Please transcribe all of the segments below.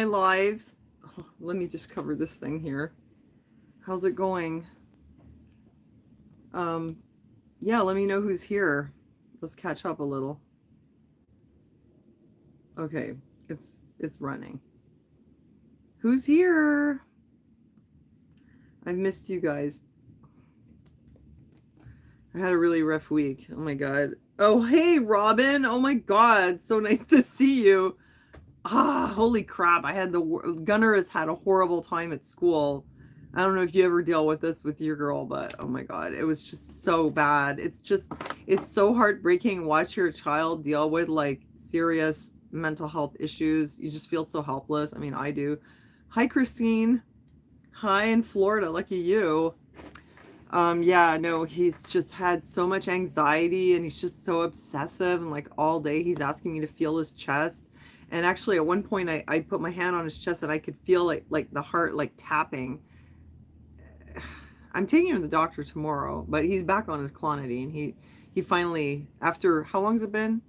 I live? Oh, let me just cover this thing here. How's it going? Um, yeah, let me know who's here. Let's catch up a little. Okay, it's running. Who's here? I've missed you guys. I had a really rough week. Oh my god. Oh, hey, Robin. Oh my god. So nice to see you. Ah, holy crap. Gunnar has had a horrible time at school. I don't know if you ever deal with this with your girl, but oh my god, it was just so bad. It's so heartbreaking watch your child deal with like serious mental health issues. You just feel so helpless. I mean, I do. Hi, Christine. Hi in Florida. Lucky you. Yeah, no, he's just had so much anxiety and he's just so obsessive and like all day he's asking me to feel his chest. And actually at one point I put my hand on his chest and I could feel like the heart like tapping. I'm taking him to the doctor tomorrow, but he's back on his clonidine. He finally, after how long's it been?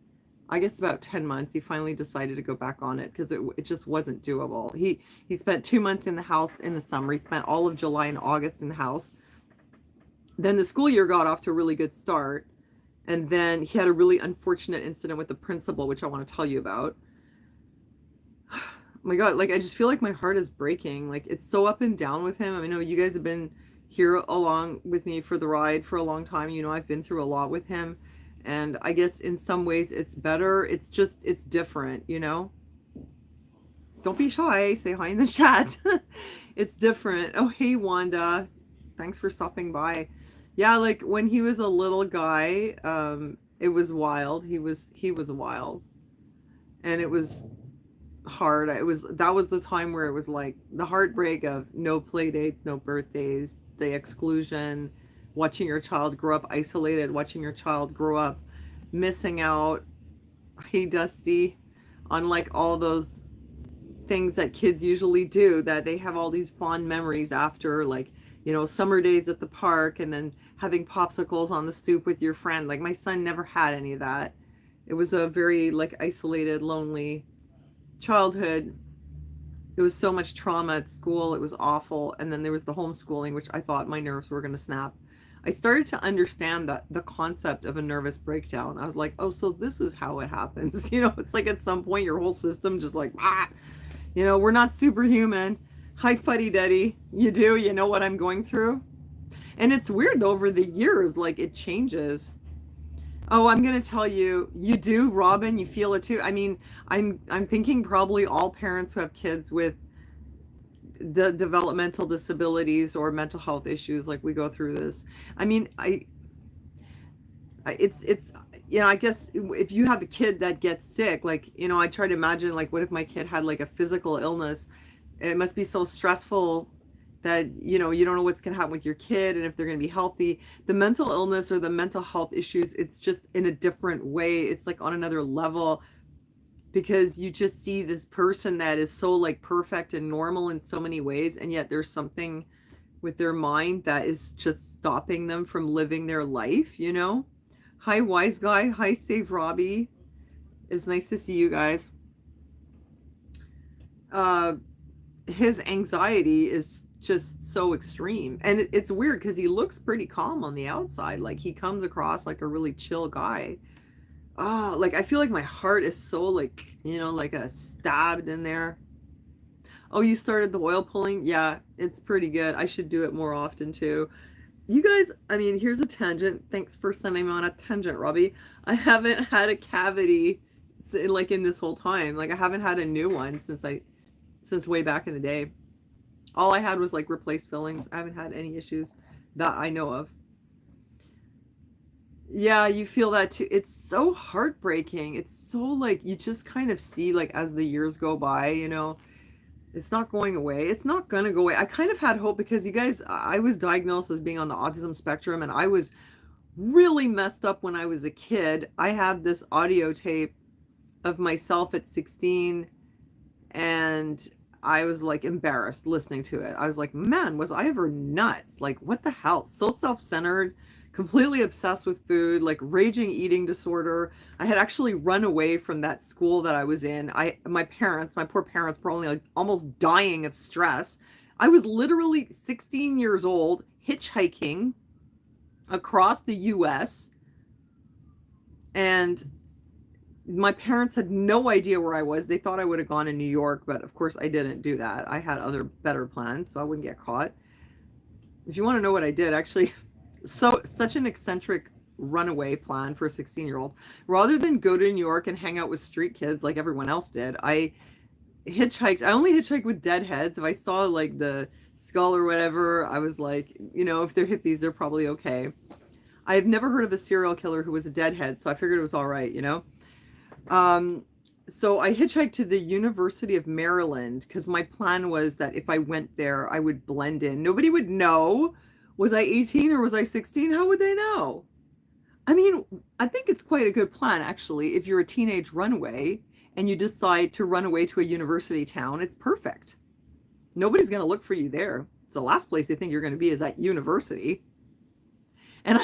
I guess about 10 months, he finally decided to go back on it because it just wasn't doable. He spent 2 months in the house in the summer. He spent all of July and August in the house. Then the school year got off to a really good start. And then he had a really unfortunate incident with the principal, which I want to tell you about. Oh my God, like I just feel like my heart is breaking. Like it's so up and down with him. I know you guys have been here along with me for the ride for a long time. You know, I've been through a lot with him. And I guess in some ways it's better. It's different, you know? Don't be shy. Say hi in the chat. It's different. Oh, hey, Wanda. Thanks for stopping by. Yeah, like when he was a little guy, it was wild. He was wild. And it was hard. That was the time where it was like the heartbreak of no play dates, no birthdays, the exclusion, watching your child grow up isolated, watching your child grow up missing out. Hey, Dusty, on like all those things that kids usually do, that they have all these fond memories after, like, you know, summer days at the park and then having popsicles on the stoop with your friend. Like my son never had any of that. It was a very like isolated, lonely childhood. It was so much trauma at school. It was awful. And then there was the homeschooling, which I thought my nerves were going to snap. I started to understand that the concept of a nervous breakdown. I was like, oh, so this is how it happens. You know, it's like at some point your whole system just like, ah, you know, we're not superhuman. Hi, Fuddy Duddy. You do? You know what I'm going through? And it's weird though, over the years, like it changes. Oh, I'm gonna tell you, you do, Robin. You feel it too. I mean, I'm thinking probably all parents who have kids with developmental disabilities or mental health issues, like we go through this. I mean, it's you know, I guess if you have a kid that gets sick, like, you know, I try to imagine like what if my kid had like a physical illness. It must be so stressful that, you know, you don't know what's going to happen with your kid and if they're going to be healthy. The mental illness or the mental health issues, it's just in a different way. It's like on another level, because you just see this person that is so like perfect and normal in so many ways, and yet there's something with their mind that is just stopping them from living their life, you know? Hi, Wise Guy. Hi, Save Robbie. It's nice to see you guys. Uh, his anxiety is just so extreme. And it's weird because he looks pretty calm on the outside. Like he comes across like a really chill guy. Oh, like I feel like my heart is so like, you know, like a stabbed in there. Oh, you started the oil pulling? Yeah, it's pretty good. I should do it more often too. You guys, I mean, here's a tangent. Thanks for sending me on a tangent, Robbie. I haven't had a cavity like in this whole time. Like I haven't had a new one since way back in the day. All I had was like replaced fillings. I haven't had any issues that I know of. Yeah, you feel that too. It's so heartbreaking. It's so like you just kind of see like as the years go by, you know, it's not going away. It's not gonna go away. I kind of had hope because you guys, I was diagnosed as being on the autism spectrum and I was really messed up when I was a kid. I had this audio tape of myself at 16 and I was like embarrassed listening to it. I was like, man, was I ever nuts? Like, what the hell? So self-centered, completely obsessed with food, like raging eating disorder. I had actually run away from that school that I was in. My poor parents, were only like almost dying of stress. I was literally 16 years old, hitchhiking across the US, and my parents had no idea where I was. They thought I would have gone to New York, but of course I didn't do that. I had other better plans so I wouldn't get caught. If you want to know what I did, actually, such an eccentric runaway plan for a 16-year-old. Rather than go to New York and hang out with street kids like everyone else did, I hitchhiked. I only hitchhiked with deadheads. If I saw like the skull or whatever, I was like, if they're hippies, they're probably okay. I've never heard of a serial killer who was a deadhead, so I figured it was all right. Um, so I hitchhiked to the University of Maryland because my plan was that if I went there, I would blend in. Nobody would know. Was I 18 or was I 16? How would they know? I mean, I think it's quite a good plan, actually. If you're a teenage runaway and you decide to run away to a university town, it's perfect. Nobody's going to look for you there. It's the last place they think you're going to be is at university. And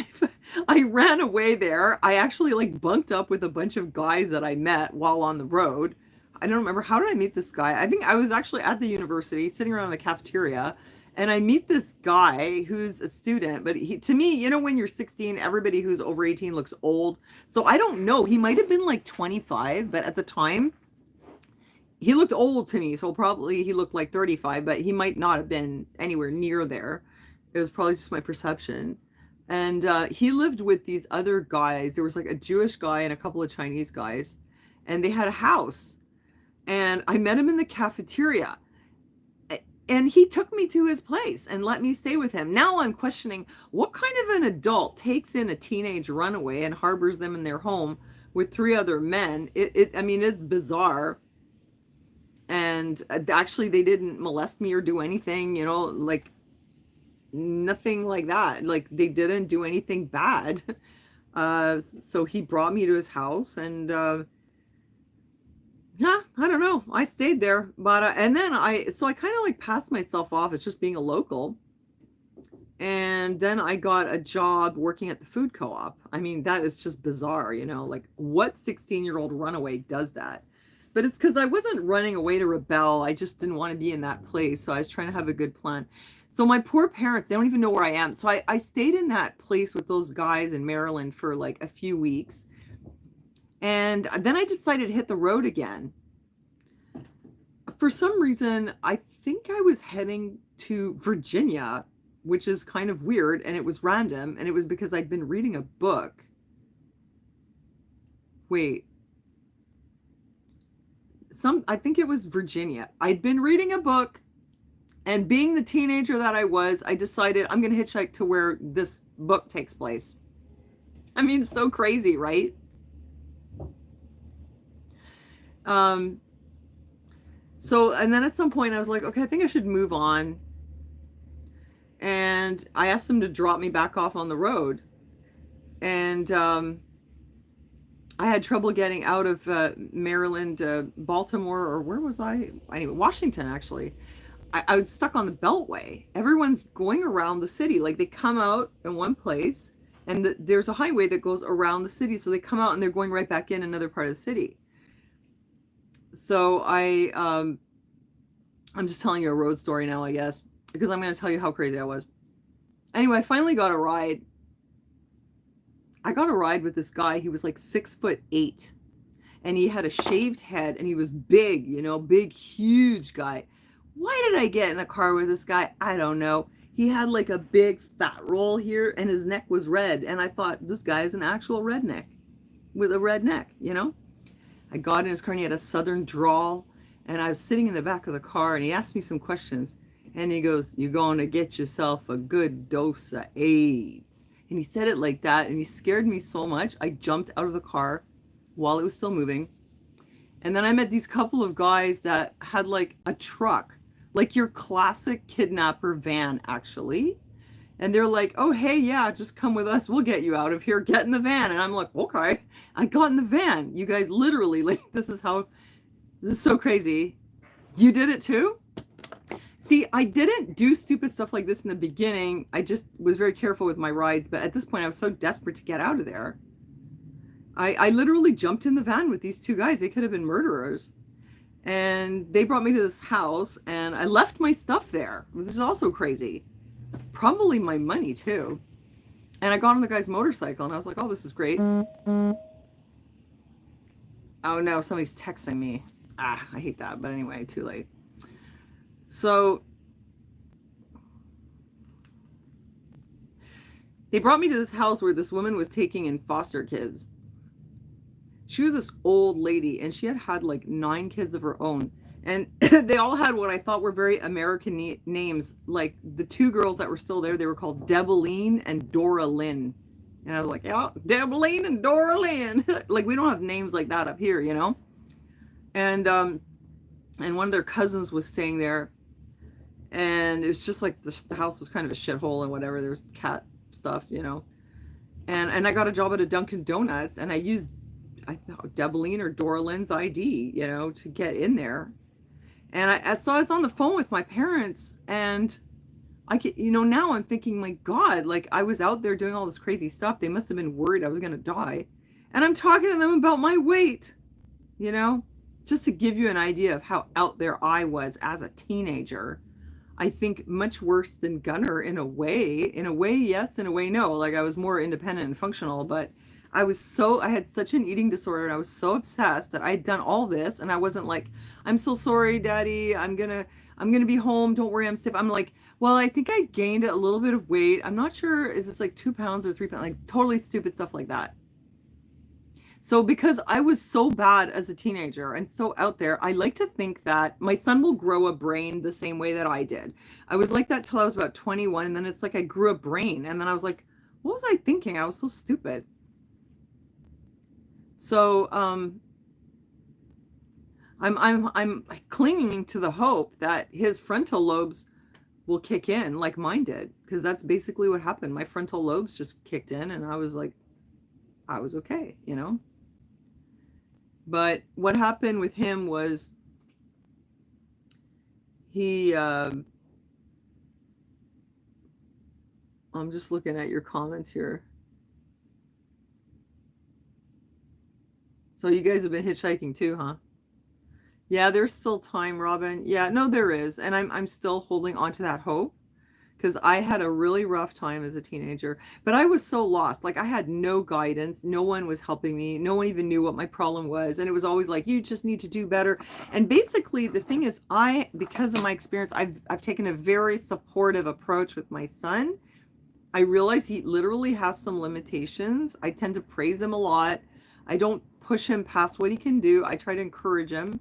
I ran away there. I actually like bunked up with a bunch of guys that I met while on the road. I don't remember, how did I meet this guy? I think I was actually at the university sitting around in the cafeteria, and I meet this guy who's a student, but to me, when you're 16, everybody who's over 18 looks old. So I don't know. He might have been like 25, but at the time he looked old to me. So probably he looked like 35, but he might not have been anywhere near there. It was probably just my perception. And he lived with these other guys. There was like a Jewish guy and a couple of Chinese guys, and they had a house. And I met him in the cafeteria, and he took me to his place and let me stay with him. Now I'm questioning, what kind of an adult takes in a teenage runaway and harbors them in their home with 3 other men? I mean, it's bizarre. And actually, they didn't molest me or do anything, like nothing like that. Like, they didn't do anything bad. So he brought me to his house, and yeah, I don't know, I stayed there. But and then I kind of like passed myself off as just being a local, and then I got a job working at the food co-op. I mean, that is just bizarre, like what 16-year-old runaway does that? But it's because I wasn't running away to rebel. I just didn't want to be in that place. So I was trying to have a good plan. So my poor parents, they don't even know where I am. So I stayed in that place with those guys in Maryland for like a few weeks. And then I decided to hit the road again. For some reason, I think I was heading to Virginia, which is kind of weird. And it was random. And it was because I'd been reading a book. Wait. I think it was Virginia. I'd been reading a book. And being the teenager that I was, I decided I'm going to hitchhike to where this book takes place. I mean, so crazy, right? And then at some point I was like, okay, I think I should move on. And I asked him to drop me back off on the road. And I had trouble getting out of Maryland, Baltimore, or where was I? Anyway, Washington, actually. I was stuck on the Beltway. Everyone's going around the city. Like, they come out in one place, and there's a highway that goes around the city. So they come out and they're going right back in another part of the city. So I'm just telling you a road story now, I guess, because I'm going to tell you how crazy I was. Anyway, I finally got a ride. I got a ride with this guy. He was like 6'8", and he had a shaved head, and he was big, big, huge guy. Why did I get in a car with this guy? I don't know. He had like a big fat roll here, and his neck was red. And I thought, this guy is an actual redneck with a red neck, I got in his car, and he had a southern drawl. And I was sitting in the back of the car, and he asked me some questions. And he goes, "You're going to get yourself a good dose of AIDS." And he said it like that, and he scared me so much. I jumped out of the car while it was still moving. And then I met these couple of guys that had like a truck, like your classic kidnapper van, actually. And they're like, "Oh, hey, yeah, just come with us. We'll get you out of here. Get in the van." And I'm like, okay. I got in the van. You guys literally, like, this is so crazy. You did it too? See, I didn't do stupid stuff like this in the beginning. I just was very careful with my rides. But at this point, I was so desperate to get out of there. I literally jumped in the van with these two guys. They could have been murderers. And they brought me to this house, and I left my stuff there, which is also crazy. Probably my money, too. And I got on the guy's motorcycle, and I was like, oh, this is great. Oh, no, somebody's texting me. Ah, I hate that. But anyway, too late. So they brought me to this house where this woman was taking in foster kids. She was this old lady, and she had had like 9 kids of her own. And they all had what I thought were very American names. Like the 2 girls that were still there, they were called Debeline and Dora Lynn. And I was like, yeah, Debeline and Dora Lynn. Like we don't have names like that up here, you know? And one of their cousins was staying there. And it was just like the house was kind of a shithole and whatever. There was cat stuff, you know? And I got a job at a Dunkin' Donuts, and I used, I thought, Debeline or Dora Lynn's ID, you know, to get in there. And so I was on the phone with my parents, and now I'm thinking, my God, like I was out there doing all this crazy stuff. They must have been worried I was going to die. And I'm talking to them about my weight, you know, just to give you an idea of how out there I was as a teenager. I think much worse than Gunner in a way. In a way, yes. In a way, no. Like I was more independent and functional, but I had such an eating disorder, and I was so obsessed that I'd done all this, and I wasn't like, I'm so sorry, Daddy, I'm gonna be home, don't worry, I'm safe. I'm like, well, I think I gained a little bit of weight. I'm not sure if it's like 2 pounds or 3 pounds, like totally stupid stuff like that. So because I was so bad as a teenager and so out there, I like to think that my son will grow a brain the same way that I did. I was like that till I was about 21, and then it's like I grew a brain, and then I was like, what was I thinking? I was so stupid. So I'm clinging to the hope that his frontal lobes will kick in like mine did, because that's basically what happened. My frontal lobes just kicked in, and I was like, I was okay, you know. But what happened with him was I'm just looking at your comments here. So you guys have been hitchhiking too, huh? Yeah, there's still time, Robin. Yeah, no, there is. And I'm still holding on to that hope, because I had a really rough time as a teenager, but I was so lost. Like I had no guidance. No one was helping me. No one even knew what my problem was. And it was always like, you just need to do better. And basically the thing is, because of my experience, I've taken a very supportive approach with my son. I realize he literally has some limitations. I tend to praise him a lot. I don't push him past what he can do. I try to encourage him.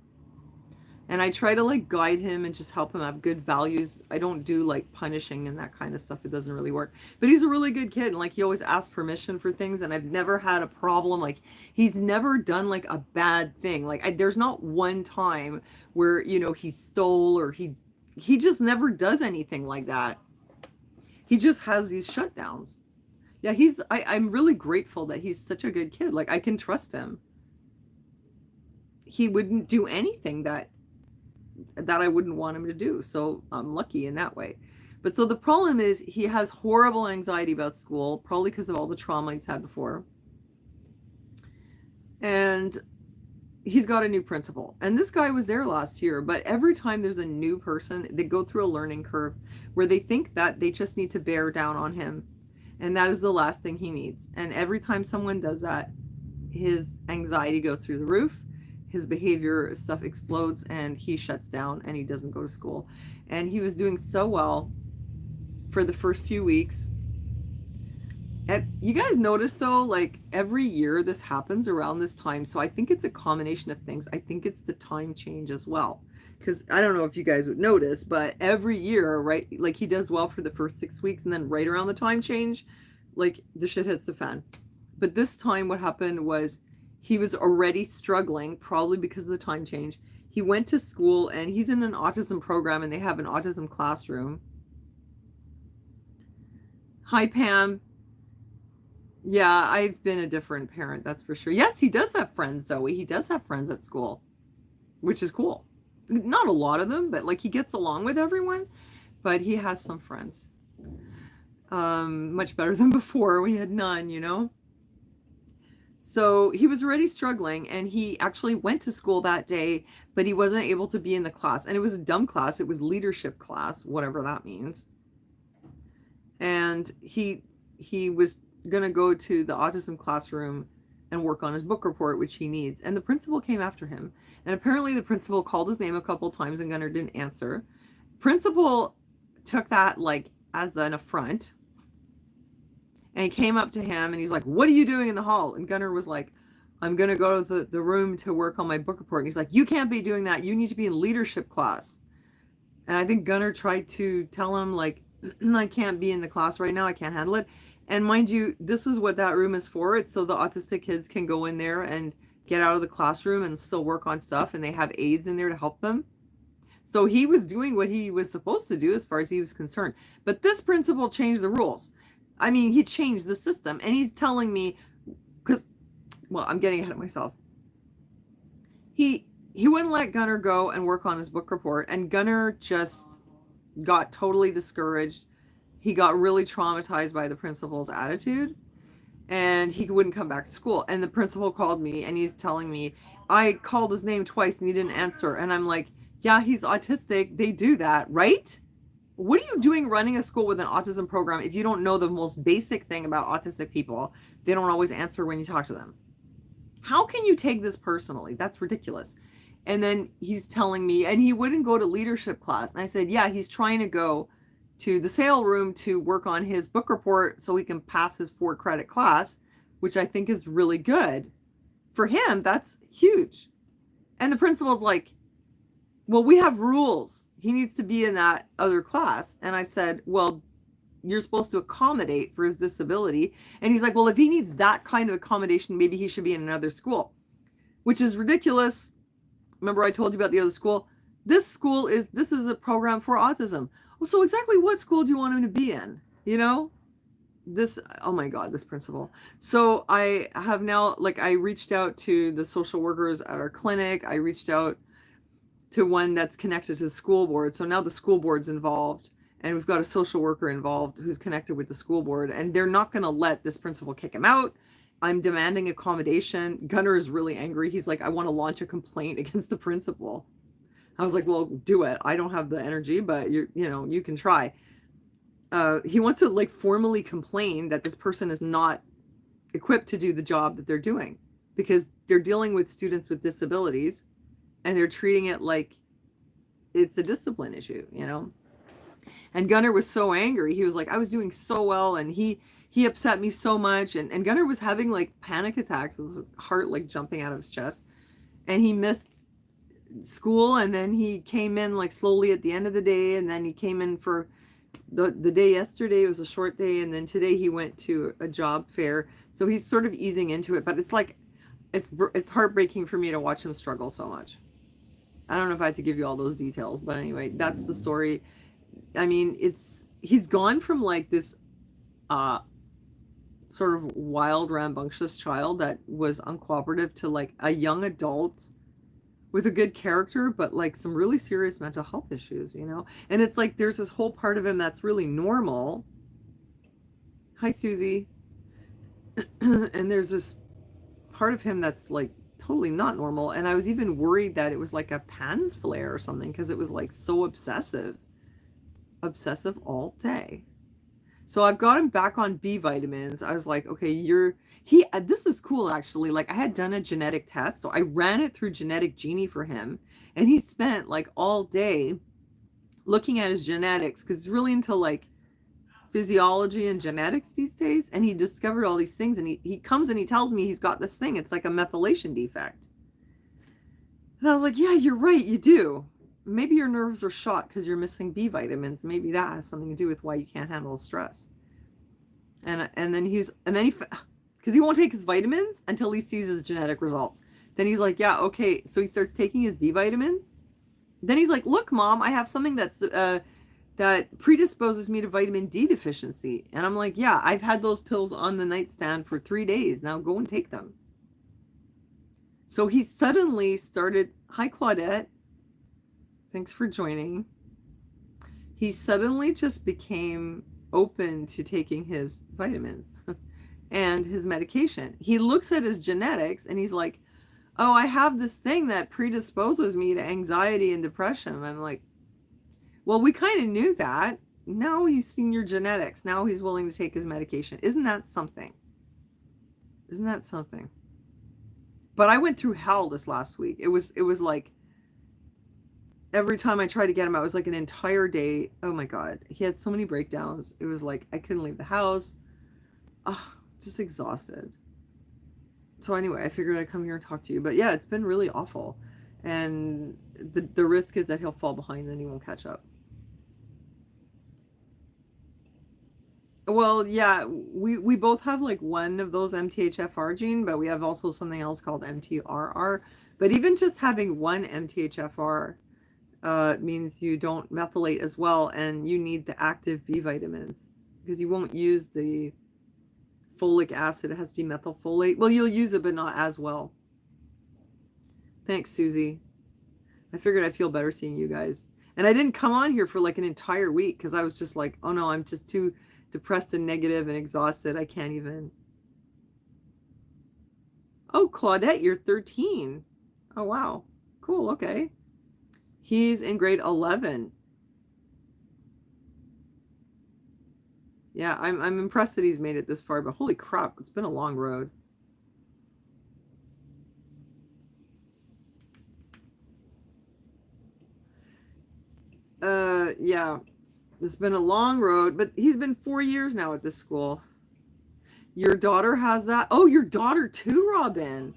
And I try to like guide him and just help him have good values. I don't do like punishing and that kind of stuff. It doesn't really work. But he's a really good kid. And like he always asks permission for things. And I've never had a problem. Like he's never done like a bad thing. Like there's not one time where, you know, he stole, or he just never does anything like that. He just has these shutdowns. Yeah, I'm really grateful that he's such a good kid. Like I can trust him. He wouldn't do anything that I wouldn't want him to do. So I'm lucky in that way. But so the problem is he has horrible anxiety about school, probably because of all the trauma he's had before. And he's got a new principal. And this guy was there last year, but every time there's a new person, they go through a learning curve where they think that they just need to bear down on him. And that is the last thing he needs. And every time someone does that, his anxiety goes through the roof. His behavior stuff explodes, and he shuts down, and he doesn't go to school. And he was doing so well for the first few weeks. And you guys notice though, like every year this happens around this time. So I think it's a combination of things. I think it's the time change as well. Because I don't know if you guys would notice, but every year, right, like he does well for the first 6 weeks, and then right around the time change, like the shit hits the fan. But this time what happened was, he was already struggling, probably because of the time change. He went to school, and he's in an autism program, and they have an autism classroom. Hi, Pam. Yeah, I've been a different parent, that's for sure. Yes, he does have friends, Zoe. He does have friends at school, which is cool. Not a lot of them, but like he gets along with everyone, but he has some friends. Much better than before. We had none, you know? So he was already struggling, and he actually went to school that day, but he wasn't able to be in the class. And it was a dumb class. It was leadership class, whatever that means. And he was going to go to the autism classroom and work on his book report, which he needs. And the principal came after him. And apparently the principal called his name a couple times and Gunnar didn't answer. Principal took that like as an affront. And he came up to him and he's like, "What are you doing in the hall?" And Gunnar was like, "I'm going to go to the room to work on my book report." And he's like, "You can't be doing that. You need to be in leadership class." And I think Gunnar tried to tell him, like, "I can't be in the class right now. I can't handle it." And mind you, this is what that room is for. It's so the autistic kids can go in there and get out of the classroom and still work on stuff. And they have aides in there to help them. So he was doing what he was supposed to do as far as he was concerned. But this principal changed the rules. I mean, he changed the system. And he's telling me, because, well, I'm getting ahead of myself. He wouldn't let Gunnar go and work on his book report. And Gunnar just got totally discouraged. He got really traumatized by the principal's attitude. And he wouldn't come back to school. And the principal called me and he's telling me, I called his name twice and he didn't answer. And I'm like, yeah, he's autistic. They do that, right? What are you doing running a school with an autism program if you don't know the most basic thing about autistic people? They don't always answer when you talk to them. How can you take this personally? That's ridiculous. And then he's telling me, and he wouldn't go to leadership class. And I said, yeah, he's trying to go to the sale room to work on his book report so he can pass his 4-credit class, which I think is really good. For him, that's huge. And the principal's like, well, we have rules. He needs to be in that other class. And I said, well, you're supposed to accommodate for his disability. And he's like, well, if he needs that kind of accommodation, maybe he should be in another school, which is ridiculous. Remember I told you about the other school? This is a program for autism. Well, so exactly what school do you want him to be in? You know, oh my God, this principal. So I have now, like, I reached out to the social workers at our clinic. I reached out to one that's connected to the school board. So now the school board's involved and we've got a social worker involved who's connected with the school board, and they're not going to let this principal kick him out. I'm demanding accommodation. Gunnar is really angry. He's like, I want to launch a complaint against the principal. I was like, well, do it. I don't have the energy, but you can try. He wants to like formally complain that this person is not equipped to do the job that they're doing because they're dealing with students with disabilities and they're treating it like it's a discipline issue, you know? And Gunnar was so angry. He was like, I was doing so well and he upset me so much. And Gunnar was having like panic attacks with his heart like jumping out of his chest. And he missed school, and then he came in like slowly at the end of the day, and then he came in for the day yesterday. It was a short day, and then today he went to a job fair, so he's sort of easing into it, but it's like it's heartbreaking for me to watch him struggle so much. I don't know if I had to give you all those details, but anyway, that's the story. I mean, he's gone from like this sort of wild, rambunctious child that was uncooperative to like a young adult with a good character, but like some really serious mental health issues, you know? And it's like there's this whole part of him that's really normal. Hi, Susie. And there's this part of him that's like totally not normal. And I was even worried that it was like a PANS flare or something because it was like so obsessive all day. So I've got him back on B vitamins. I was like, okay, this is cool actually. Like I had done a genetic test. So I ran it through Genetic Genie for him. And he spent like all day looking at his genetics because he's really into like physiology and genetics these days. And he discovered all these things. And he comes and he tells me he's got this thing. It's like a methylation defect. And I was like, yeah, you're right. You do. Maybe your nerves are shot because you're missing B vitamins. Maybe that has something to do with why you can't handle stress. And then because he won't take his vitamins until he sees his genetic results. Then he's like, yeah, okay. So he starts taking his B vitamins. Then he's like, look, Mom, I have something that predisposes me to vitamin D deficiency. And I'm like, yeah, I've had those pills on the nightstand for 3 days. Now go and take them. So he suddenly started, hi, Claudette. Thanks for joining. He suddenly just became open to taking his vitamins and his medication. He looks at his genetics and he's like, oh, I have this thing that predisposes me to anxiety and depression. And I'm like, well, we kind of knew that. Now you've seen your genetics. Now he's willing to take his medication. Isn't that something? Isn't that something? But I went through hell this last week. It was like every time I tried to get him, it was like an entire day. Oh my God. He had so many breakdowns. It was like I couldn't leave the house. Oh, just exhausted. So anyway, I figured I'd come here and talk to you. But yeah, it's been really awful. And the risk is that he'll fall behind and he won't catch up. Well, yeah, we both have like one of those MTHFR gene, but we have also something else called MTRR. But even just having one MTHFR means you don't methylate as well, and you need the active B vitamins because you won't use the folic acid. It has to be methylfolate. Well, you'll use it, but not as well. Thanks, Susie. I figured I'd feel better seeing you guys. And I didn't come on here for like an entire week because I was just like, oh no, I'm just too depressed and negative and exhausted. I can't even. Oh, Claudette, you're 13. Oh, wow. Cool. Okay. He's in grade 11. Yeah, I'm impressed that he's made it this far, but holy crap, it's been a long road. Yeah, it's been a long road, but he's been 4 years now at this school. Your daughter has that? Oh, your daughter too, Robin.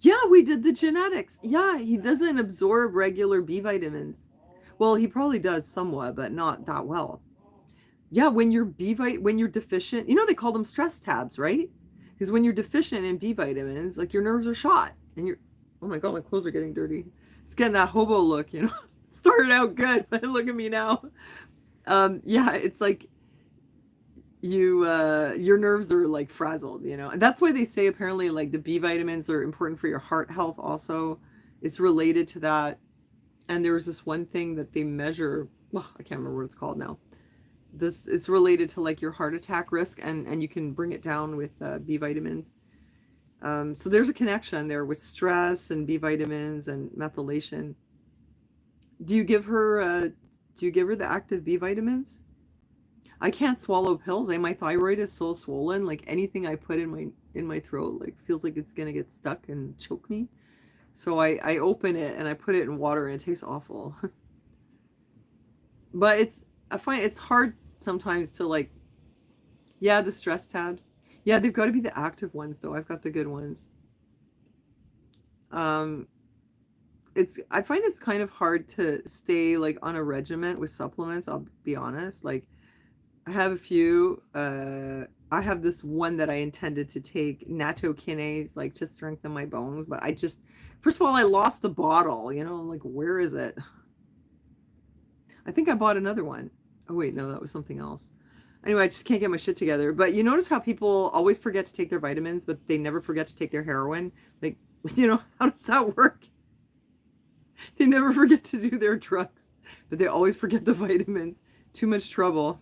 Yeah, we did the genetics. Yeah, he doesn't absorb regular B vitamins. Well, he probably does somewhat, but not that well. Yeah, when you're deficient, they call them stress tabs, right? Because when you're deficient in B vitamins, like your nerves are shot, and you're, oh my God, my clothes are getting dirty. It's getting that hobo look. Started out good, but look at me now. Yeah, it's like your nerves are like frazzled, and that's why they say apparently like the B vitamins are important for your heart health also. It's related to that. And there was this one thing that they measure, well, I can't remember what it's called now. This it's related to like your heart attack risk, and you can bring it down with B vitamins. So there's a connection there with stress and B vitamins and methylation. Do you give her the active B vitamins? I can't swallow pills. My thyroid is so swollen. Like anything I put in my throat, like feels like it's gonna get stuck and choke me. So I open it and I put it in water and it tastes awful. But I find it's hard sometimes to like, yeah, the stress tabs. Yeah, they've got to be the active ones though. I've got the good ones. Um, I find it's kind of hard to stay like on a regiment with supplements. I'll be honest. Like I have a few. I have this one that I intended to take nattokinase, like to strengthen my bones, but first of all, I lost the bottle. I'm like, where is it? I think I bought another one. Oh wait, no, that was something else. Anyway, I just can't get my shit together. But you notice how people always forget to take their vitamins, but they never forget to take their heroin? Like, how does that work? They never forget to do their drugs, but they always forget the vitamins. Too much trouble.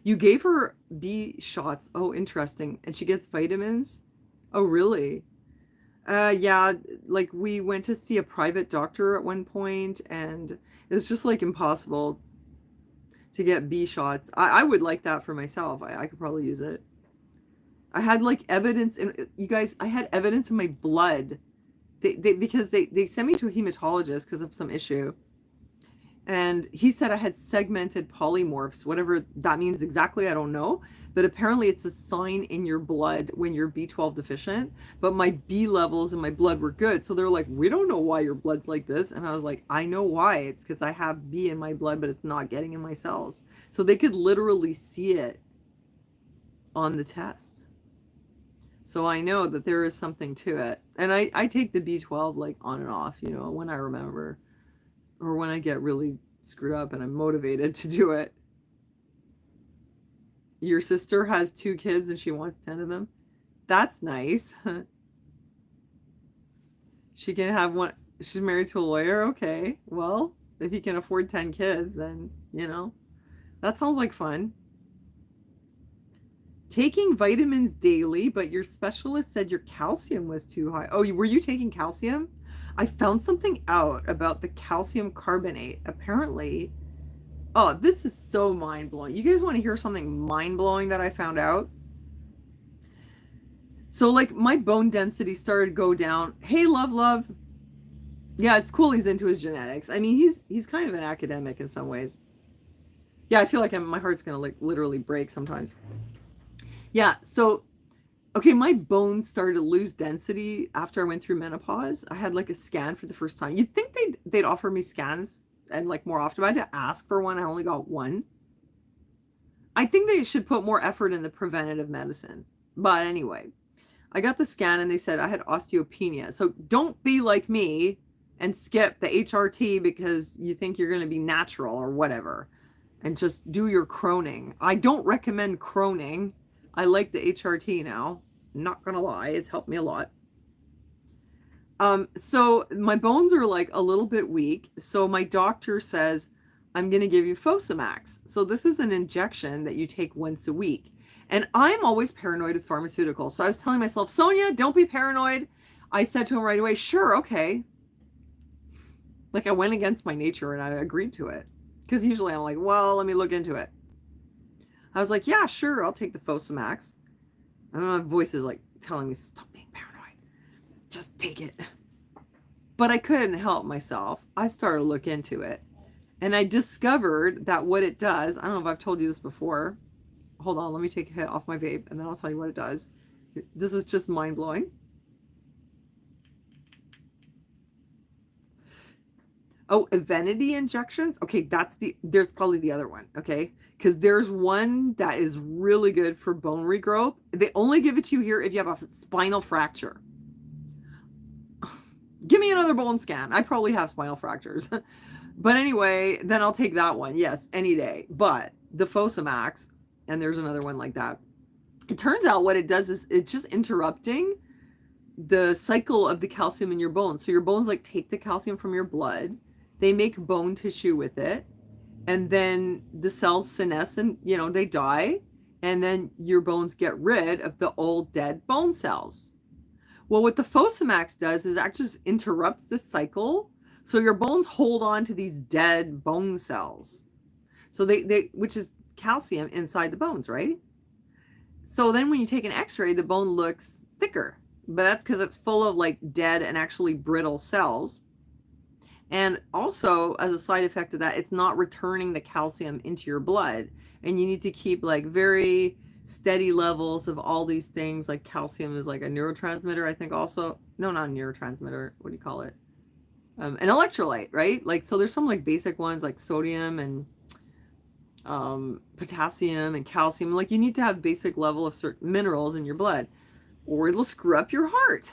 You gave her B shots. Oh, interesting. And she gets vitamins? Oh, really? Yeah, like we went to see a private doctor at one point, and it was just like impossible to get B shots. I would like that for myself. I could probably use it. I had like evidence in you guys, I had evidence in my blood. Because they sent me to a hematologist because of some issue. And he said I had segmented polymorphs, whatever that means exactly, I don't know. But apparently it's a sign in your blood when you're B12 deficient. But my B levels in my blood were good. So they're like, we don't know why your blood's like this. And I was like, I know why. It's because I have B in my blood, but it's not getting in my cells. So they could literally see it on the test. So I know that there is something to it. And I take the B12 like on and off, when I remember. Or when I get really screwed up and I'm motivated to do it. Your sister has 2 kids and she wants 10 of them. That's nice. She can have one. She's married to a lawyer. Okay. Well, if you can afford 10 kids, then, that sounds like fun. Taking vitamins daily, but your specialist said your calcium was too high. Oh, were you taking calcium? I found something out about the calcium carbonate. Apparently, oh, this is so mind blowing. You guys want to hear something mind blowing that I found out? So, like, my bone density started to go down. Hey, love, love. Yeah, it's cool he's into his genetics. I mean, he's kind of an academic in some ways. Yeah, I feel like my heart's gonna like literally break sometimes. Yeah, so okay, my bones started to lose density after I went through menopause. I had like a scan for the first time. You'd think they'd offer me scans and like more often. But I had to ask for one. I only got one. I think they should put more effort in the preventative medicine. But anyway, I got the scan and they said I had osteopenia. So don't be like me and skip the HRT because you think you're going to be natural or whatever and just do your croning. I don't recommend croning. I like the HRT now. Not going to lie, it's helped me a lot. So my bones are like a little bit weak. So my doctor says, I'm going to give you Fosamax. So this is an injection that you take once a week. And I'm always paranoid with pharmaceuticals. So I was telling myself, Sonia, don't be paranoid. I said to him right away, sure, okay. Like I went against my nature and I agreed to it. Because usually I'm like, well, let me look into it. I was like, yeah, sure, I'll take the Fosamax. And my voice is like telling me, stop being paranoid. Just take it. But I couldn't help myself. I started to look into it. And I discovered that what it does, I don't know if I've told you this before. Hold on, let me take a hit off my vape and then I'll tell you what it does. This is just mind blowing. Oh, Evenity injections. Okay, there's probably the other one. Okay, because there's one that is really good for bone regrowth. They only give it to you here if you have a spinal fracture. Give me another bone scan. I probably have spinal fractures. But anyway, then I'll take that one. Yes, any day. But the Fosamax, and there's another one like that. It turns out what it does is it's just interrupting the cycle of the calcium in your bones. So your bones like take the calcium from your blood, they make bone tissue with it, and then the cells senescent, they die, and then your bones get rid of the old dead bone cells. Well, what the Fosamax does is actually just interrupts the cycle. So your bones hold on to these dead bone cells. So they which is calcium inside the bones, right? So then when you take an x-ray, the bone looks thicker. But that's because it's full of like dead and actually brittle cells. And also, as a side effect of that, it's not returning the calcium into your blood. And you need to keep like very steady levels of all these things. Like calcium is like a neurotransmitter, I think also. No, not a neurotransmitter. What do you call it? An electrolyte, right? Like, so there's some like basic ones like sodium and potassium and calcium. Like you need to have basic level of certain minerals in your blood or it'll screw up your heart.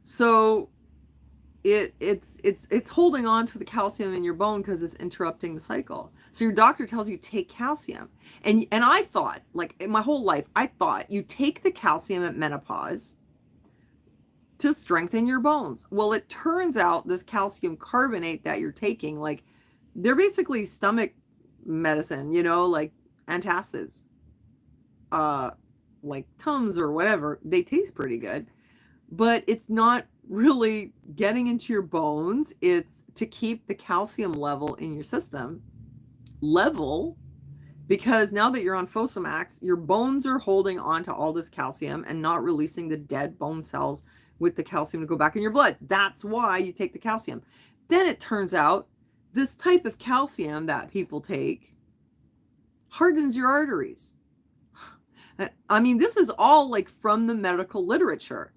So it's holding on to the calcium in your bone because it's interrupting the cycle. So your doctor tells you take calcium. And I thought, like in my whole life, I thought you take the calcium at menopause to strengthen your bones. Well, it turns out this calcium carbonate that you're taking, like they're basically stomach medicine, like antacids, like Tums or whatever. They taste pretty good, but it's not really getting into your bones. It's to keep the calcium level in your system level, because now that you're on Fosamax, your bones are holding on to all this calcium and not releasing the dead bone cells with the calcium to go back in your blood. That's why you take the calcium. Then it turns out this type of calcium that people take hardens your arteries. I mean, this is all like from the medical literature.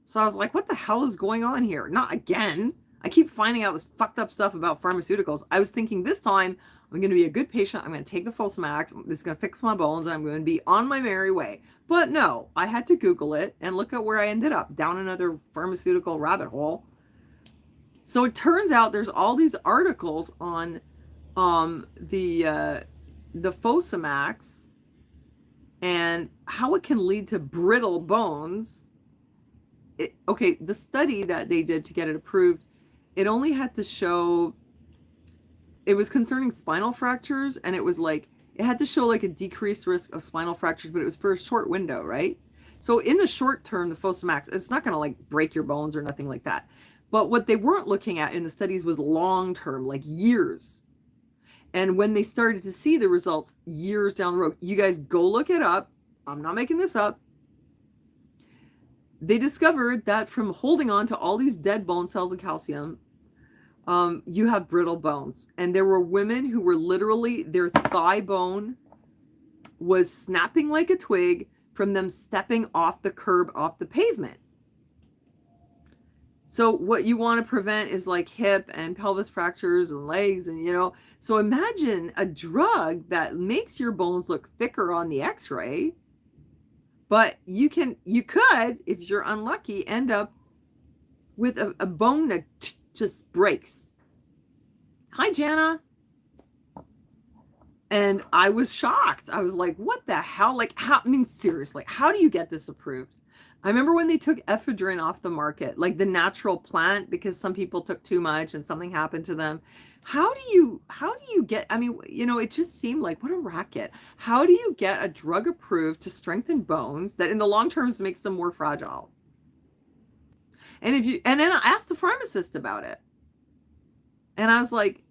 So I was like, what the hell is going on here? Not again. I keep finding out this fucked up stuff about pharmaceuticals. I was thinking this time I'm going to be a good patient. I'm going to take the Fosamax. This is going to fix my bones and I'm going to be on my merry way. But no, I had to Google it and look at where I ended up, down another pharmaceutical rabbit hole. So it turns out there's all these articles on the Fosamax and how it can lead to brittle bones. Okay, the study that they did to get it approved it only had to show, it was concerning spinal fractures, and it was like, it had to show like a decreased risk of spinal fractures, but it was for a short window, right? So in the short term, the Fosamax, it's not going to like break your bones or nothing like that. But what they weren't looking at in the studies was long term, like years. And when they started to see the results years down the road, you guys go look it up. I'm not making this up. They discovered that from holding on to all these dead bone cells of calcium, you have brittle bones. And there were women who were literally, their thigh bone was snapping like a twig from them stepping off the curb, off the pavement. So what you want to prevent is like hip and pelvis fractures and legs, and so imagine a drug that makes your bones look thicker on the x-ray, but you could, if you're unlucky, end up with a bone that just breaks. Hi, Jana. And I was shocked. I was like, what the hell? Like, how, I mean, seriously, how do you get this approved? I remember when they took ephedrine off the market, like the natural plant, because some people took too much and something happened to them. How do you get, I mean, it just seemed like, what a racket. How do you get a drug approved to strengthen bones that in the long term makes them more fragile? And then I asked the pharmacist about it. And I was like,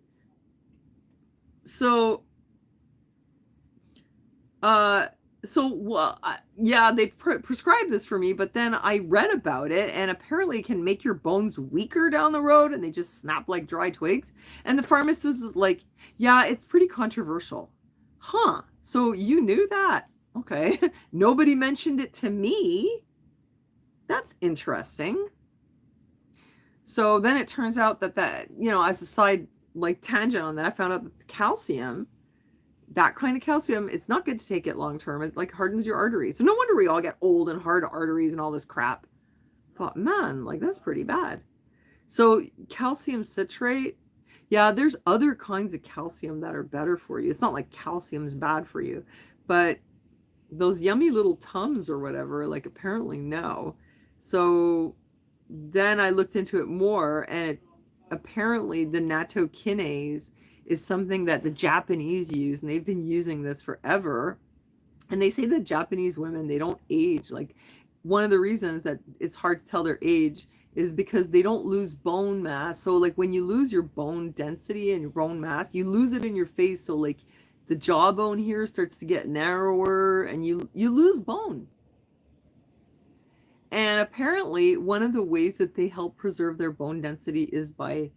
yeah, they prescribed this for me, but then I read about it, and apparently it can make your bones weaker down the road, and they just snap like dry twigs. And the pharmacist was like, yeah, it's pretty controversial. Huh, so you knew that? Okay. Nobody mentioned it to me. That's interesting. So then it turns out that as a side like tangent on that, I found out that the calcium, that kind of calcium, it's not good to take it long term. It's like hardens your arteries. So no wonder we all get old and hard arteries and all this crap. Thought, man, like that's pretty bad. So calcium citrate, yeah, there's other kinds of calcium that are better for you. It's not like calcium's bad for you, but those yummy little Tums or whatever, like apparently no. So then I looked into it more, and apparently the nattokinase is something that the Japanese use, and they've been using this forever. And they say that Japanese women, they don't age. Like, one of the reasons that it's hard to tell their age is because they don't lose bone mass. So like when you lose your bone density and your bone mass, you lose it in your face. So like the jawbone here starts to get narrower, and you lose bone. And apparently one of the ways that they help preserve their bone density is by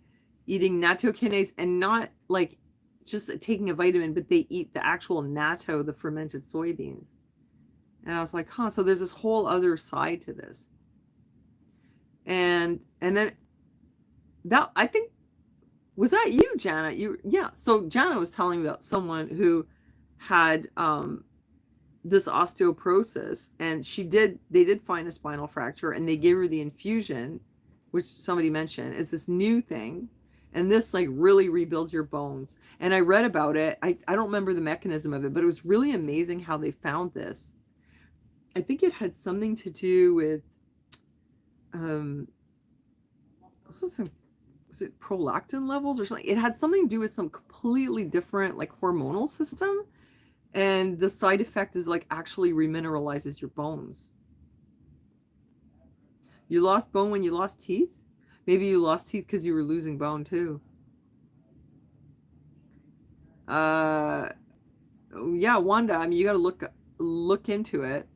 eating nattokinase, and not like just taking a vitamin, but they eat the actual natto, the fermented soybeans. And I was like, huh, so there's this whole other side to this. And then that, I think, was that you, Jana? Yeah. So Jana was telling me about someone who had this osteoporosis, and they did find a spinal fracture, and they gave her the infusion, which somebody mentioned is this new thing. And this like really rebuilds your bones. And I read about it. I don't remember the mechanism of it, but it was really amazing how they found this. I think it had something to do with, was it prolactin levels or something? It had something to do with some completely different like hormonal system. And the side effect is like actually remineralizes your bones. You lost bone when you lost teeth? Maybe you lost teeth because you were losing bone too. Yeah, Wanda, I mean, you got to look into it.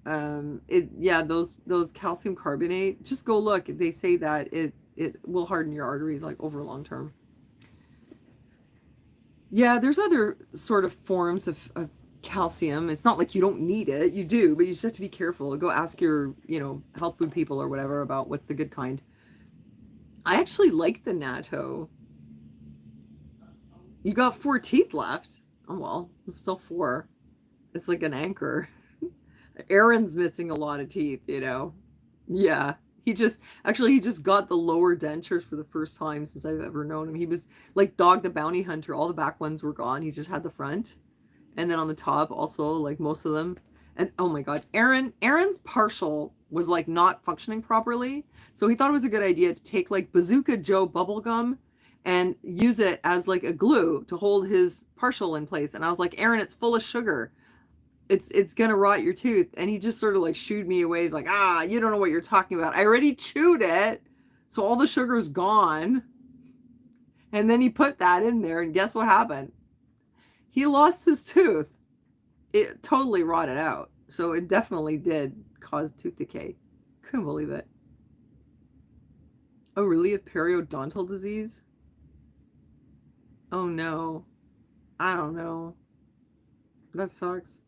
Those calcium carbonate, just go look. They say that it will harden your arteries like over long term. Yeah, there's other sort of forms of calcium. It's not like you don't need it. You do, but you just have to be careful. Go ask your, health food people or whatever about what's the good kind. I actually like the natto. You got 4 teeth left. Oh, well, it's still 4. It's like an anchor. Aaron's missing a lot of teeth, Yeah. He just got the lower dentures for the first time since I've ever known him. He was like Dog the Bounty Hunter. All the back ones were gone. He just had the front. And then on the top also, like most of them. And oh my God, Aaron's partial was like not functioning properly. So he thought it was a good idea to take like Bazooka Joe bubble gum and use it as like a glue to hold his partial in place. And I was like, Aaron, it's full of sugar. It's gonna rot your tooth. And he just sort of like shooed me away. He's like, ah, you don't know what you're talking about. I already chewed it. So all the sugar's gone. And then he put that in there, and guess what happened? He lost his tooth. It totally rotted out. So it definitely did cause tooth decay. Couldn't believe it. Oh, really? A periodontal disease? Oh no. I don't know. That sucks.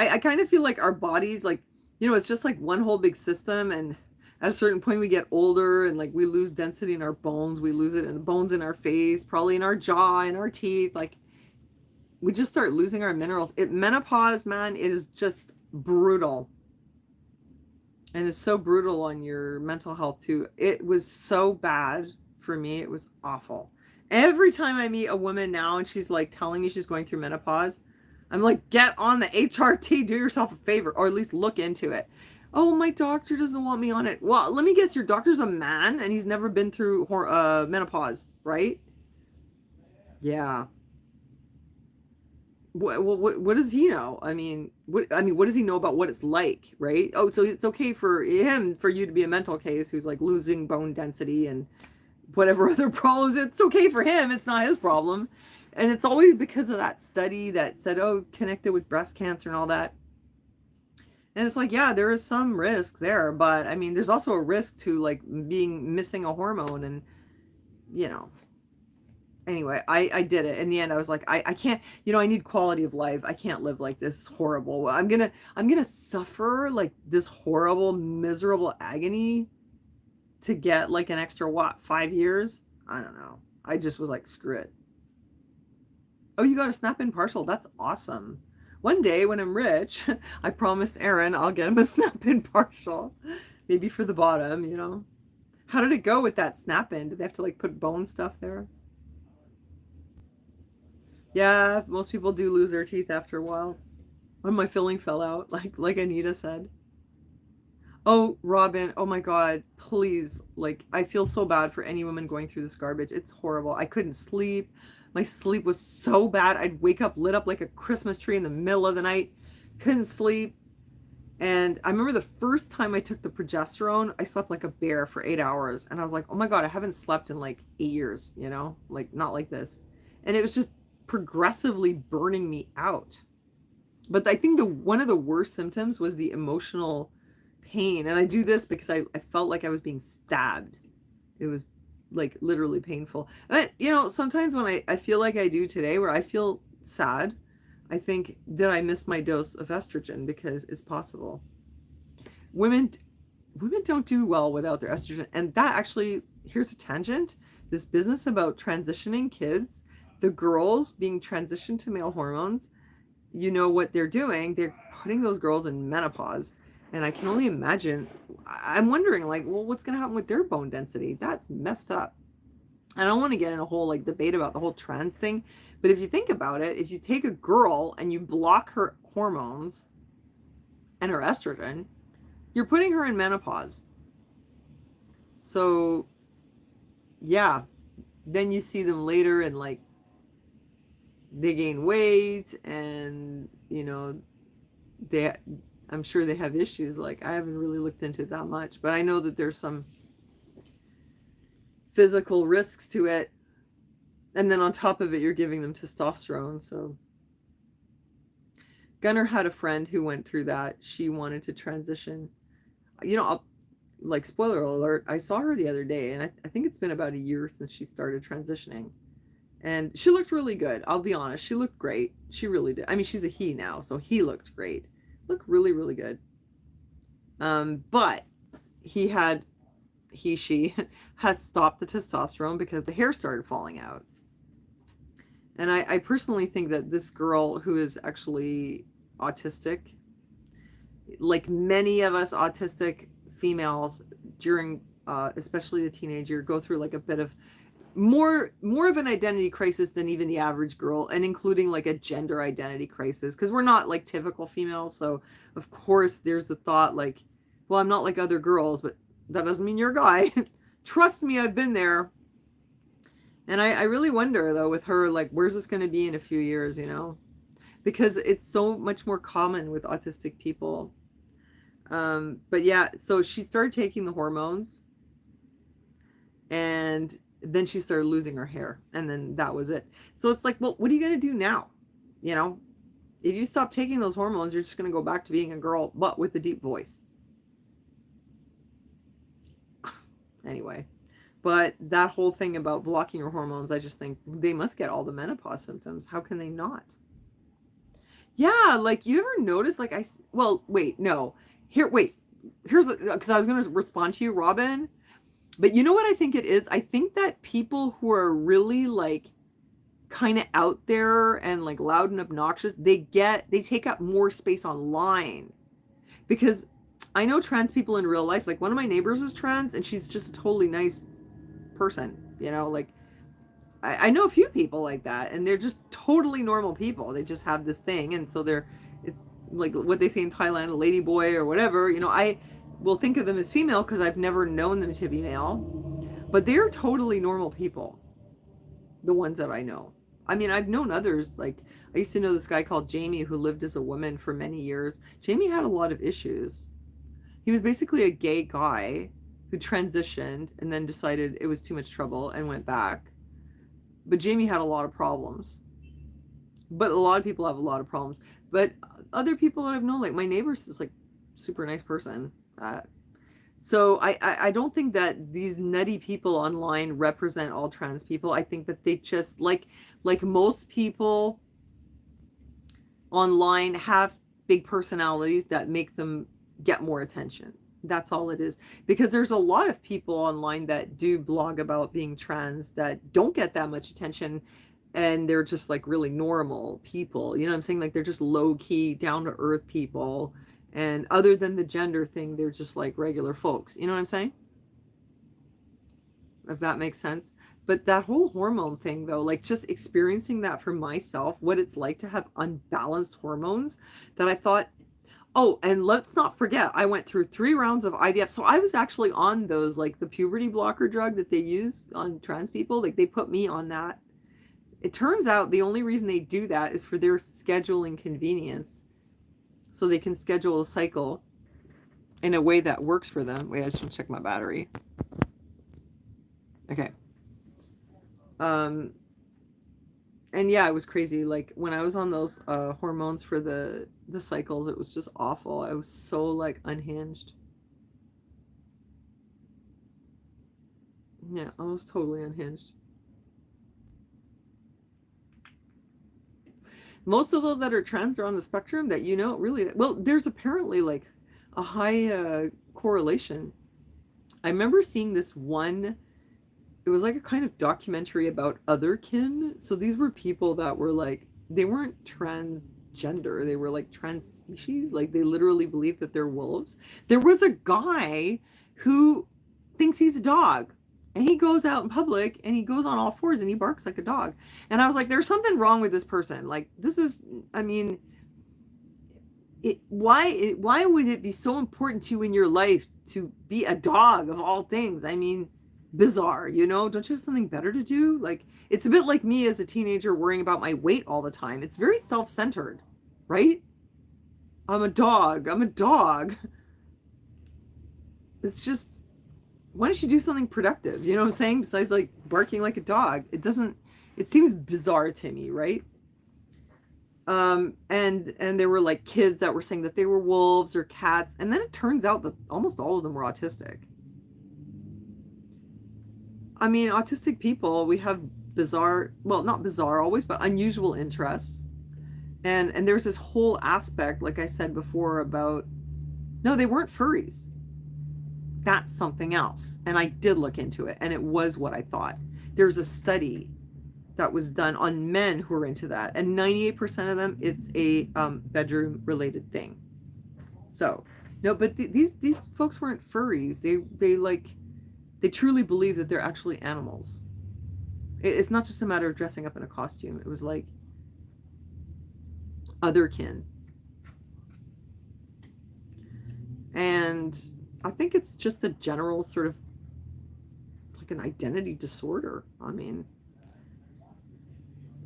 I kind of feel like our bodies, like, it's just like one whole big system. And at a certain point, we get older and like we lose density in our bones. We lose it in the bones in our face, probably in our jaw, in our teeth. Like, we just start losing our minerals. Menopause, man, it is just brutal. And it's so brutal on your mental health too. It was so bad for me. It was awful. Every time I meet a woman now and she's like telling me she's going through menopause, I'm like, get on the HRT, do yourself a favor, or at least look into it. Oh, my doctor doesn't want me on it. Well, let me guess, your doctor's a man and he's never been through menopause, right? Yeah. What does he know? What does he know about what it's like, right? Oh, so it's okay for him, for you to be a mental case who's like losing bone density and whatever other problems. It's okay for him. It's not his problem. And it's always because of that study that said, oh, connected with breast cancer and all that. And it's like, yeah, there is some risk there, but I mean, there's also a risk to like missing a hormone. And you know, anyway, I did it. In the end, I was like, I can't, I need quality of life. I can't live like this horrible. I'm gonna suffer like this horrible, miserable agony to get like an extra, what, 5 years? I don't know. I just was like, screw it. Oh, you got a snap-in partial. That's awesome. One day when I'm rich, I promised Aaron I'll get him a snap-in partial. Maybe for the bottom. How did it go with that snap-in? Did they have to like put bone stuff there? Yeah, most people do lose their teeth after a while. When my filling fell out, like Anita said. Oh, Robin, oh my God, please. Like, I feel so bad for any woman going through this garbage. It's horrible. I couldn't sleep. My sleep was so bad. I'd wake up lit up like a Christmas tree in the middle of the night. Couldn't sleep. And I remember the first time I took the progesterone, I slept like a bear for 8 hours. And I was like, oh my God, I haven't slept in like 8 years, like not like this. And it was just progressively burning me out. But I think one of the worst symptoms was the emotional pain. And I do this because I felt like I was being stabbed. It was like literally painful. But sometimes when I feel like I do today, where I feel sad, I think, did I miss my dose of estrogen? Because it's possible. Women don't do well without their estrogen. And that actually, here's a tangent. This business about transitioning kids, the girls being transitioned to male hormones, what they're doing? They're putting those girls in menopause. And I can only imagine, I'm wondering, like, well, what's going to happen with their bone density? That's messed up. I don't want to get in a whole like debate about the whole trans thing, but if you think about it, if you take a girl and you block her hormones and her estrogen, you're putting her in menopause. So, yeah, then you see them later and like they gain weight and they I'm sure they have issues. Like, I haven't really looked into it that much, but I know that there's some physical risks to it. And then on top of it, you're giving them testosterone. So Gunnar had a friend who went through that. She wanted to transition. Like, spoiler alert, I saw her the other day, and I think it's been about a year since she started transitioning. And she looked really good. I'll be honest. She looked great. She really did. I mean, she's a he now, so he looked great. Looked really, really good. But she has stopped the testosterone because the hair started falling out. And I personally think that this girl who is actually autistic, like many of us autistic females during, especially the teenage year, go through like a bit of more of an identity crisis than even the average girl, and including like a gender identity crisis, because we're not like typical females. So of course there's the thought like, well, I'm not like other girls, but that doesn't mean you're a guy. Trust me, I've been there. And I really wonder though with her, like, where's this going to be in a few years, you know? Because it's so much more common with autistic people. But yeah, so she started taking the hormones, and then she started losing her hair, and then that was it. So it's like, well, what are you going to do now? You know, if you stop taking those hormones, you're just going to go back to being a girl, but with a deep voice. Anyway, but that whole thing about blocking your hormones, I just think they must get all the menopause symptoms. How can they not? Yeah, like you ever notice, like well, wait, no. Wait, here's, because I was going to respond to you, Robin. But you know what I think it is? I think that people who are really like kind of out there and like loud and obnoxious, they take up more space online. Because I know trans people in real life. Like one of my neighbors is trans, and she's just a totally nice person, you know, like I know a few people like that, and they're just totally normal people. They just have this thing, and so it's like what they say in Thailand, a lady boy or whatever. You know, I will think of them as female because I've never known them to be male, but they're totally normal people, the ones that I know. I mean, I've known others. Like I used to know this guy called Jamie who lived as a woman for many years. Jamie had a lot of issues. He was basically a gay guy who transitioned and then decided it was too much trouble and went back. But Jamie had a lot of problems. But a lot of people have a lot of problems. But other people that I've known, like my neighbor's is like super nice person. So I don't think that these nutty people online represent all trans people. I think that they just like most people online have big personalities that make them get more attention. That's all it is. Because there's a lot of people online that do blog about being trans that don't get that much attention, and they're just like really normal people. You know what I'm saying? Like they're just low key, down to earth people. And other than the gender thing, they're just like regular folks. You know what I'm saying? If that makes sense. But that whole hormone thing, though, like just experiencing that for myself, what it's like to have unbalanced hormones, that I thought, oh, and let's not forget, I went through 3 rounds of IVF. So I was actually on those, like the puberty blocker drug that they use on trans people. Like they put me on that. It turns out the only reason they do that is for their scheduling convenience. So they can schedule a cycle in a way that works for them. Wait, I just want to check my battery. Okay. And yeah, it was crazy. Like when I was on those hormones for the cycles, it was just awful. I was so like unhinged. Yeah, I was totally unhinged. Most of those that are trans are on the spectrum that, you know, really well, there's apparently like a high correlation. I remember seeing this one, it was like a kind of documentary about otherkin. So these were people that were like, they weren't transgender, they were like trans species. Like they literally believed that they're wolves. There was a guy who thinks he's a dog, and he goes out in public and he goes on all fours and he barks like a dog. And I was like, there's something wrong with this person. Like this is, I mean, why would it be so important to you in your life to be a dog of all things? I mean, bizarre, you know? Don't you have something better to do? Like it's a bit like me as a teenager worrying about my weight all the time. It's very self-centered, right? I'm a dog. I'm a dog. It's just, why don't you do something productive? You know what I'm saying? Besides like barking like a dog. It seems bizarre to me, right? And there were like kids that were saying that they were wolves or cats, and then it turns out that almost all of them were autistic. I mean, autistic people, we have bizarre, well, not bizarre always, but unusual interests. And there's this whole aspect, like I said before, about, no, they weren't furries. That's something else. And I did look into it, and it was what I thought. There's a study that was done on men who are into that, and 98% of them, it's a bedroom related thing. So no, but these folks weren't furries. They truly believe that they're actually animals. It's not just a matter of dressing up in a costume. It was like otherkin. And I think it's just a general sort of like an identity disorder. I mean,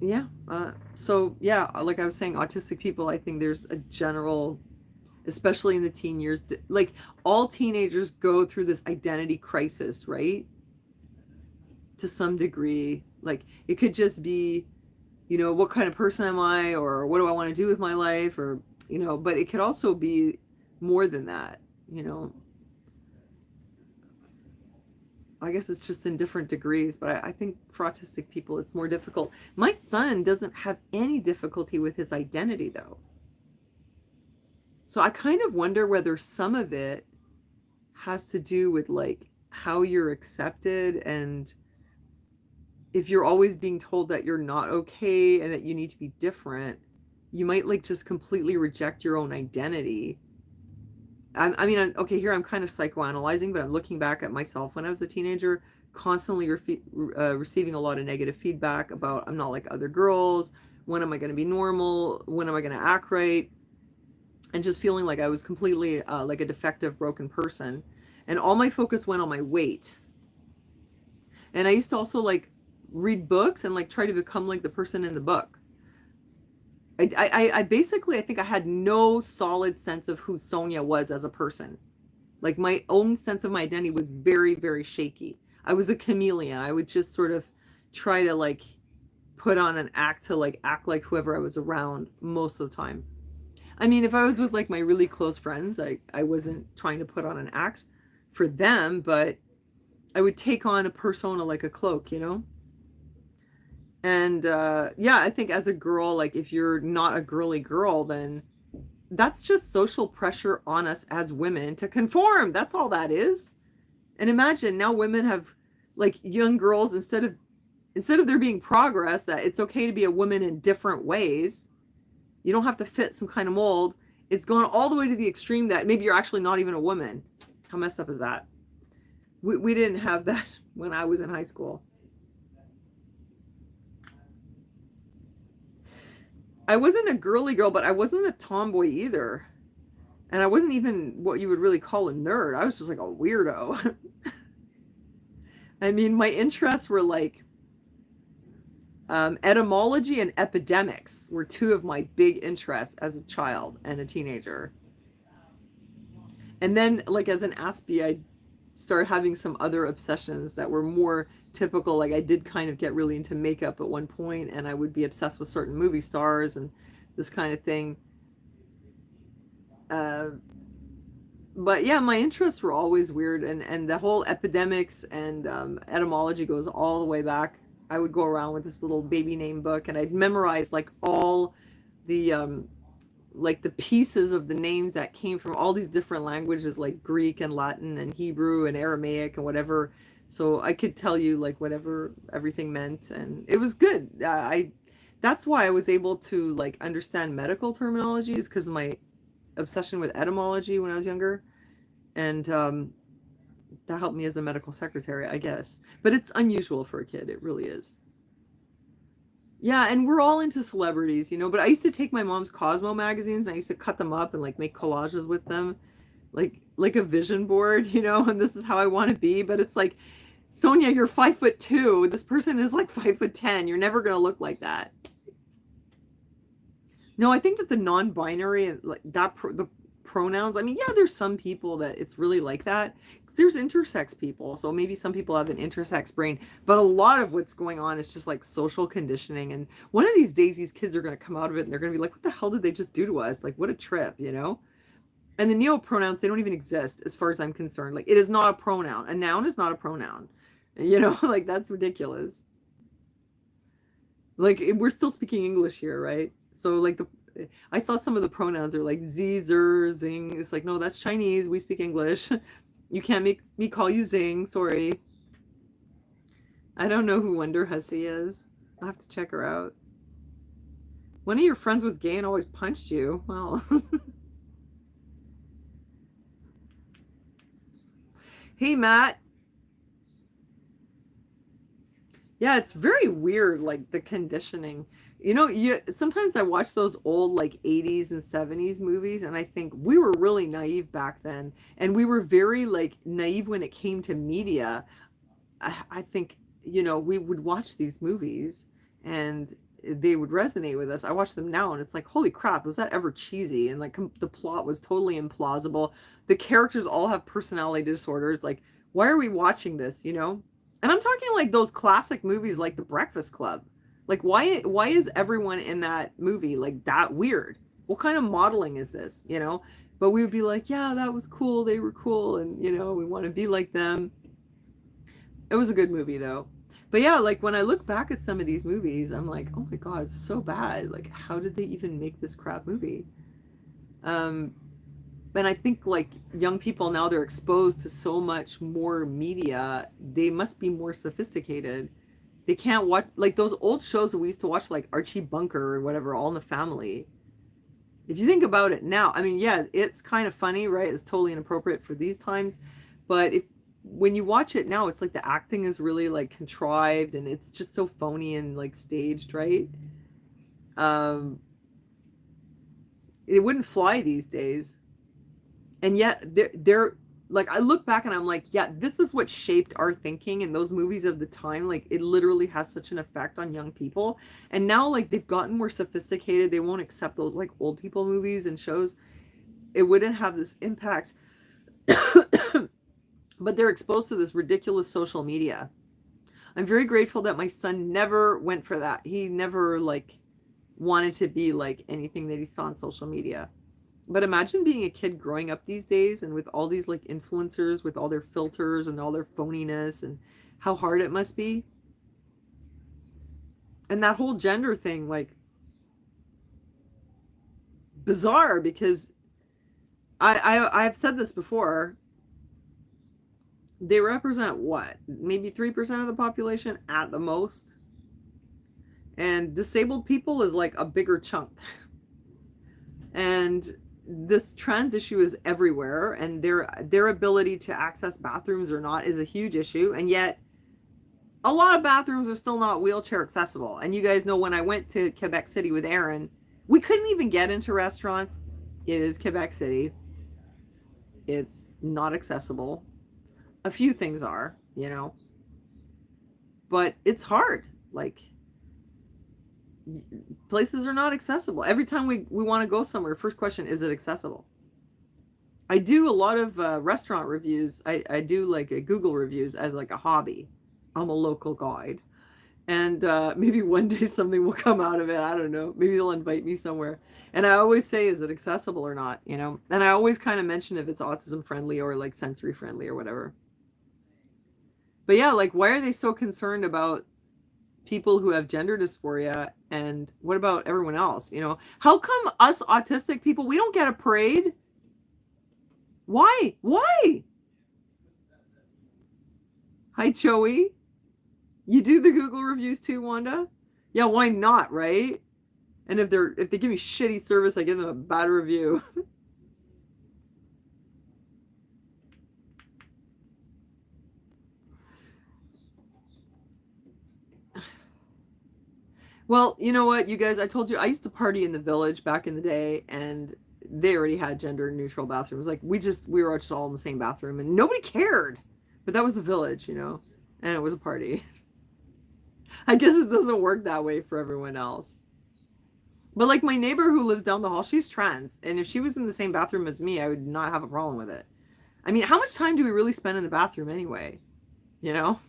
yeah. So, yeah, like I was saying, autistic people, I think there's a general, especially in the teen years, like all teenagers go through this identity crisis, right? To some degree. Like it could just be, what kind of person am I, or what do I want to do with my life, or, but it could also be more than that, you know. I guess it's just in different degrees, but I think for autistic people, it's more difficult. My son doesn't have any difficulty with his identity, though. So I kind of wonder whether some of it has to do with like how you're accepted, and if you're always being told that you're not okay and that you need to be different, you might like just completely reject your own identity. I mean, okay, here I'm kind of psychoanalyzing, but I'm looking back at myself when I was a teenager, constantly receiving a lot of negative feedback about I'm not like other girls. When am I going to be normal? When am I going to act right? And just feeling like I was completely like a defective, broken person. And all my focus went on my weight. And I used to also like read books and like try to become like the person in the book. I basically, I think I had no solid sense of who Sonia was as a person. Like my own sense of my identity was very, very shaky. I was a chameleon. I would just sort of try to like put on an act to like act like whoever I was around most of the time. I mean, if I was with like my really close friends, I wasn't trying to put on an act for them, but I would take on a persona like a cloak, you know? And yeah, I think as a girl, like if you're not a girly girl, then that's just social pressure on us as women to conform. That's all that is. And imagine now women have like young girls, instead of there being progress that it's okay to be a woman in different ways. You don't have to fit some kind of mold. It's gone all the way to the extreme that maybe you're actually not even a woman. How messed up is that? We didn't have that when I was in high school. I wasn't a girly girl, but I wasn't a tomboy either. And I wasn't even what you would really call a nerd. I was just like a weirdo. I mean, my interests were like etymology and epidemics were two of my big interests as a child and a teenager. And then, like, as an Aspie, I started having some other obsessions that were more typical. Like, I did kind of get really into makeup at one point, and I would be obsessed with certain movie stars and this kind of thing. Uh, but yeah, my interests were always weird, and the whole epidemics and etymology goes all the way back. I would go around with this little baby name book, and I'd memorize like all the like the pieces of the names that came from all these different languages, like Greek and Latin and Hebrew and Aramaic and whatever. So I could tell you like whatever everything meant, and it was good. I That's why I was able to like understand medical terminology, is because of my obsession with etymology when I was younger, and that helped me as a medical secretary, I guess. But it's unusual for a kid. It really is. Yeah, and we're all into celebrities, you know. But I used to take my mom's Cosmo magazines and I used to cut them up and like make collages with them, like a vision board, you know. And this is how I want to be. But it's like, Sonia, you're 5'2". This person is like 5'10". You're never gonna look like that. No, I think that the non-binary and like the pronouns. I mean, yeah, there's some people that it's really like that. 'Cause there's intersex people, so maybe some people have an intersex brain. But a lot of what's going on is just like social conditioning. And one of these days, these kids are going to come out of it and they're going to be like, "What the hell did they just do to us? Like, what a trip," you know? And the neo pronouns, they don't even exist as far as I'm concerned. Like, it is not a pronoun. A noun is not a pronoun. You know, like that's ridiculous. Like we're still speaking English here, right? So like the I saw some of the pronouns are like z, zer, zing. It's like, no, that's Chinese. We speak English. You can't make me call you Zing. Sorry. I don't know who Wonder Hussy is. I'll have to check her out. One of your friends was gay and always punched you. Well, hey Matt. Yeah, it's very weird, like the conditioning. You sometimes I watch those old like 80s and 70s movies and I think we were really naive back then and we were very like naive when it came to media. I think, we would watch these movies and they would resonate with us. I watch them now and it's like, holy crap, was that ever cheesy? And like the plot was totally implausible. The characters all have personality disorders. Like, why are we watching this? And I'm talking like those classic movies like The Breakfast Club. Like, why is everyone in that movie like that weird? What kind of modeling is this? But we would be like, yeah, that was cool. They were cool. And, we want to be like them. It was a good movie though. But yeah, like when I look back at some of these movies, I'm like, oh my God, it's so bad. Like, how did they even make this crap movie? Um, and I think like young people now they're exposed to so much more media. They must be more sophisticated. They can't watch like those old shows that we used to watch, like Archie Bunker or whatever, All in the Family. If you think about it now, I mean, yeah, it's kind of funny, right? It's totally inappropriate for these times, but if when you watch it now, it's like the acting is really like contrived and it's just so phony and like staged, right? Um, it wouldn't fly these days, and yet they're like I look back and I'm like, yeah, this is what shaped our thinking and those movies of the time. Like it literally has such an effect on young people, and now like they've gotten more sophisticated. They won't accept those like old people movies and shows. It wouldn't have this impact. But they're exposed to this ridiculous social media. I'm very grateful that my son never went for that. He never like wanted to be like anything that he saw on social media. But imagine being a kid growing up these days and with all these like influencers with all their filters and all their phoniness and how hard it must be. And that whole gender thing, like bizarre because I've said this before. They represent what? Maybe 3% of the population at the most. And disabled people is like a bigger chunk. And this trans issue is everywhere and their ability to access bathrooms or not is a huge issue, and yet a lot of bathrooms are still not wheelchair accessible. And you guys know when I went to Quebec City with Aaron, we couldn't even get into restaurants. It is Quebec City. It's not accessible. A few things are, but it's hard. Like places are not accessible. Every time we want to go somewhere, first question, is it accessible? I do a lot of restaurant reviews. I do like Google reviews as like a hobby. I'm a local guide. And maybe one day something will come out of it. I don't know. Maybe they'll invite me somewhere. And I always say, is it accessible or not? And I always kind of mention if it's autism friendly or like sensory friendly or whatever. But yeah, like why are they so concerned about people who have gender dysphoria and what about everyone else? How come us autistic people, we don't get a parade? Why? Hi Joey. You do the Google reviews too, Wanda? Yeah, why not, right? And if they give me shitty service, I give them a bad review. Well, you know what, you guys, I told you I used to party in the Village back in the day, and they already had gender neutral bathrooms. Like we were just all in the same bathroom and nobody cared. But that was the Village, and it was a party. I guess it doesn't work that way for everyone else. But like my neighbor who lives down the hall, she's trans, and if she was in the same bathroom as me, I would not have a problem with it. I mean, how much time do we really spend in the bathroom anyway? You know?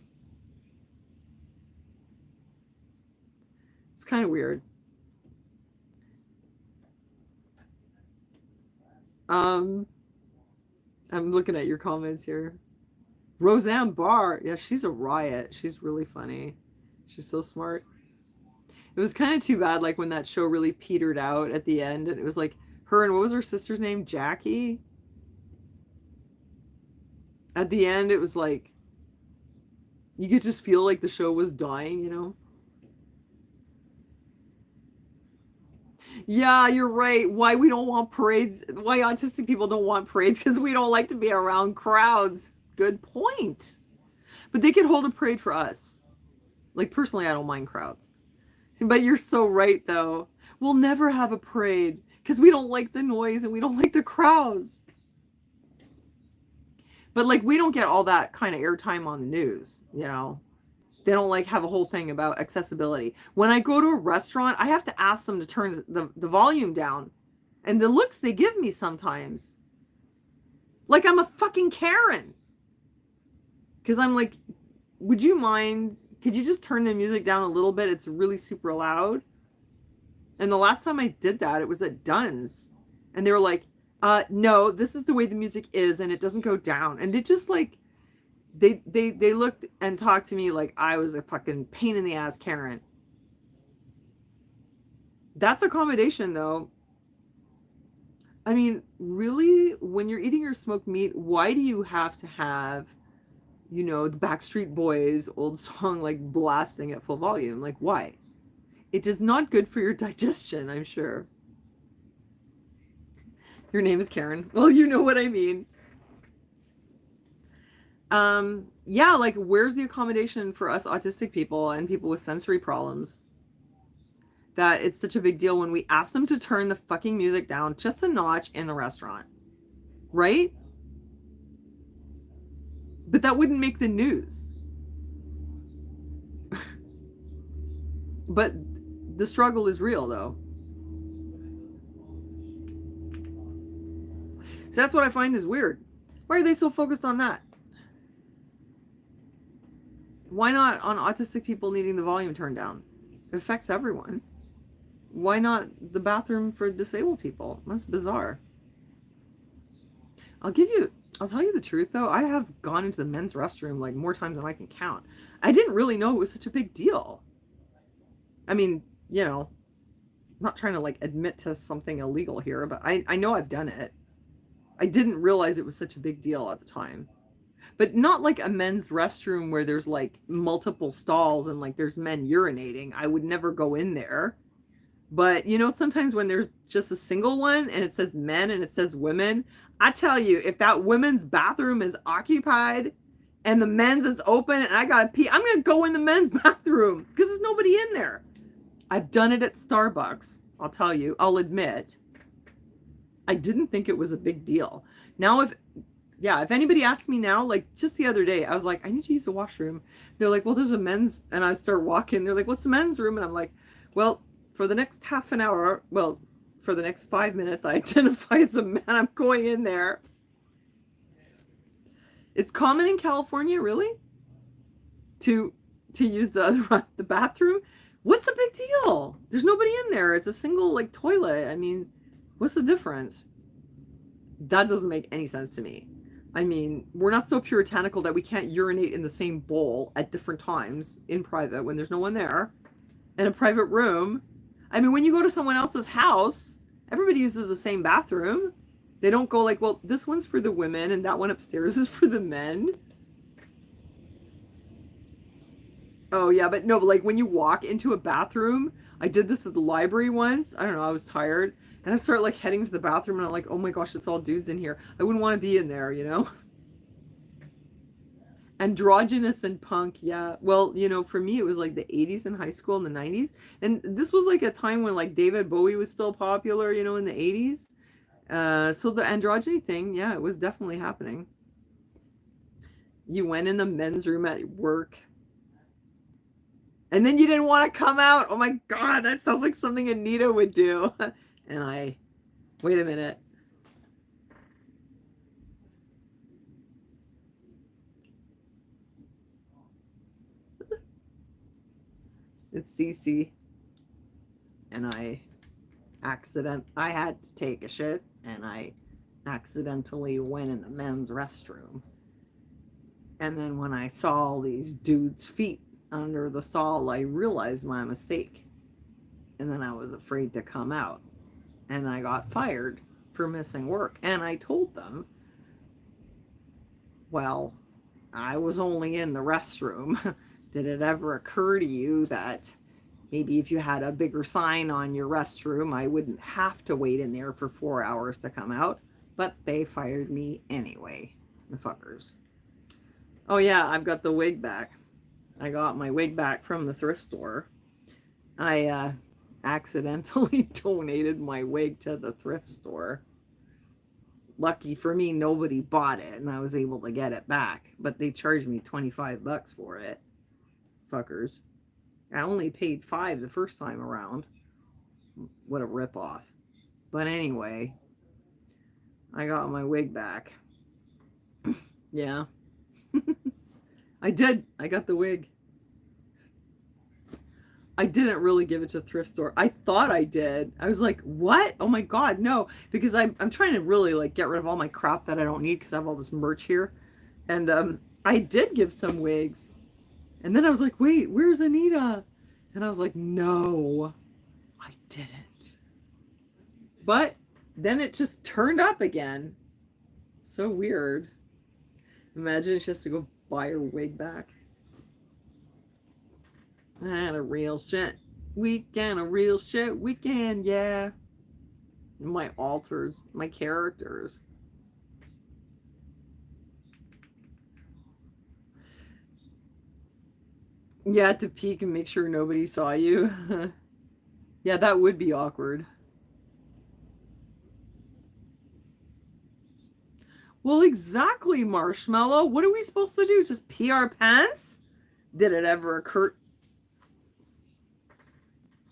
It's kind of weird. Um, I'm looking at your comments here. Roseanne Barr, yeah, she's a riot. She's really funny. She's so smart. It was kind of too bad, like when that show really petered out at the end, and it was like her and what was her sister's name, Jackie. At the end, it was like you could just feel like the show was dying. Yeah, you're right. Why we don't want parades? Why autistic people don't want parades? Because we don't like to be around crowds. Good point. But they could hold a parade for us. Like, personally, I don't mind crowds. But you're so right, though. We'll never have a parade because we don't like the noise and we don't like the crowds. But, like, we don't get all that kind of airtime on the news, you know? They don't, like, have a whole thing about accessibility. When I go to a restaurant, I have to ask them to turn the volume down. And the looks they give me sometimes. Like I'm a fucking Karen. Because I'm like, would you mind? Could you just turn the music down a little bit? It's really super loud. And the last time I did that, it was at Dunn's. And they were like, no, this is the way the music is and it doesn't go down. And it just like, they looked and talked to me like I was a fucking pain in the ass Karen. That's accommodation though. I mean, really, when you're eating your smoked meat, why do you have to have, you know, the Backstreet Boys old song like blasting at full volume? Like, why? It is not good for your digestion, I'm sure. Your name is Karen. Well, you know what I mean. Yeah, like where's the accommodation for us autistic people and people with sensory problems? That it's such a big deal when we ask them to turn the fucking music down just a notch in the restaurant. Right? But that wouldn't make the news. But the struggle is real though. So that's what I find is weird. Why are they so focused on that? Why not on autistic people needing the volume turned down? It affects everyone. Why not the bathroom for disabled people? That's bizarre. I'll tell you the truth though. I have gone into the men's restroom like more times than I can count. I didn't really know it was such a big deal. I mean, you know, I'm not trying to like admit to something illegal here, but I know I've done it. I didn't realize it was such a big deal at the time. But not like a men's restroom where there's like multiple stalls and like there's men urinating. I would never go in there. But you know, sometimes when there's just a single one and it says men and it says women, I tell you, if that women's bathroom is occupied and the men's is open and I gotta pee, I'm gonna go in the men's bathroom because there's nobody in there. I've done it at Starbucks. I'll tell you, I'll admit. I didn't think it was a big deal. Now, if anybody asks me now, like just the other day, I was like, I need to use the washroom. They're like, well, there's a men's, and I start walking. They're like, what's the men's room? And I'm like, well, for the next half an hour, well, for the next 5 minutes, I identify as a man. I'm going in there. It's common in California, really, to use the bathroom. What's the big deal? There's nobody in there. It's a single like toilet. I mean, what's the difference? That doesn't make any sense to me. I mean, we're not so puritanical that we can't urinate in the same bowl at different times in private when there's no one there. In a private room. I mean, when you go to someone else's house, everybody uses the same bathroom. They don't go like, well, this one's for the women and that one upstairs is for the men. Oh, yeah, but no, but like when you walk into a bathroom, I did this at the library once. I don't know, I was tired. And I start like heading to the bathroom and I'm like, oh my gosh, it's all dudes in here. I wouldn't want to be in there, you know? Androgynous and punk, yeah. Well, you know, for me, it was like the 80s in high school and the 90s. And this was like a time when like David Bowie was still popular, you know, in the 80s. So the androgyny thing, yeah, it was definitely happening. You went in the men's room at work. And then you didn't want to come out. Oh my God, that sounds like something Anita would do. And wait a minute. It's Cece. And I had to take a shit and I accidentally went in the men's restroom. And then when I saw all these dudes' feet under the stall, I realized my mistake. And then I was afraid to come out. And I got fired for missing work. And I told them, well, I was only in the restroom. Did it ever occur to you that maybe if you had a bigger sign on your restroom, I wouldn't have to wait in there for 4 hours to come out? But they fired me anyway, the fuckers. Oh yeah, I've got the wig back. I got my wig back from the thrift store. I accidentally donated my wig to the thrift store. Lucky for me, nobody bought it and I was able to get it back. But they charged me $25 for it. Fuckers. I only paid 5 the first time around. What a ripoff. But anyway, I got my wig back. Yeah. I did. I got the wig. I didn't really give it to a thrift store. I thought I did. I was like, what? Oh my God, no. Because I'm trying to really like get rid of all my crap that I don't need because I have all this merch here. And I did give some wigs. And then I was like, wait, where's Anita? And I was like, no, I didn't. But then it just turned up again. So weird. Imagine she has to go buy her wig back. And a real shit weekend, a real shit weekend, yeah. My alters, my characters. Yeah, to peek and make sure nobody saw you. Yeah, that would be awkward. Well, exactly, Marshmallow. What are we supposed to do? Just pee our pants? Did it ever occur?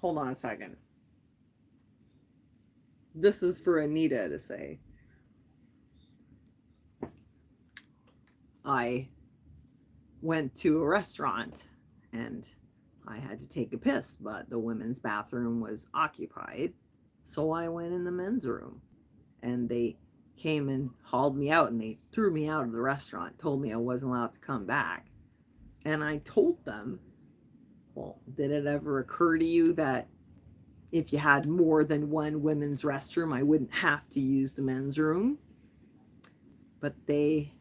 Hold on a second. This is for Anita to say. I went to a restaurant and I had to take a piss, but the women's bathroom was occupied. So I went in the men's room and they came and hauled me out and they threw me out of the restaurant, told me I wasn't allowed to come back. And I told them, well, did it ever occur to you that if you had more than one women's restroom, I wouldn't have to use the men's room? But they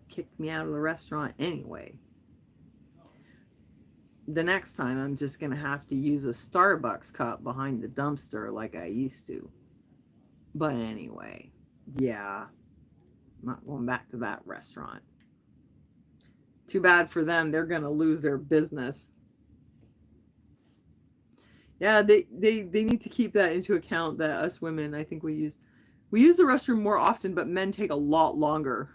kicked me out of the restaurant anyway. The next time, I'm just going to have to use a Starbucks cup behind the dumpster like I used to. But anyway, yeah, I'm not going back to that restaurant. Too bad for them. They're going to lose their business. Yeah, they need to keep that into account, that us women, I think we use the restroom more often, but men take a lot longer.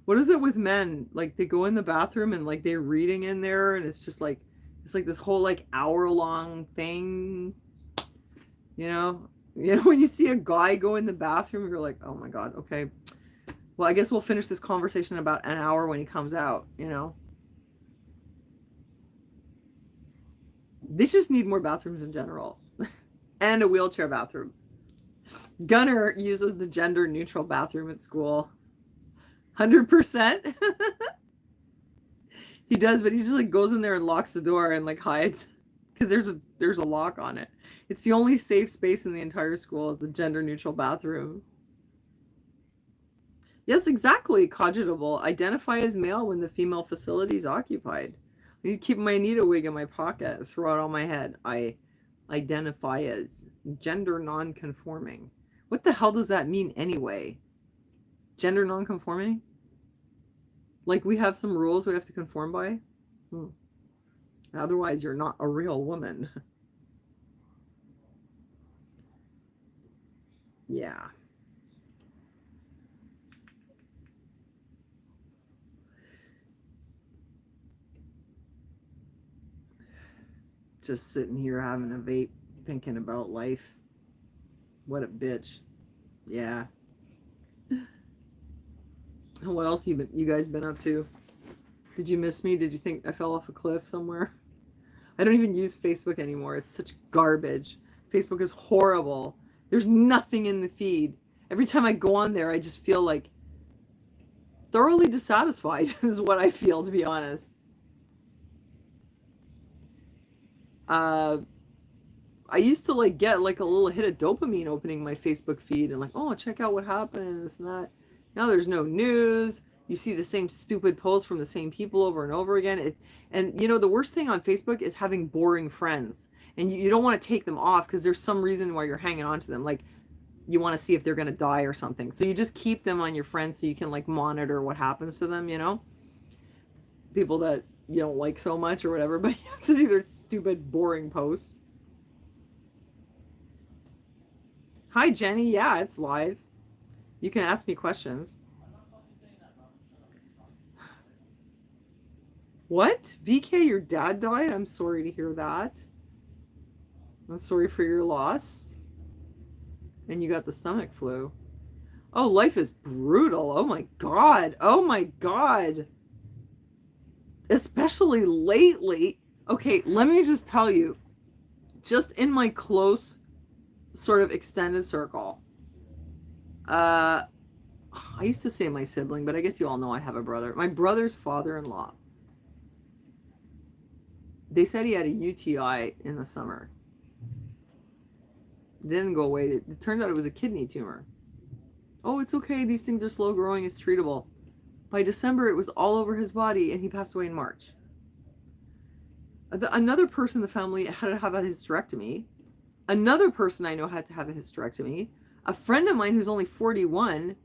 What is it with men? Like they go in the bathroom and like they're reading in there and it's like this whole like hour-long thing. You know? When you see a guy go in the bathroom, you're like, oh my God, okay. Well, I guess we'll finish this conversation in about an hour when he comes out, They just need more bathrooms in general. And a wheelchair bathroom. Gunner uses the gender neutral bathroom at school. 100%. He does, but he just like goes in there and locks the door and like hides because there's a lock on it. It's the only safe space in the entire school is the gender neutral bathroom. Yes, exactly. Cogitable. Identify as male when the female facility is occupied. I need to keep my Anita wig in my pocket, throw it on my head. I identify as gender non-conforming. What the hell does that mean anyway? Gender non-conforming? Like we have some rules we have to conform by? Otherwise, you're not a real woman. Yeah. Just sitting here having a vape, thinking about life. What a bitch. Yeah. What else you guys been up to? Did you miss me? Did you think I fell off a cliff somewhere? I don't even use Facebook anymore. It's such garbage. Facebook is horrible. There's nothing in the feed. Every time I go on there, I just feel like thoroughly dissatisfied is what I feel, to be honest. I used to like get like a little hit of dopamine opening my Facebook feed and like, oh, check out what happened. It's not. Now there's no news. You see the same stupid posts from the same people over and over again. And the worst thing on Facebook is having boring friends. And you don't want to take them off because there's some reason why you're hanging on to them. Like you want to see if they're going to die or something. So you just keep them on your friends so you can like monitor what happens to them, People that you don't like so much or whatever, but you have to see their stupid, boring posts. Hi, Jenny. Yeah, it's live. You can ask me questions. What? VK, your dad died? I'm sorry to hear that. I'm sorry for your loss. And you got the stomach flu. Oh, life is brutal. Oh my God. Oh my God. Especially lately. Okay, let me just tell you, just in my close sort of extended circle, I used to say my sibling, but I guess you all know I have a brother. My brother's father-in-law. They said he had a UTI in the summer. It didn't go away. It turned out it was a kidney tumor. Oh, it's okay. These things are slow growing. It's treatable. By December, it was all over his body, and he passed away in March. Another person in the family had to have a hysterectomy. Another person I know had to have a hysterectomy. A friend of mine who's only 41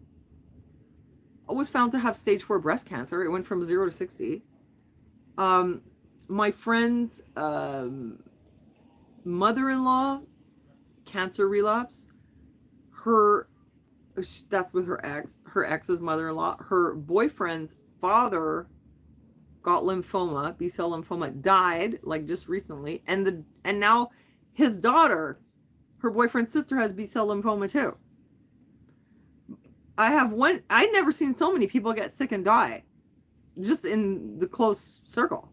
was found to have stage 4 breast cancer. It went from 0 to 60. My friend's mother-in-law, cancer relapse. That's with her ex. Her ex's mother-in-law. Her boyfriend's father got lymphoma, B-cell lymphoma, died like just recently, and now his daughter, her boyfriend's sister, has B-cell lymphoma too. I'd never seen so many people get sick and die just in the close circle.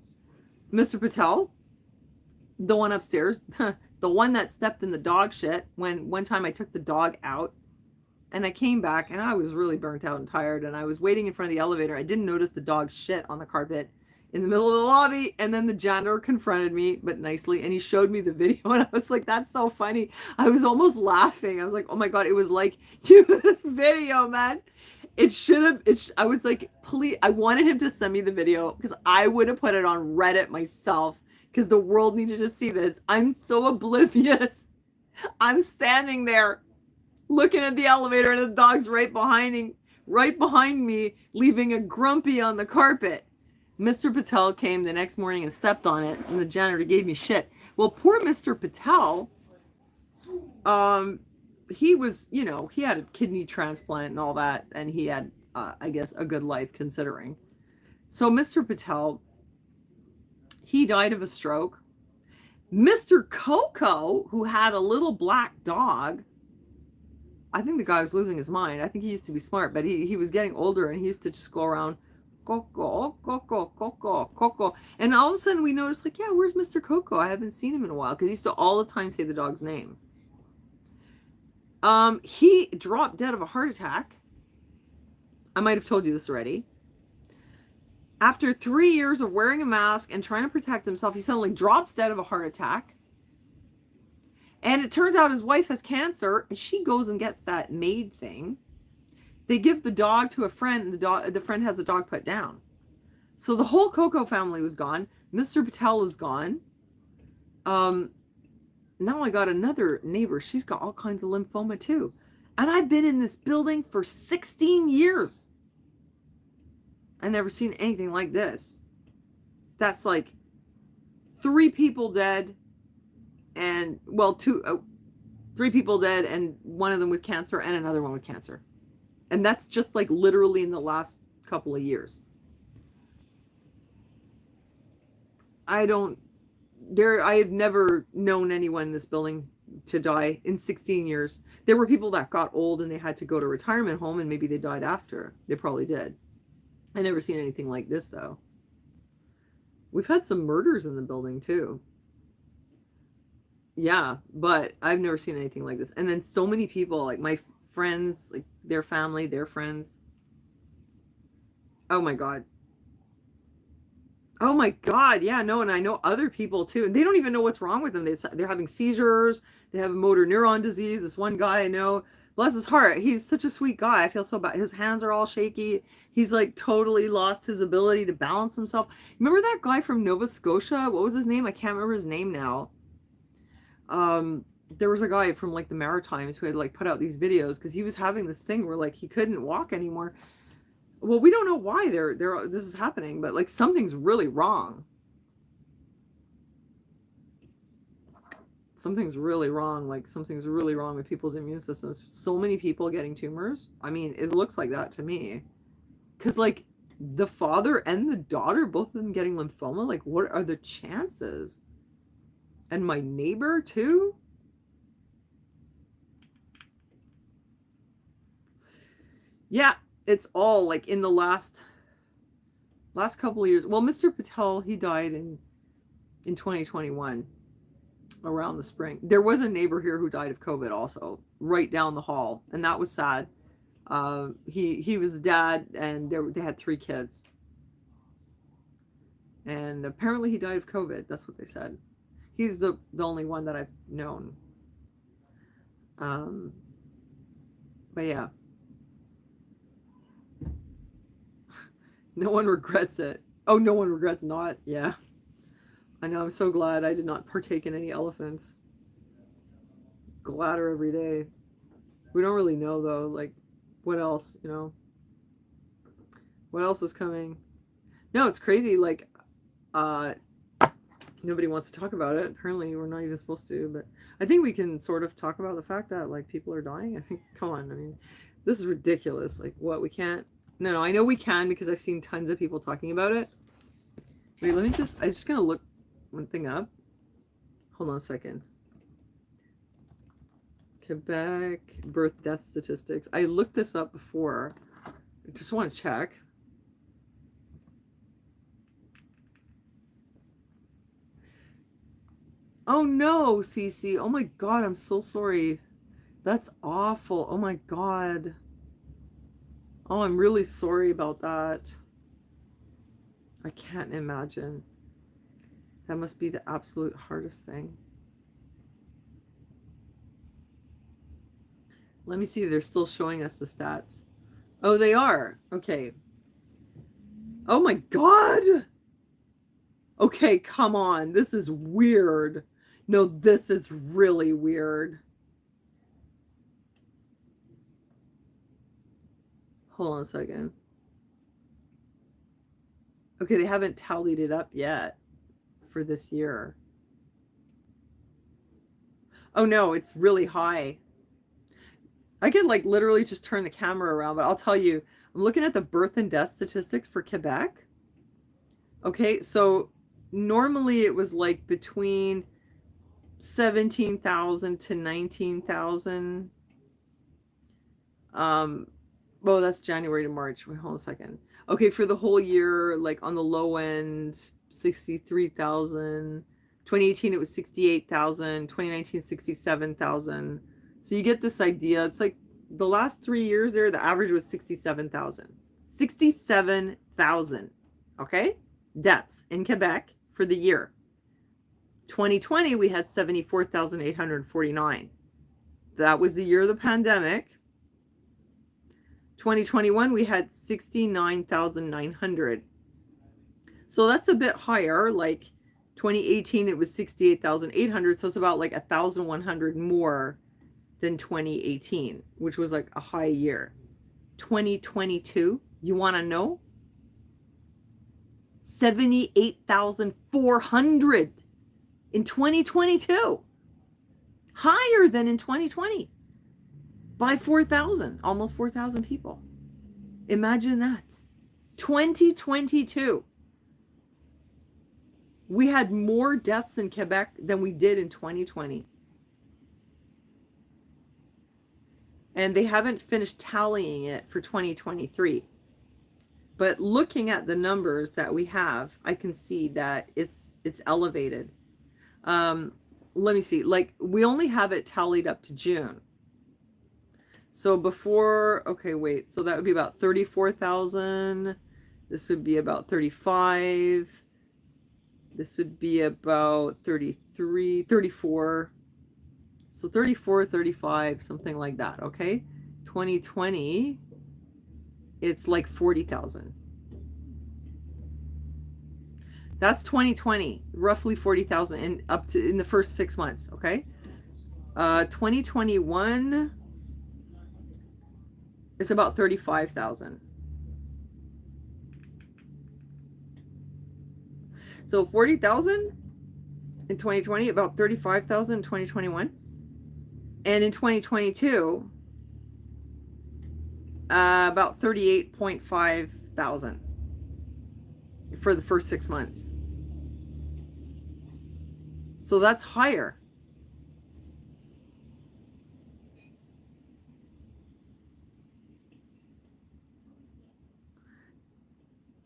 Mr. Patel, the one upstairs, the one that stepped in the dog shit when one time I took the dog out and I came back and I was really burnt out and tired and I was waiting in front of the elevator. I didn't notice the dog shit on the carpet in the middle of the lobby, and then the janitor confronted me, but nicely, and he showed me the video, and I was like, that's so funny. I was almost laughing. I was like, oh my God, it was like, you video, man. I was like, please, I wanted him to send me the video because I would have put it on Reddit myself because the world needed to see this. I'm so oblivious. I'm standing there looking at the elevator and the dog's right behind me, leaving a grumpy on the carpet. Mr. Patel came the next morning and stepped on it, and the janitor gave me shit. Well, poor Mr. Patel, he was, he had a kidney transplant and all that, and he had, I guess, a good life considering. So Mr. Patel, he died of a stroke. Mr. Coco, who had a little black dog, I think the guy was losing his mind. I think he used to be smart, but he was getting older, and he used to just go around, Coco, Coco, Coco, Coco. And all of a sudden we noticed, like, yeah, where's Mr. Coco? I haven't seen him in a while, because he used to all the time say the dog's name. He dropped dead of a heart attack. I might have told you this already. After 3 years of wearing a mask and trying to protect himself, he suddenly drops dead of a heart attack. And it turns out his wife has cancer, and she goes and gets that maid thing. They give the dog to a friend, and the friend has the dog put down. So the whole Coco family was gone. Mr. Patel is gone. Now I got another neighbor. She's got all kinds of lymphoma too. And I've been in this building for 16 years. I've never seen anything like this. That's like 3 people dead and, well, 3 people dead and one of them with cancer and another one with cancer. And that's just like literally in the last couple of years. I have never known anyone in this building to die in 16 years. There were people that got old and they had to go to retirement home and maybe they died after. They probably did. I never seen anything like this though. We've had some murders in the building too. Yeah, but I've never seen anything like this. And then so many people, like my friends, like their family, their friends. Oh my God. Oh my God. Yeah, no. And I know other people too. And they don't even know what's wrong with them. They're having seizures. They have motor neuron disease. This one guy I know, bless his heart. He's such a sweet guy. I feel so bad. His hands are all shaky. He's like totally lost his ability to balance himself. Remember that guy from Nova Scotia? What was his name? I can't remember his name now. There was a guy from like the Maritimes who had like put out these videos because he was having this thing where like he couldn't walk anymore. Well, we don't know why this is happening, but like something's really wrong. Something's really wrong. Like something's really wrong with people's immune systems. So many people getting tumors. I mean, it looks like that to me. Because like the father and the daughter, both of them getting lymphoma. Like, what are the chances? And my neighbor too. Yeah, it's all like in the last couple of years. Well, Mr. Patel, he died in 2021 around the spring. There was a neighbor here who died of COVID also, right down the hall, and that was sad. He was a dad, and they had 3 kids, and apparently he died of COVID. That's what they said. He's the only one that I've known. But yeah, no one regrets it. Oh, no one regrets not. Yeah, I know. I'm so glad I did not partake in any elephants. Gladder every day. We don't really know though, like what else, what else is coming. No, it's crazy. Like nobody wants to talk about it. Apparently we're not even supposed to, but I think we can sort of talk about the fact that like people are dying. I think, come on, I mean, this is ridiculous. Like, what, we can't? No, I know we can, because I've seen tons of people talking about it. Wait, I'm just gonna look one thing up. Hold on a second. Quebec birth death statistics. I looked this up before. I just want to check. Oh no, Cece. Oh my God, I'm so sorry. That's awful. Oh my God. Oh, I'm really sorry about that. I can't imagine. That must be the absolute hardest thing. Let me see if they're still showing us the stats. Oh, they are. Okay. Oh my God. Okay, come on. This is weird. No, this is really weird. Hold on a second. Okay, they haven't tallied it up yet for this year. Oh no, it's really high. I can like literally just turn the camera around, but I'll tell you, I'm looking at the birth and death statistics for Quebec. Okay, so normally it was like between 17,000 to 19,000. Well, that's January to March. Wait, hold on a second. Okay, for the whole year, like on the low end, 63,000. 2018, it was 68,000. 2019, 67,000. So you get this idea. It's like the last 3 years there, the average was 67,000. 67,000, okay? Deaths in Quebec for the year. 2020, we had 74,849. That was the year of the pandemic. 2021, we had 69,900. So that's a bit higher. Like 2018, it was 68,800. So it's about like 1,100 more than 2018, which was like a high year. 2022, you want to know? 78,400 in 2022. Higher than in 2020 by 4,000, almost 4,000 people. Imagine that. 2022. We had more deaths in Quebec than we did in 2020. And they haven't finished tallying it for 2023. But looking at the numbers that we have, I can see that it's elevated. Let me see. Like, we only have it tallied up to June. So before, okay, wait. So that would be about 34,000. This would be about 35. This would be about 33, 34. So 34, 35, something like that, okay? 2020, it's like 40,000. That's 2020, roughly 40,000 in the first 6 months, okay? 2021 is about 35,000. So 40,000 in 2020, about 35,000 in 2021. And in 2022, about 38.5 thousand for the first 6 months. So that's higher.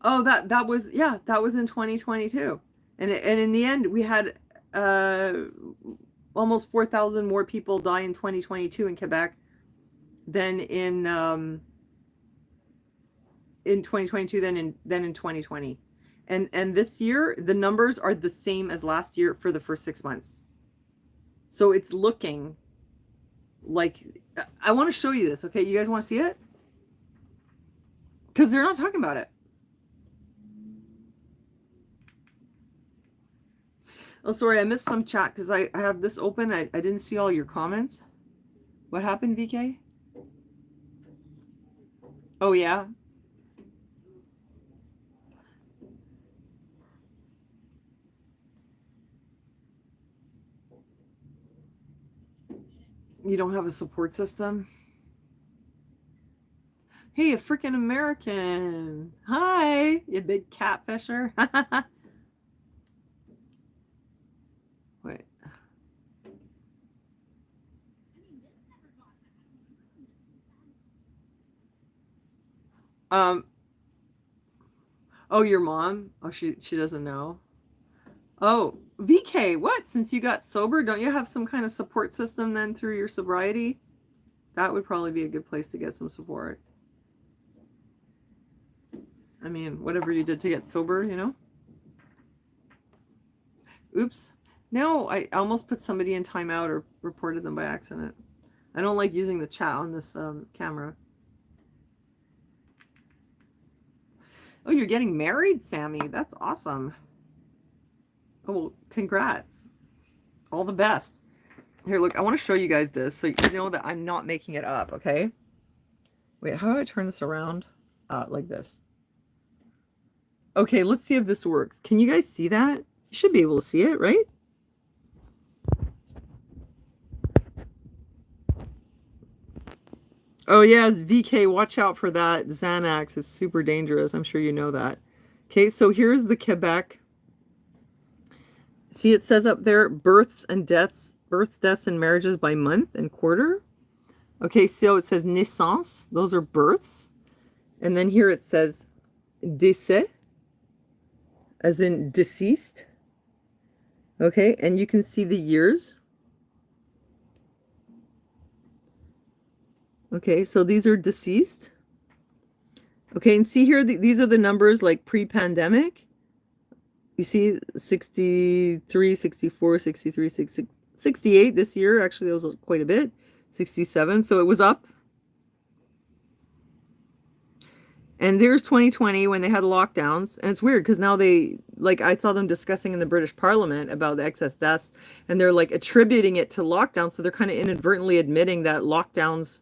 Oh, that was, yeah, that was in 2022. And in the end, we had uh, almost 4,000 more people die in 2022 in Quebec than in 2022 than in 2020. And this year the numbers are the same as last year for the first 6 months. So it's looking like, I want to show you this. Okay, you guys want to see it? Because they're not talking about it. Oh, sorry, I missed some chat because I have this open. I didn't see all your comments. What happened, VK? Oh, yeah. You don't have a support system? Hey, a freaking American. Hi, you big catfisher. Wait. Um, oh, your mom? Oh, she doesn't know. Oh, VK, what? Since you got sober, don't you have some kind of support system then through your sobriety? That would probably be a good place to get some support. I mean, whatever you did to get sober, you know? Oops. No, I almost put somebody in timeout or reported them by accident. I don't like using the chat on this camera. Oh, you're getting married, Sammy. That's awesome. Oh, congrats. All the best. Here, look, I want to show you guys this so you know that I'm not making it up, okay? Wait, how do I turn this around? Like this. Okay, let's see if this works. Can you guys see that? You should be able to see it, right? Oh yeah, VK, watch out for that. Xanax is super dangerous. I'm sure you know that. Okay, so here's the Quebec. See, it says up there, births, deaths, and marriages by month and quarter. Okay, so it says naissance. Those are births. And then here it says décès, as in deceased. Okay, and you can see the years. Okay, so these are deceased. Okay, and see here, these are the numbers like pre-pandemic. You see 63, 64, 63, 68 this year. Actually, that was quite a bit. 67, so it was up. And there's 2020 when they had lockdowns. And it's weird because now like I saw them discussing in the British Parliament about the excess deaths, and they're like attributing it to lockdowns. So they're kind of inadvertently admitting that lockdowns,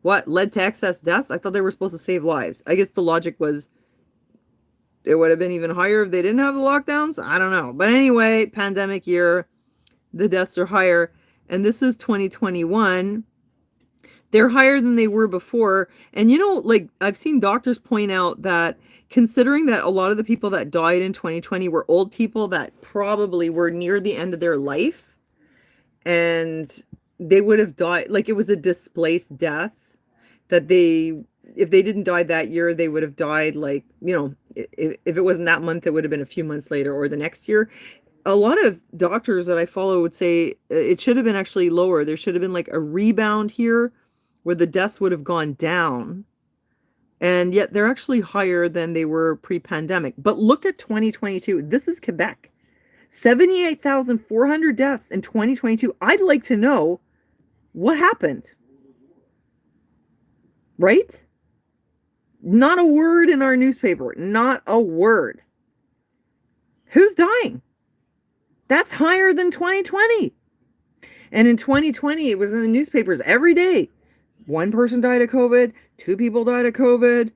what, led to excess deaths? I thought they were supposed to save lives. I guess the logic was it would have been even higher if they didn't have the lockdowns. I don't know. But anyway, pandemic year, the deaths are higher. And this is 2021. They're higher than they were before. And you know, like I've seen doctors point out that considering that a lot of the people that died in 2020 were old people that probably were near the end of their life, and they would have died, like it was a displaced death, that if they didn't die that year, they would have died, like, you know, if it wasn't that month, it would have been a few months later or the next year. A lot of doctors that I follow would say it should have been actually lower. There should have been like a rebound here where the deaths would have gone down. And yet they're actually higher than they were pre-pandemic. But look at 2022. This is Quebec. 78,400 deaths in 2022. I'd like to know what happened. Right? Not a word in our newspaper. Not a word. Who's dying? That's higher than 2020. And in 2020, it was in the newspapers every day. One person died of COVID. 2 people died of COVID.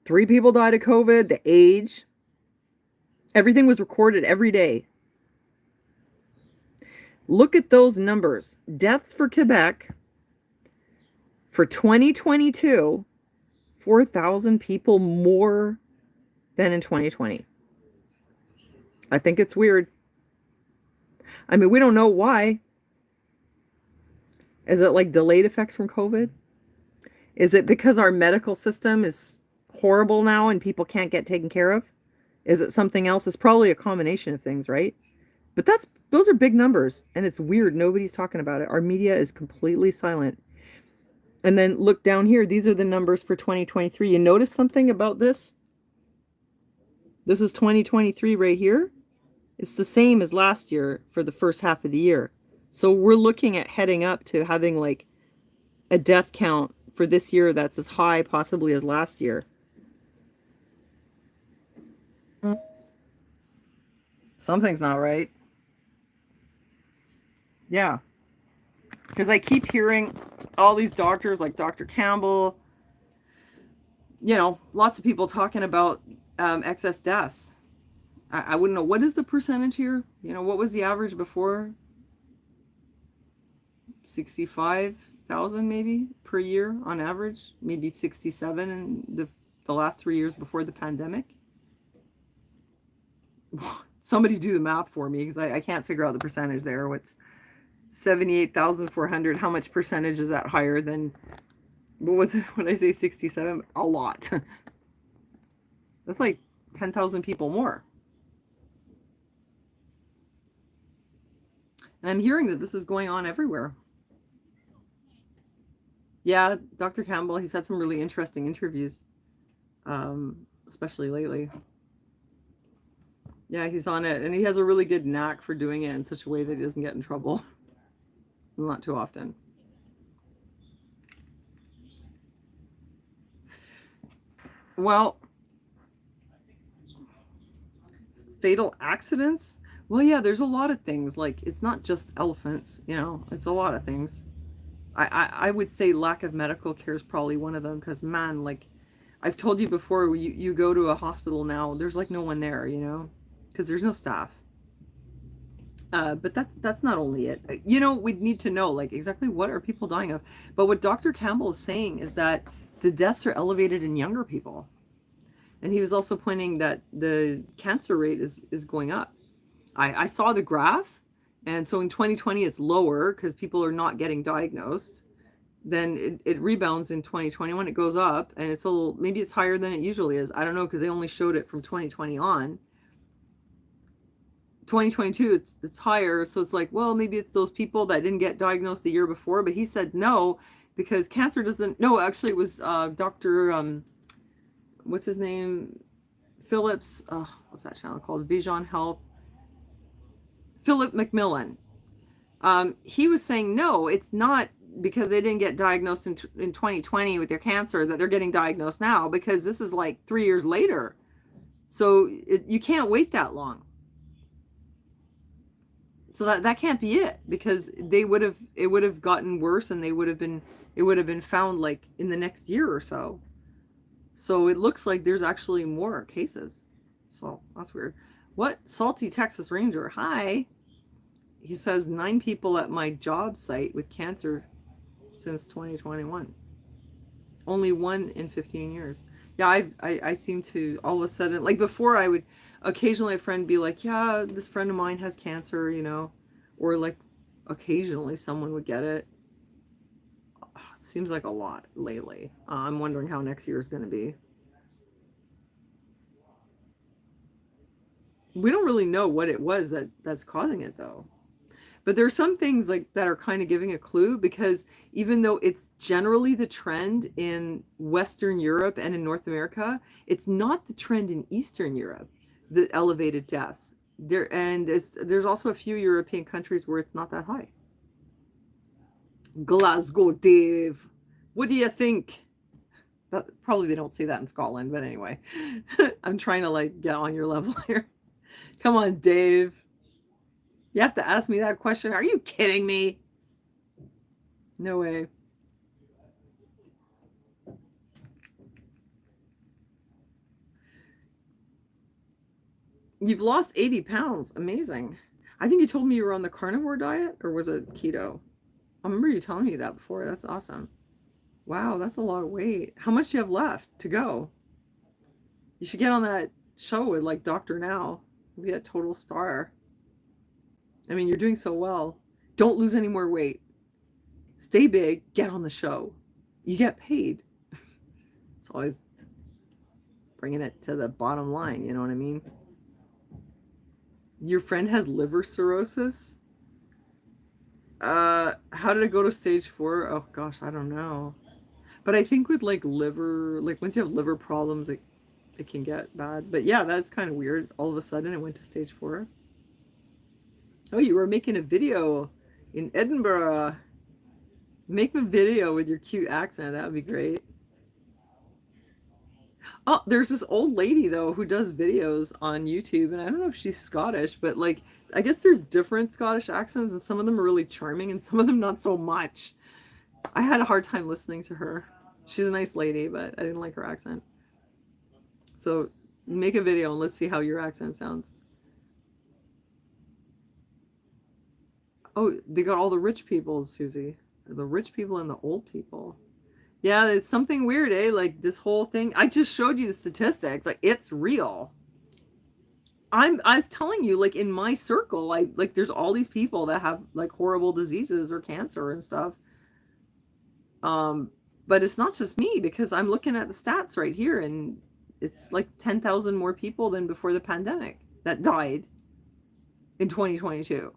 3 people died of COVID. The age. Everything was recorded every day. Look at those numbers. Deaths for Quebec for 2022, 4,000 people more than in 2020. I think it's weird. I mean, we don't know why. Is it like delayed effects from COVID? Is it because our medical system is horrible now and people can't get taken care of? Is it something else? It's probably a combination of things, right? But those are big numbers and it's weird. Nobody's talking about it. Our media is completely silent. And then look down here. These are the numbers for 2023. You notice something about this? This is 2023 right here. It's the same as last year for the first half of the year. So we're looking at heading up to having like a death count for this year that's as high possibly as last year. Something's not right. Yeah. Because I keep hearing all these doctors like Dr. Campbell, lots of people talking about excess deaths. I wouldn't know. What is the percentage here? What was the average before? 65,000 maybe per year on average, maybe 67 in the last 3 years before the pandemic. Somebody do the math for me because I can't figure out the percentage there. What's 78,400? How much percentage is that higher than, what was it when I say 67? A lot. That's like 10,000 people more. And I'm hearing that this is going on everywhere. Yeah, Dr. Campbell, he's had some really interesting interviews, especially lately. Yeah, he's on it, and he has a really good knack for doing it in such a way that he doesn't get in trouble. Not too often. Well, fatal accidents? Well, yeah, there's a lot of things. Like, it's not just elephants, it's a lot of things. I would say lack of medical care is probably one of them because, man, like, I've told you before, you go to a hospital now, there's like no one there, because there's no staff. But that's not only it. We'd need to know like exactly what are people dying of. But what Dr. Campbell is saying is that the deaths are elevated in younger people, and he was also pointing that the cancer rate is going up. I saw the graph, and so in 2020 it's lower because people are not getting diagnosed. Then it rebounds in 2021. It goes up, and it's maybe it's higher than it usually is. I don't know because they only showed it from 2020 on. 2022 it's higher, so it's like, well, maybe it's those people that didn't get diagnosed the year before. But he said no, because cancer doesn't. No, actually it was Dr. What's his name, Phillips, what's that channel called, Vision Health, Philip McMillan. He was saying no, it's not because they didn't get diagnosed in 2020 with their cancer that they're getting diagnosed now, because this is like 3 years later. So you can't wait that long. So that can't be it, because it would have gotten worse, and it would have been found like in the next year or so. So it looks like there's actually more cases. So that's weird. What? Salty Texas Ranger. Hi. He says 9 people at my job site with cancer since 2021. Only 1 in 15 years. Yeah, I seem to all of a sudden, like before I would occasionally a friend be like, yeah, this friend of mine has cancer, or like occasionally someone would get it. It seems like a lot lately. I'm wondering how next year is going to be. We don't really know what it was that's causing it though. But there's some things like that are kind of giving a clue, because even though it's generally the trend in Western Europe and in North America, it's not the trend in Eastern Europe, the elevated deaths. There's also a few European countries where it's not that high. Glasgow, Dave. What do you think? Probably they don't say that in Scotland, but anyway. I'm trying to like get on your level here. Come on, Dave. You have to ask me that question. Are you kidding me? No way. You've lost 80 pounds. Amazing. I think you told me you were on the carnivore diet, or was it keto? I remember you telling me that before. That's awesome. Wow, that's a lot of weight. How much do you have left to go? You should get on that show with like Dr. Now. Be a total star. I mean, you're doing so well. Don't lose any more weight. Stay big, get on the show. You get paid. It's always bringing it to the bottom line, you know what I mean? Your friend has liver cirrhosis? How did it go to stage 4? Oh gosh, I don't know. But I think with like liver, like once you have liver problems, it can get bad. But yeah, that's kind of weird. All of a sudden it went to stage 4. Oh, you were making a video in Edinburgh. Make a video with your cute accent. That would be great. Oh, there's this old lady though who does videos on YouTube, and I don't know if she's Scottish, but like I guess there's different Scottish accents, and some of them are really charming, and some of them not so much. I had a hard time listening to her. She's a nice lady, but I didn't like her accent. So make a video and let's see how your accent sounds. Oh, they got all the rich people, Susie. The rich people and the old people. Yeah, it's something weird, eh? Like this whole thing. I just showed you the statistics. Like it's real. I was telling you, like in my circle, I like there's all these people that have like horrible diseases or cancer and stuff. Um, but it's not just me because I'm looking at the stats right here, and it's like 10,000 more people than before the pandemic that died in 2022.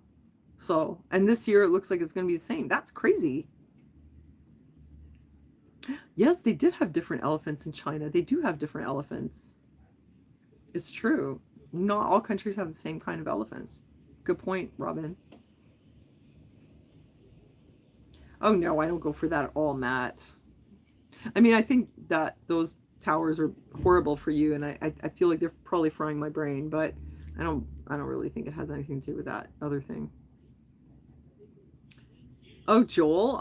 So, and this year it looks like it's going to be the same. That's crazy. Yes, they did have different elephants in China. They do have different elephants. It's true. Not all countries have the same kind of elephants. Good point, Robin. Oh no, I don't go for that at all, Matt. I mean, I think that those towers are horrible for you, and I feel like they're probably frying my brain, but I don't really think it has anything to do with that other thing. Oh, Joel.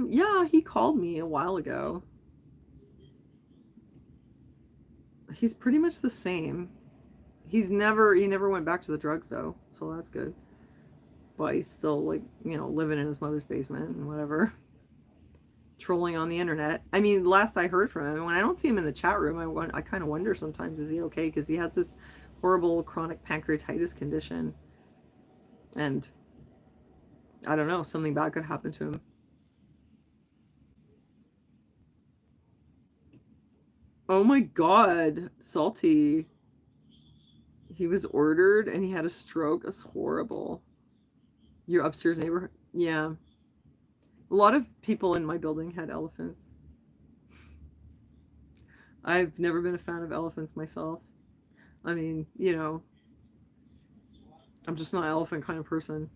Yeah, he called me a while ago. He's pretty much the same. He never went back to the drugs though, so that's good. But he's still like, living in his mother's basement and whatever. Trolling on the internet. I mean, last I heard from him, and when I don't see him in the chat room, I kind of wonder sometimes, is he okay? Because he has this horrible chronic pancreatitis condition, and I don't know, something bad could happen to him. Oh my God, Salty. He was ordered and he had a stroke. It's horrible. Your upstairs neighbor? Yeah. A lot of people in my building had elephants. I've never been a fan of elephants myself. I mean, I'm just not an elephant kind of person.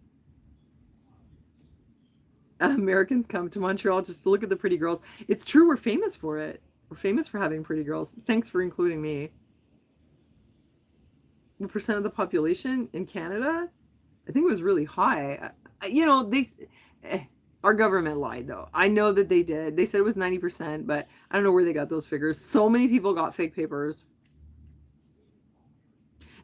Americans come to Montreal just to look at the pretty girls. It's true, we're famous for it. We're famous for having pretty girls. Thanks for including me. What percent of the population in Canada? I think it was really high. They our government lied though. I know that they did. They said it was 90%, but I don't know where they got those figures. So many people got fake papers.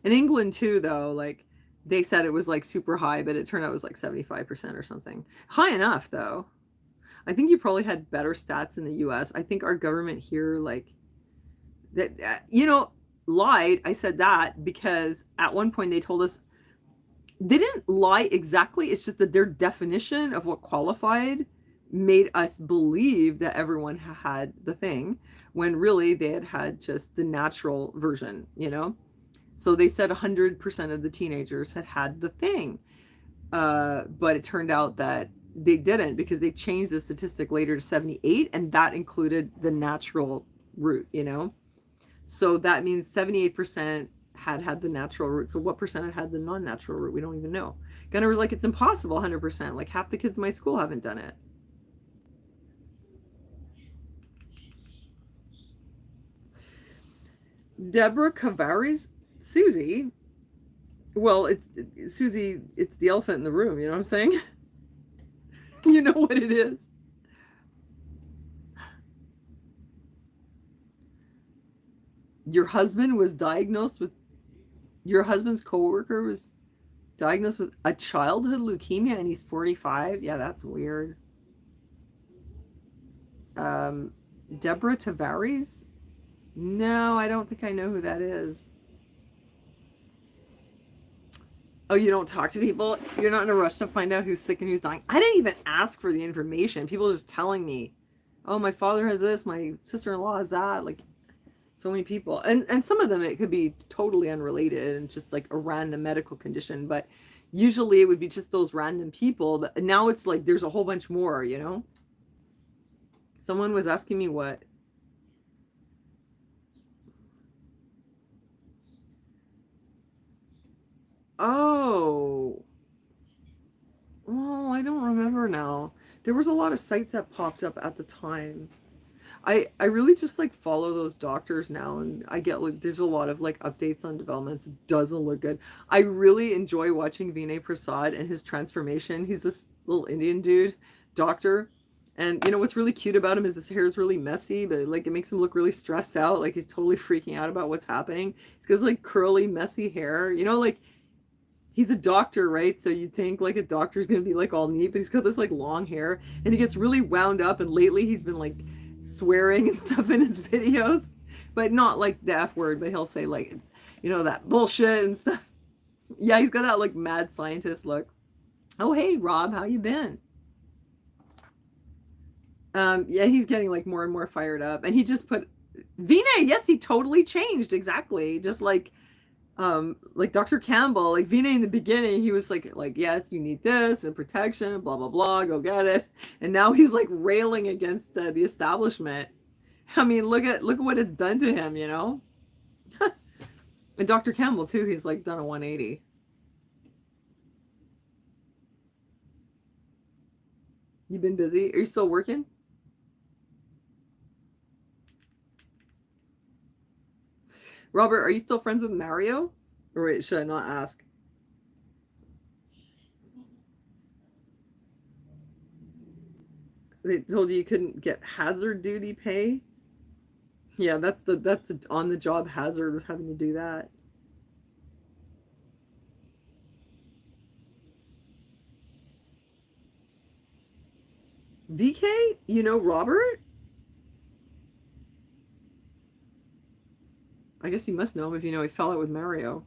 In England too, though, like they said it was like super high, but it turned out it was like 75% or something. High enough though. I think you probably had better stats in the US. I think our government here, like, that, lied. I said that because at one point they told us they didn't lie exactly. It's just that their definition of what qualified made us believe that everyone had the thing when really they had just the natural version. So they said 100% of the teenagers had the thing. But it turned out that they didn't because they changed the statistic later to 78, and that included the natural route. So that means 78% had the natural route. So what percent had the non-natural route? We don't even know. Gunnar was like, it's impossible 100%. Like half the kids in my school haven't done it. Deborah Cavaris, Susie. Well, it's Susie. It's the elephant in the room. You know what I'm saying? You know what it is. Your husband was diagnosed with Your husband's coworker was diagnosed with a childhood leukemia and he's 45. Yeah, that's weird. Um, Deborah Tavares? No, I don't think I know who that is. Oh, you don't talk to people? You're not in a rush to find out who's sick and who's dying? I didn't even ask for the information. People are just telling me, oh, my father has this, my sister-in-law has that. Like, so many people. And some of them, it could be totally unrelated and just like a random medical condition. But usually it would be just those random people. That, now it's like there's a whole bunch more, you know? Someone was asking me what. Oh, well, I don't remember now. There was a lot of sites that popped up at the time. I really just like follow those doctors now, and I get like there's a lot of like updates on developments. It doesn't look good. I really enjoy watching Vinay Prasad and his transformation. He's this little Indian dude, doctor, and you know what's really cute about him is his hair is really messy, but like it makes him look really stressed out, like he's totally freaking out about what's happening. He's got like curly, messy hair, you know, like he's a doctor, right? So you'd think like a doctor's gonna be like all neat, but he's got this like long hair and he gets really wound up. And lately he's been like swearing and stuff in his videos, but not like the F word, but he'll say like, it's, you know, that bullshit and stuff. Yeah, he's got that like mad scientist look. Oh, hey, Rob, how you been? Yeah, he's getting like more and more fired up. And he just put Vinay, yes, he totally changed exactly. Just like Dr. Campbell, like Vinay in the beginning, he was like yes, you need this and protection, blah blah blah, go get it. And now he's like railing against the establishment. I mean, look at what it's done to him, you know. And Dr. Campbell too, he's like done a 180. You been busy? Are you still working? Robert, are you still friends with Mario? Or wait, should I not ask? They told you couldn't get hazard duty pay. Yeah, that's the on the job hazard was having to do that. VK, you know Robert? I guess you must know him if you know he fell out with Mario.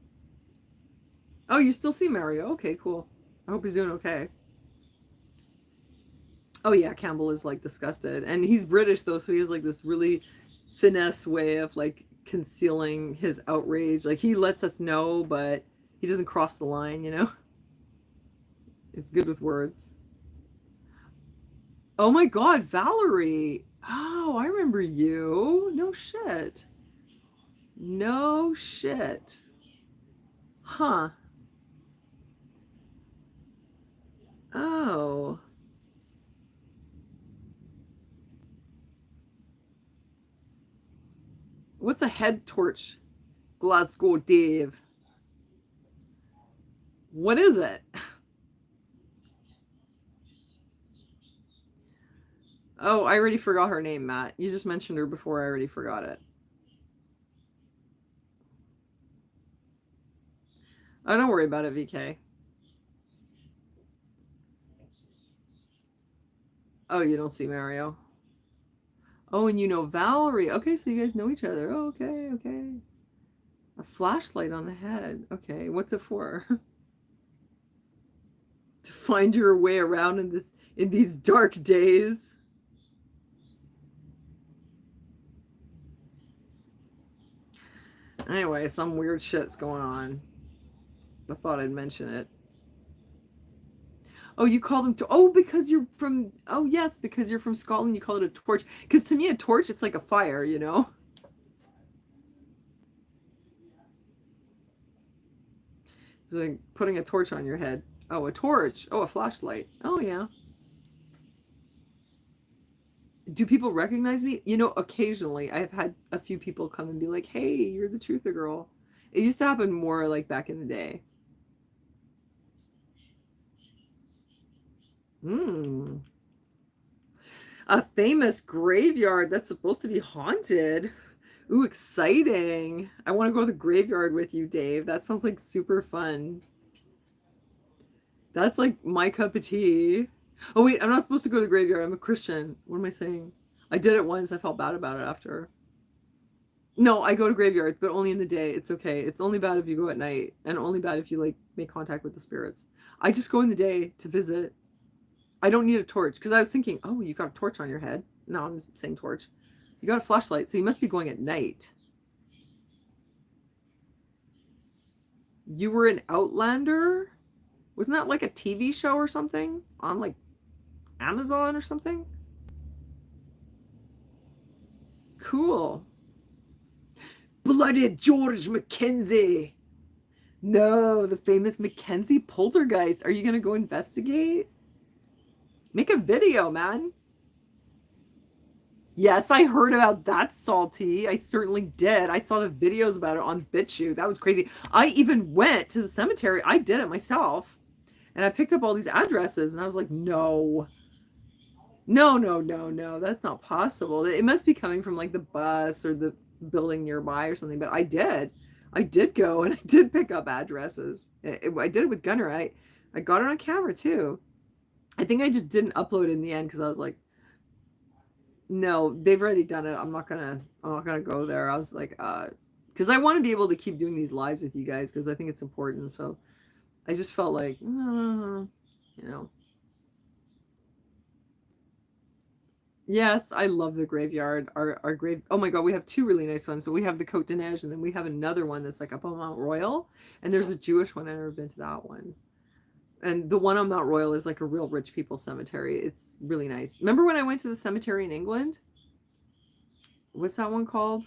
Oh, you still see Mario? Okay, cool. I hope he's doing okay. Oh yeah, Campbell is like disgusted, and he's British though, so he has like this really finesse way of like concealing his outrage. Like he lets us know, but he doesn't cross the line. You know, it's good with words. Oh my God, Valerie! Oh, I remember you. No shit. No shit. Huh. Oh. What's a head torch? Glasgow Dave. What is it? Oh, I already forgot her name, Matt. You just mentioned her before. I already forgot it. Oh, don't worry about it, VK. Oh, you don't see Mario. Oh, and you know Valerie. Okay, so you guys know each other. Oh, okay, okay. A flashlight on the head. Okay, what's it for? To find your way around in these dark days. Anyway, some weird shit's going on. I thought I'd mention it. Oh, you call them to oh because you're from oh yes because you're from Scotland you call it a torch because to me a torch it's like a fire, you know. It's like putting a torch on your head. Oh, a torch. Oh, a flashlight. Oh yeah. Do people recognize me? You know, occasionally I've had a few people come and be like, "Hey, you're the Truther girl." It used to happen more like back in the day. Hmm. A famous graveyard that's supposed to be haunted. Ooh, exciting. I want to go to the graveyard with you, Dave. That sounds like super fun. That's like my cup of tea. Oh, wait, I'm not supposed to go to the graveyard. I'm a Christian. What am I saying? I did it once. I felt bad about it after. No, I go to graveyards, but only in the day. It's okay. It's only bad if you go at night, and only bad if you like make contact with the spirits. I just go in the day to visit. I don't need a torch because I was thinking, oh, you got a torch on your head. No, I'm saying torch. You got a flashlight, so you must be going at night. You were an Outlander? Wasn't that like a TV show or something on like Amazon or something? Cool. Blooded George Mackenzie. No, the famous Mackenzie poltergeist. Are you going to go investigate? Make a video, man. Yes, I heard about that, Salty. I certainly did. I saw the videos about it on BitChute. That was crazy. I even went to the cemetery. I did it myself. And I picked up all these addresses and I was like, no. No, no, no, no. That's not possible. It must be coming from like the bus or the building nearby or something. But I did. I did go and I did pick up addresses. I did it with Gunner. I got it on camera too. I think I just didn't upload it in the end because I was like, no, they've already done it. I'm not gonna go there. I was like, because I want to be able to keep doing these lives with you guys because I think it's important. So I just felt like, you know. Yes, I love the graveyard. Our grave. Oh my God, we have two really nice ones. So we have the Côte de Neige, and then we have another one that's like up on Mount Royal, and there's a Jewish one. I've never been to that one. And the one on Mount Royal is like a real rich people cemetery. It's really nice. Remember when I went to the cemetery in England? What's that one called?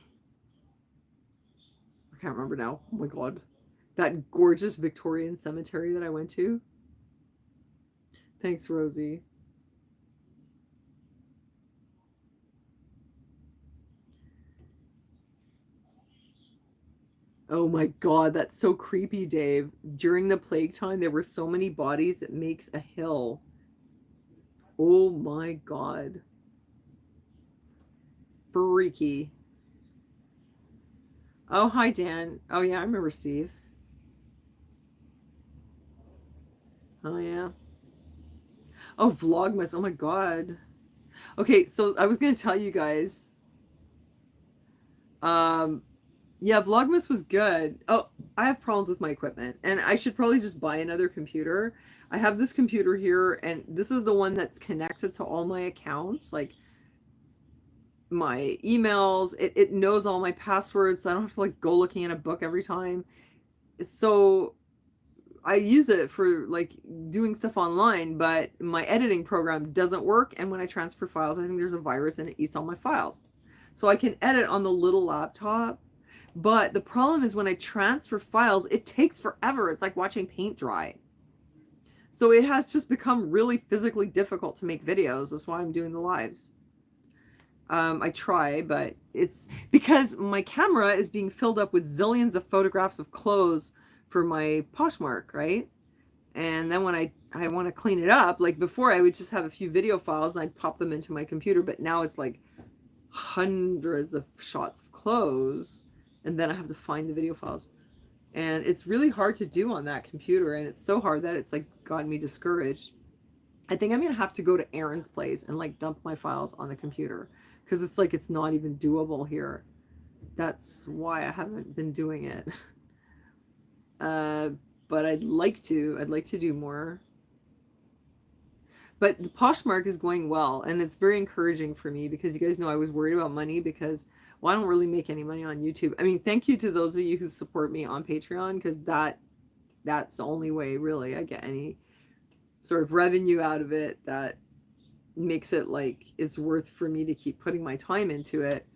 I can't remember now. Oh my God. That gorgeous Victorian cemetery that I went to. Thanks, Rosie. Oh my God, that's so creepy, Dave. During the plague time, there were so many bodies, it makes a hill. Oh my God. Freaky. Oh, hi, Dan. Oh, yeah, I remember Steve. Oh, yeah. Oh, Vlogmas. Oh my God. Okay, so I was gonna tell you guys. Um, yeah, Vlogmas was good. Oh, I have problems with my equipment, and I should probably just buy another computer. I have this computer here, and this is the one that's connected to all my accounts, like my emails. It knows all my passwords, so I don't have to like go looking in a book every time. So I use it for like doing stuff online, but my editing program doesn't work. And when I transfer files, I think there's a virus and it eats all my files. So I can edit on the little laptop. But the problem is when I transfer files, it takes forever. It's like watching paint dry. So it has just become really physically difficult to make videos. That's why I'm doing the lives. I try, but it's because my camera is being filled up with zillions of photographs of clothes for my Poshmark, right? And then when I want to clean it up, like before I would just have a few video files and I'd pop them into my computer, but now it's like hundreds of shots of clothes, and then I have to find the video files. And it's really hard to do on that computer, and it's so hard that it's like gotten me discouraged. I think I'm gonna have to go to Aaron's place and like dump my files on the computer because it's like it's not even doable here. That's why I haven't been doing it. Uh, but I'd like to. I'd like to do more. But the Poshmark is going well, and it's very encouraging for me because you guys know I was worried about money because, well, I don't really make any money on YouTube. I mean, thank you to those of you who support me on Patreon because that's the only way really I get any sort of revenue out of it that makes it like it's worth for me to keep putting my time into it,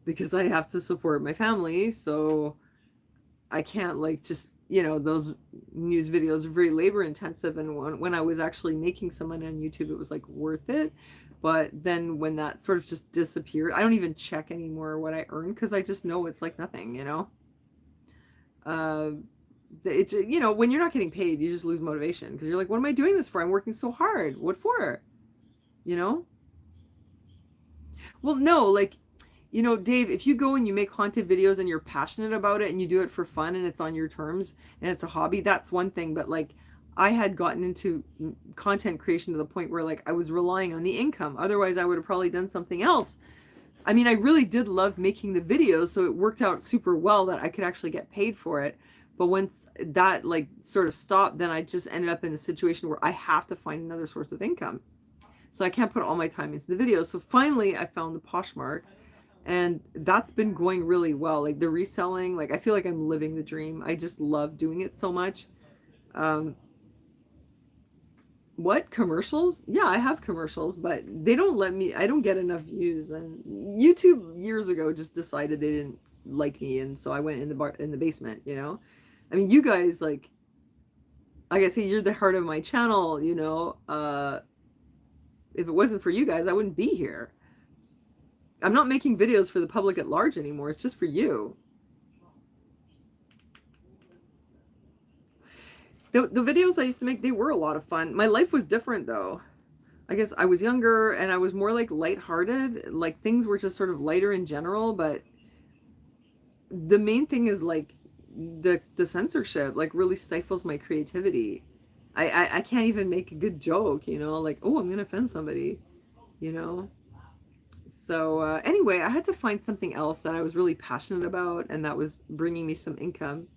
because I have to support my family, so I can't like just, those news videos are very labor intensive, and when I was actually making some money on YouTube it was like worth it. But then when that sort of just disappeared, I don't even check anymore what I earn because I just know it's like nothing. uh when you're not getting paid you just lose motivation because you're like, what am I doing this for? I'm working so hard. What for? you know well, no, like Dave, if you go and you make haunted videos and you're passionate about it and you do it for fun and it's on your terms and it's a hobby, that's one thing. But like, I had gotten into content creation to the point where like I was relying on the income. Otherwise, I would have probably done something else. I mean, I really did love making the videos, so it worked out super well that I could actually get paid for it. But once that like sort of stopped, then I just ended up in a situation where I have to find another source of income. So I can't put all my time into the videos. So finally, I found the Poshmark, and that's been going really well. Like the reselling, like I feel like I'm living the dream. I just love doing it so much. Um, what commercials? Yeah, I have commercials, but they don't let me. I don't get enough views, and YouTube years ago just decided they didn't like me, and so I went in the basement. I mean, you guys like I say, you're the heart of my channel. If it wasn't for you guys, I wouldn't be here. I'm not making videos for the public at large anymore. It's just for you. The videos I used to make, they were a lot of fun. My life was different though. I guess I was younger and I was more like lighthearted. Like things were just sort of lighter in general, but the main thing is like the censorship like really stifles my creativity. I can't even make a good joke, like, oh, I'm gonna offend somebody, you know. So anyway, I had to find something else that I was really passionate about and that was bringing me some income.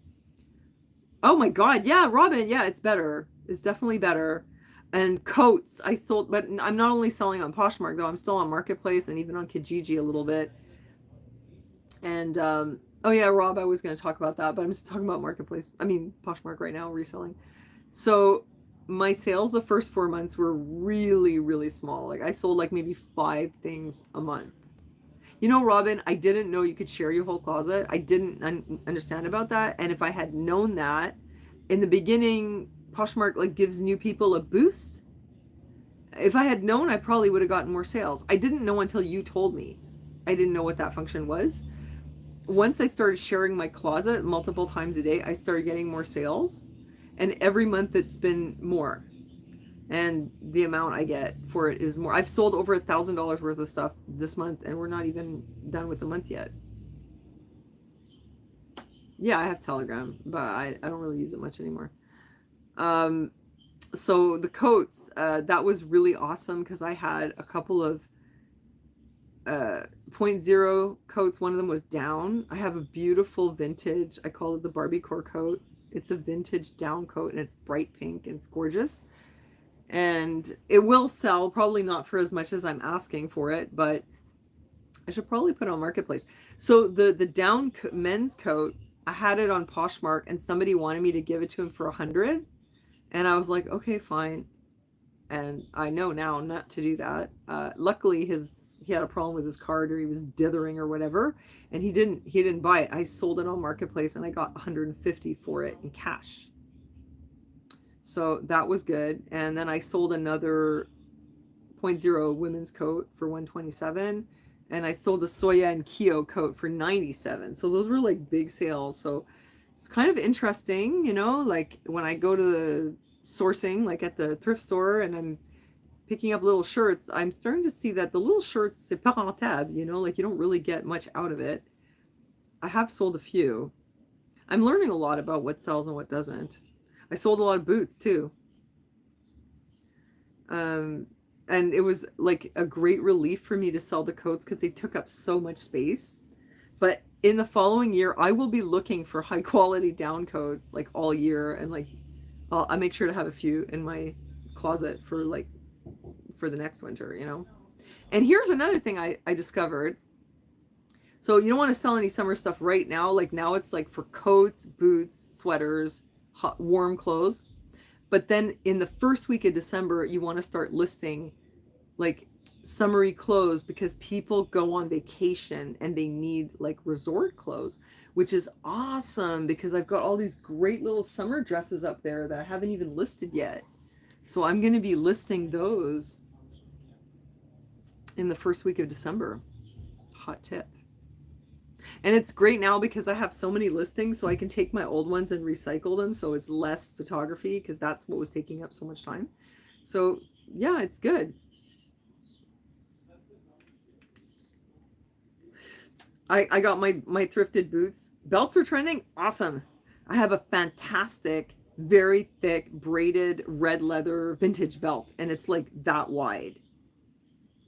Oh my God. Yeah, Robin. Yeah, it's better. It's definitely better. And coats I sold, but I'm not only selling on Poshmark though. I'm still on Marketplace and even on Kijiji a little bit. And oh yeah, Rob, I was going to talk about that, but I'm just talking about Marketplace. I mean, Poshmark right now, reselling. So my sales the first 4 months were really, really small. Like I sold like maybe 5 things a month. Robin, I didn't know you could share your whole closet. I didn't understand about that. And if I had known that in the beginning, Poshmark like gives new people a boost. If I had known, I probably would have gotten more sales. I didn't know until you told me. I didn't know what that function was. Once I started sharing my closet multiple times a day, I started getting more sales. And every month it's been more. And the amount I get for it is more. I've sold over $1,000 worth of stuff this month, and we're not even done with the month yet. Yeah, I have Telegram, but I don't really use it much anymore. So the coats, that was really awesome because I had a couple of point zero coats. One of them was down. I have a beautiful vintage, I call it the Barbie core coat. It's a vintage down coat and it's bright pink and it's gorgeous. And it will sell, probably not for as much as I'm asking for it, but I should probably put it on Marketplace. So the down men's coat, I had it on Poshmark and somebody wanted me to give it to him for 100, and I was like, okay, fine. And I know now not to do that. Luckily he had a problem with his card, or he was dithering or whatever, and he didn't buy it. I sold it on Marketplace and I got 150 for it in cash. So that was good. And then I sold another point zero women's coat for 127, and I sold a Soya and Kyo coat for 97. So those were like big sales. So it's kind of interesting, like when I go to the sourcing, like at the thrift store, and I'm picking up little shirts, I'm starting to see that the little shirts, c'est pas rentable, like you don't really get much out of it. I have sold a few. I'm learning a lot about what sells and what doesn't. I sold a lot of boots too. And it was like a great relief for me to sell the coats because they took up so much space. But in the following year, I will be looking for high quality down coats like all year, and like I make sure to have a few in my closet for the next winter. And here's another thing I discovered. So you don't want to sell any summer stuff right now. Like now it's like for coats, boots, sweaters, hot, warm clothes. But then in the first week of December, you want to start listing like summery clothes because people go on vacation and they need like resort clothes, which is awesome because I've got all these great little summer dresses up there that I haven't even listed yet. So I'm going to be listing those in the first week of December. Hot tip. And it's great now because I have so many listings, so I can take my old ones and recycle them, so it's less photography because that's what was taking up so much time. So yeah, it's good. I got my thrifted boots. Belts are trending. Awesome. I have a fantastic, very thick braided red leather vintage belt, and it's like that wide.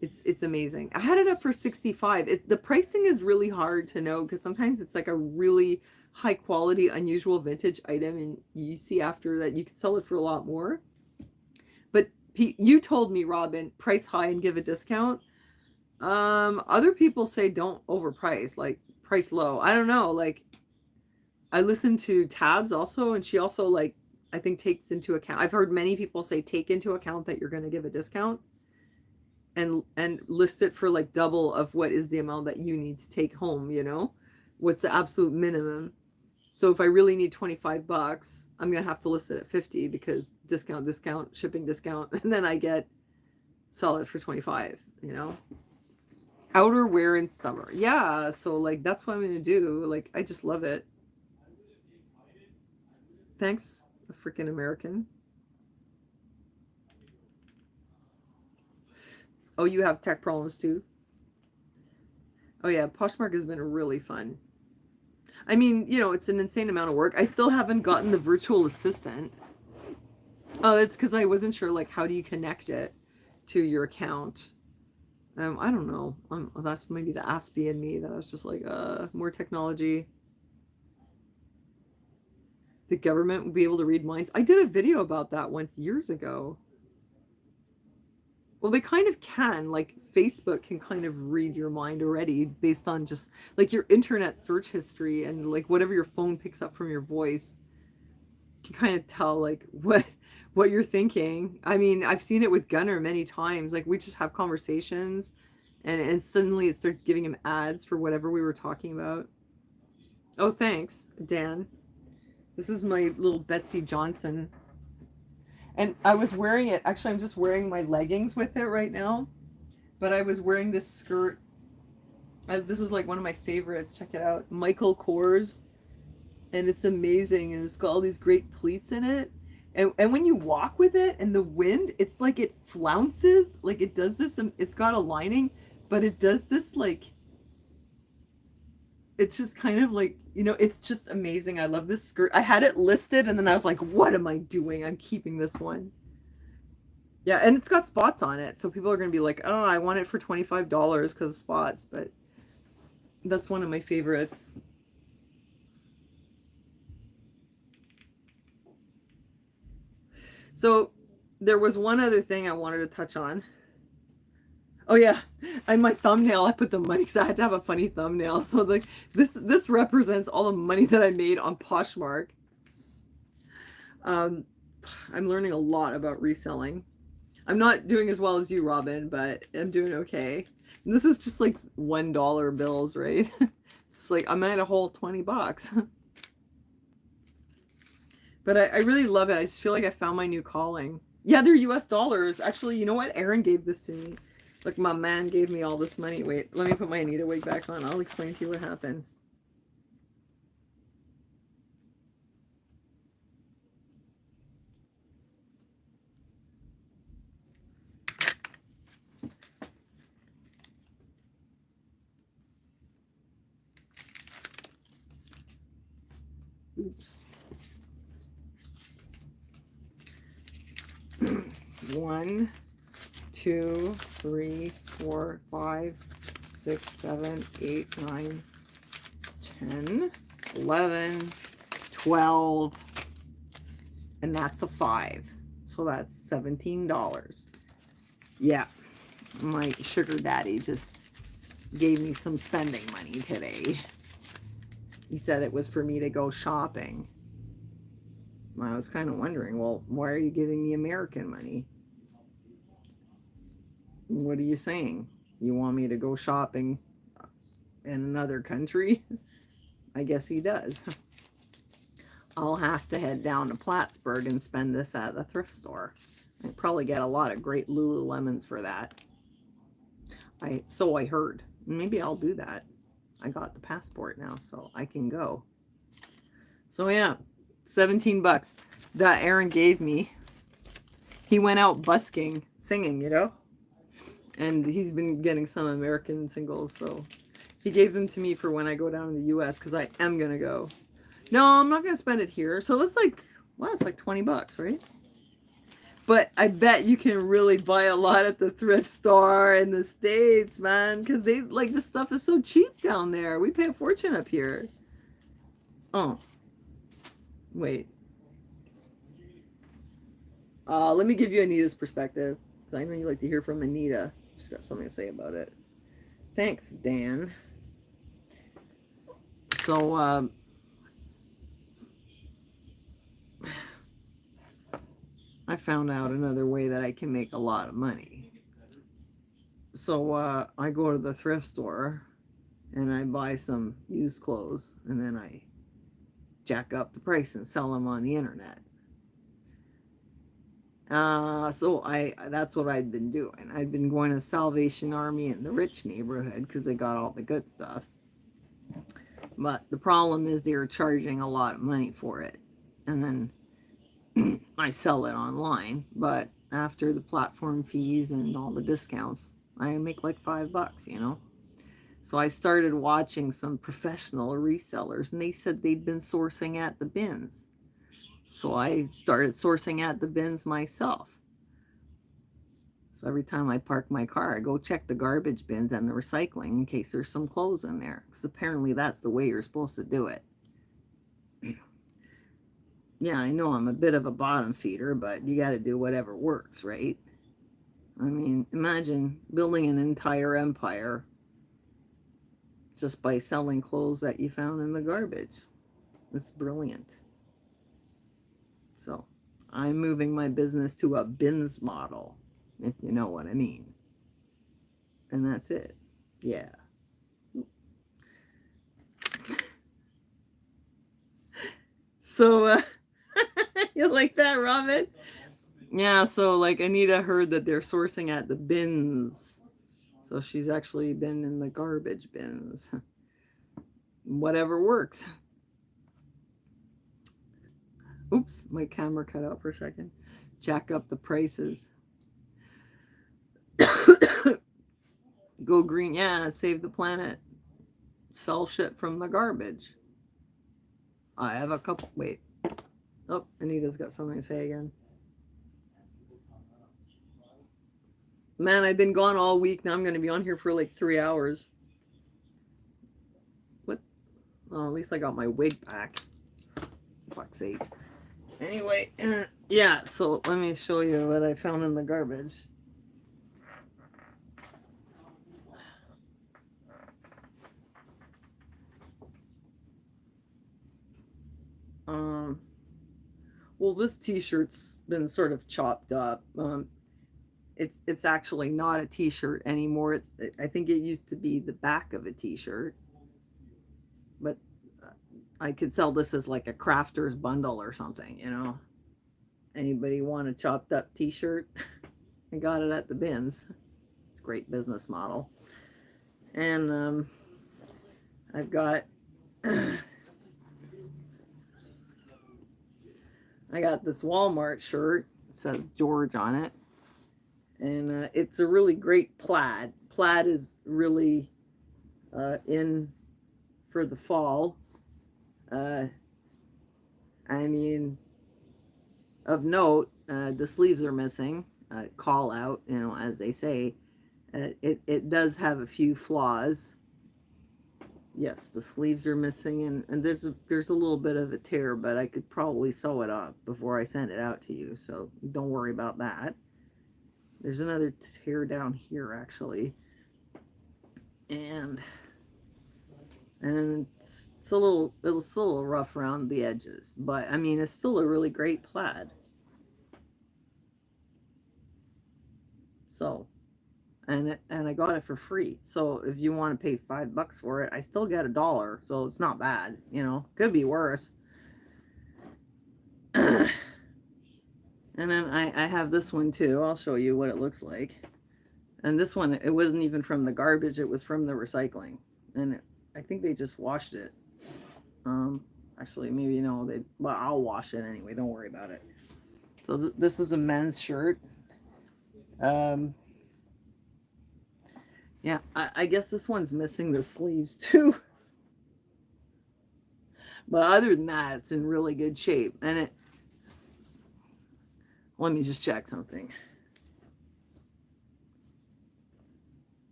It's amazing. I had it up for 65. The pricing is really hard to know because sometimes it's like a really high quality, unusual vintage item, and you see after that you could sell it for a lot more. But you told me, Robin, price high and give a discount. Other people say don't overprice, like price low. I don't know. Like I listen to Tabs also, and she also like I think takes into account. I've heard many people say take into account that you're going to give a discount and list it for like double of what is the amount that you need to take home, you know? What's the absolute minimum? So if I really need 25 bucks, I'm going to have to list it at 50 because discount, shipping discount, and then I get sell it for 25, you know? Outerwear in summer. Yeah, so like that's what I'm going to do. Like I just love it. Thanks, a freaking American. Oh, you have tech problems too? Oh yeah, Poshmark has been really fun. I mean, you know, it's an insane amount of work. I still haven't gotten the virtual assistant. Oh, it's because I wasn't sure, like, how do you connect it to your account? I don't know. That's maybe the Aspie in me that I was just like, more technology. The government would be able to read minds. I did a video about that once years ago. Well, they kind of can. Like, Facebook can kind of read your mind already based on just like your internet search history and like whatever your phone picks up from your voice can kind of tell like what you're thinking. I mean, I've seen it with Gunner many times. Like we just have conversations and suddenly it starts giving him ads for whatever we were talking about. Oh, thanks, Dan. This is my little Betsy Johnson. And I was wearing it. Actually, I'm just wearing my leggings with it right now. But I was wearing this skirt. This is like one of my favorites. Check it out. Michael Kors. And it's amazing. And it's got all these great pleats in it. And when you walk with it and the wind, it's like it flounces. Like it does this. It's got a lining, but it does this like, it's just kind of like, you know, it's just amazing. I love this skirt. I had it listed and then I was like, what am I doing? I'm keeping this one. Yeah, and it's got spots on it. So people are going to be like, oh, I want it for $25 because of spots. But that's one of my favorites. So there was one other thing I wanted to touch on. Oh yeah, and my thumbnail, I put the money because I had to have a funny thumbnail. So like this represents all the money that I made on Poshmark. Um, I'm learning a lot about reselling. I'm not doing as well as you, Robin, but I'm doing okay. And this is just like $1 bills, right? It's like I'm at a whole 20 bucks. But I really love it. I just feel like I found my new calling. Yeah, they're US dollars. Actually, you know what? Aaron gave this to me. Like my man gave me all this money. Wait, let me put my Anita wig back on. I'll explain to you what happened. Oops. 1, 2, 3, 4, 5, 6, 7, 8, 9, 10, 11, 12, and that's a 5. So that's $17. Yeah, my sugar daddy just gave me some spending money today. He said it was for me to go shopping. I was kind of wondering, well, why are you giving me American money? What are you saying? You want me to go shopping in another country? I guess he does. I'll have to head down to Plattsburgh and spend this at the thrift store. I probably get a lot of great Lululemons for that. So I heard. Maybe I'll do that. I got the passport now, so I can go. So yeah, 17 bucks that Aaron gave me. He went out busking, singing, you know? And he's been getting some American singles, so He gave them to me for when I go down to the US because I am gonna go. No, I'm not gonna spend it here. So that's like, well, it's like $20, right? But I bet you can really buy a lot at the thrift store in the States, man, because they like the stuff is so cheap down there. We pay a fortune up here. Oh, wait. Let me give you Anita's perspective. I know you like to hear from Anita. She's got something to say about it. Thanks, Dan. So, I found out another way that I can make a lot of money. So, I go to the thrift store and I buy some used clothes and then I jack up the price and sell them on the internet. So that's what I'd been doing. I'd been going to Salvation Army in the rich neighborhood because they got all the good stuff. But the problem is they were charging a lot of money for it. And then I sell it online, but after the platform fees and all the discounts, I make like $5, you know? So I started watching some professional resellers and they said they'd been sourcing at the bins. So I started sourcing at the bins myself. So every time I park my car, I go check the garbage bins and the recycling in case there's some clothes in there. Because apparently that's the way you're supposed to do it. Yeah, I know I'm a bit of a bottom feeder, but you got to do whatever works, right? I mean, imagine building an entire empire just by selling clothes that you found in the garbage. It's brilliant. So I'm moving my business to a bins model, if you know what I mean. And that's it. Yeah. So, you like that, Robin? Yeah, so like Anita heard that they're sourcing at the bins. So she's actually been in the garbage bins. Whatever works. Oops, my camera cut out for a second. Jack up the prices. Go green. Yeah, save the planet. Sell shit from the garbage. I have a couple. Wait. Oh, Anita's got something to say again. Man, I've been gone all week. Now I'm going to be on here for like 3 hours. What? Oh, at least I got my wig back. Fuck's sake. Anyway, yeah, so let me show you what I found in the garbage. Well, this t-shirt's been sort of chopped up. It's actually not a t-shirt anymore. I think it used to be the back of a t-shirt, but I could sell this as like a crafter's bundle or something, you know. Anybody want a chopped up t-shirt? I got it at the bins. It's a great business model. And I've got I got this Walmart shirt. It says George on it. And it's a really great plaid. Plaid is really in for the fall. I mean, of note, the sleeves are missing. Call out, you know, as they say. It does have a few flaws. Yes, the sleeves are missing, and there's a little bit of a tear, but I could probably sew it up before I send it out to you, so don't worry about that. There's another tear down here, actually, and it's a little rough around the edges, but I mean, it's still a really great plaid. So, and I got it for free. So if you want to pay $5 for it, I still get $1. So it's not bad, you know. Could be worse. And then I have this one too. I'll show you what it looks like. And this one, it wasn't even from the garbage. It was from the recycling. And I think they just washed it. Actually, maybe no. Well, I'll wash it anyway. Don't worry about it. So this is a men's shirt. Yeah, I guess this one's missing the sleeves too. But other than that, it's in really good shape. And it, let me just check something.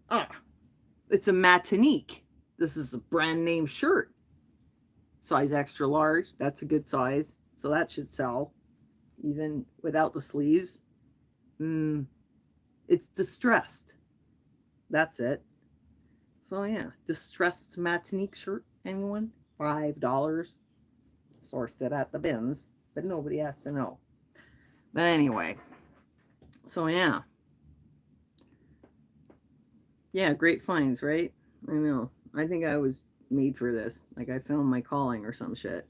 Ah, it's a Matinique. This is a brand name shirt. Size extra large. That's a good size. So that should sell even without the sleeves. It's distressed. That's it. So yeah, distressed Matinique shirt. Anyone? $5. Sourced it at the bins, but nobody has to know. But anyway, so yeah. Yeah, great finds, right? I know. I think I was made for this. Like I found my calling or some shit.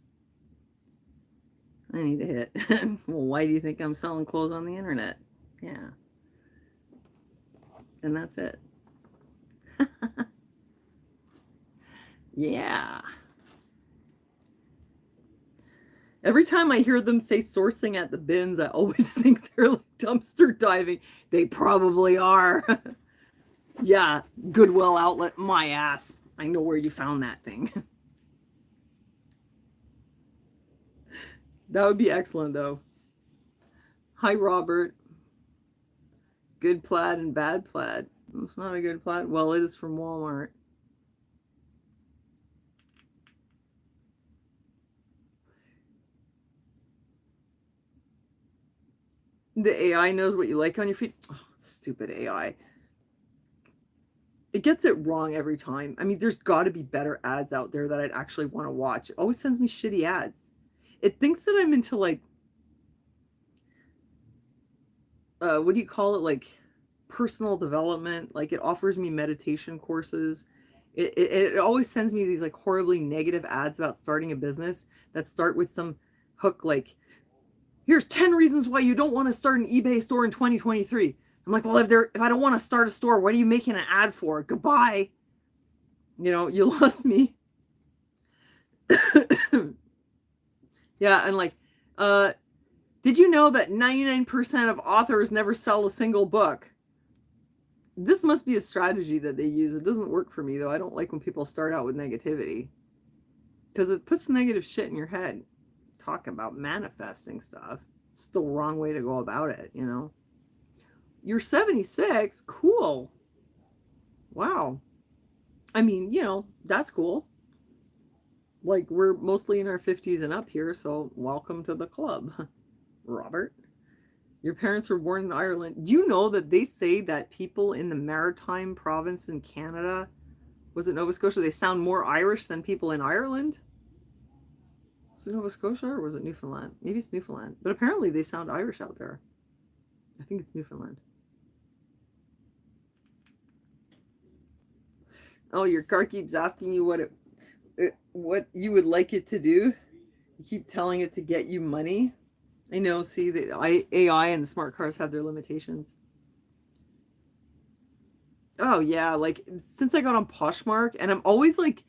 I need to hit. Well, why do you think I'm selling clothes on the internet? Yeah. And that's it. Yeah. Every time I hear them say sourcing at the bins, I always think they're like dumpster diving. They probably are. Yeah, Goodwill outlet, my ass. I know where you found that thing. That would be excellent, though. Hi, Robert. Good plaid and bad plaid. It's not a good plaid. Well, it is from Walmart. The AI knows what you like on your feet. Oh, stupid AI. It gets it wrong every time. I mean, there's got to be better ads out there that I'd actually want to watch. It always sends me shitty ads. It thinks that I'm into like, what do you call it? Like personal development. Like it offers me meditation courses. It always sends me these like horribly negative ads about starting a business that start with some hook like, here's 10 reasons why you don't want to start an eBay store in 2023. I'm like, well, if I don't want to start a store, what are you making an ad for? Goodbye. You know, you lost me. Yeah, and like, did you know that 99% of authors never sell a single book? This must be a strategy that they use. It doesn't work for me, though. I don't like when people start out with negativity because it puts negative shit in your head. Talk about manifesting stuff. It's the wrong way to go about it, you know? You're 76? Cool. Wow. I mean, you know, that's cool. Like, we're mostly in our 50s and up here, so welcome to the club, Robert. Your parents were born in Ireland. Do you know that they say that people in the Maritime province in Canada, was it Nova Scotia, they sound more Irish than people in Ireland? Was it Nova Scotia or was it Newfoundland? Maybe it's Newfoundland. But apparently they sound Irish out there. I think it's Newfoundland. Oh, your car keeps asking you what you would like it to do. You keep telling it to get you money. I know. See, the AI and the smart cars have their limitations. Oh yeah, like since I got on Poshmark, and I'm always like,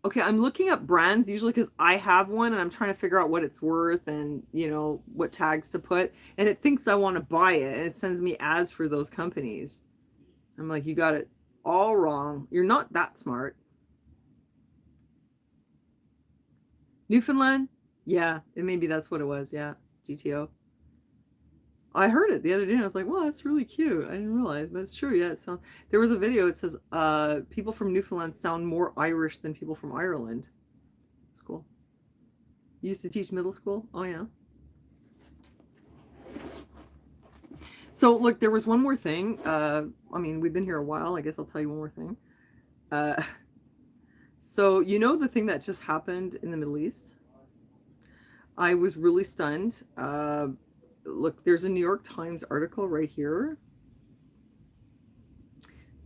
okay, I'm looking up brands usually because I have one, and I'm trying to figure out what it's worth and you know what tags to put, and it thinks I want to buy it, and it sends me ads for those companies. I'm like, you got it all wrong. You're not that smart. Newfoundland? Yeah, and maybe that's what it was. Yeah, GTO. I heard it the other day and I was like, wow, that's really cute. I didn't realize, but it's true. Yeah, it sounds. There was a video. It says people from Newfoundland sound more Irish than people from Ireland. It's cool. You used to teach middle school? Oh, yeah. So, look, there was one more thing. I mean, we've been here a while. I guess I'll tell you one more thing. Uh, so, you know, the thing that just happened in the Middle East? I was really stunned. Look, there's a New York Times article right here.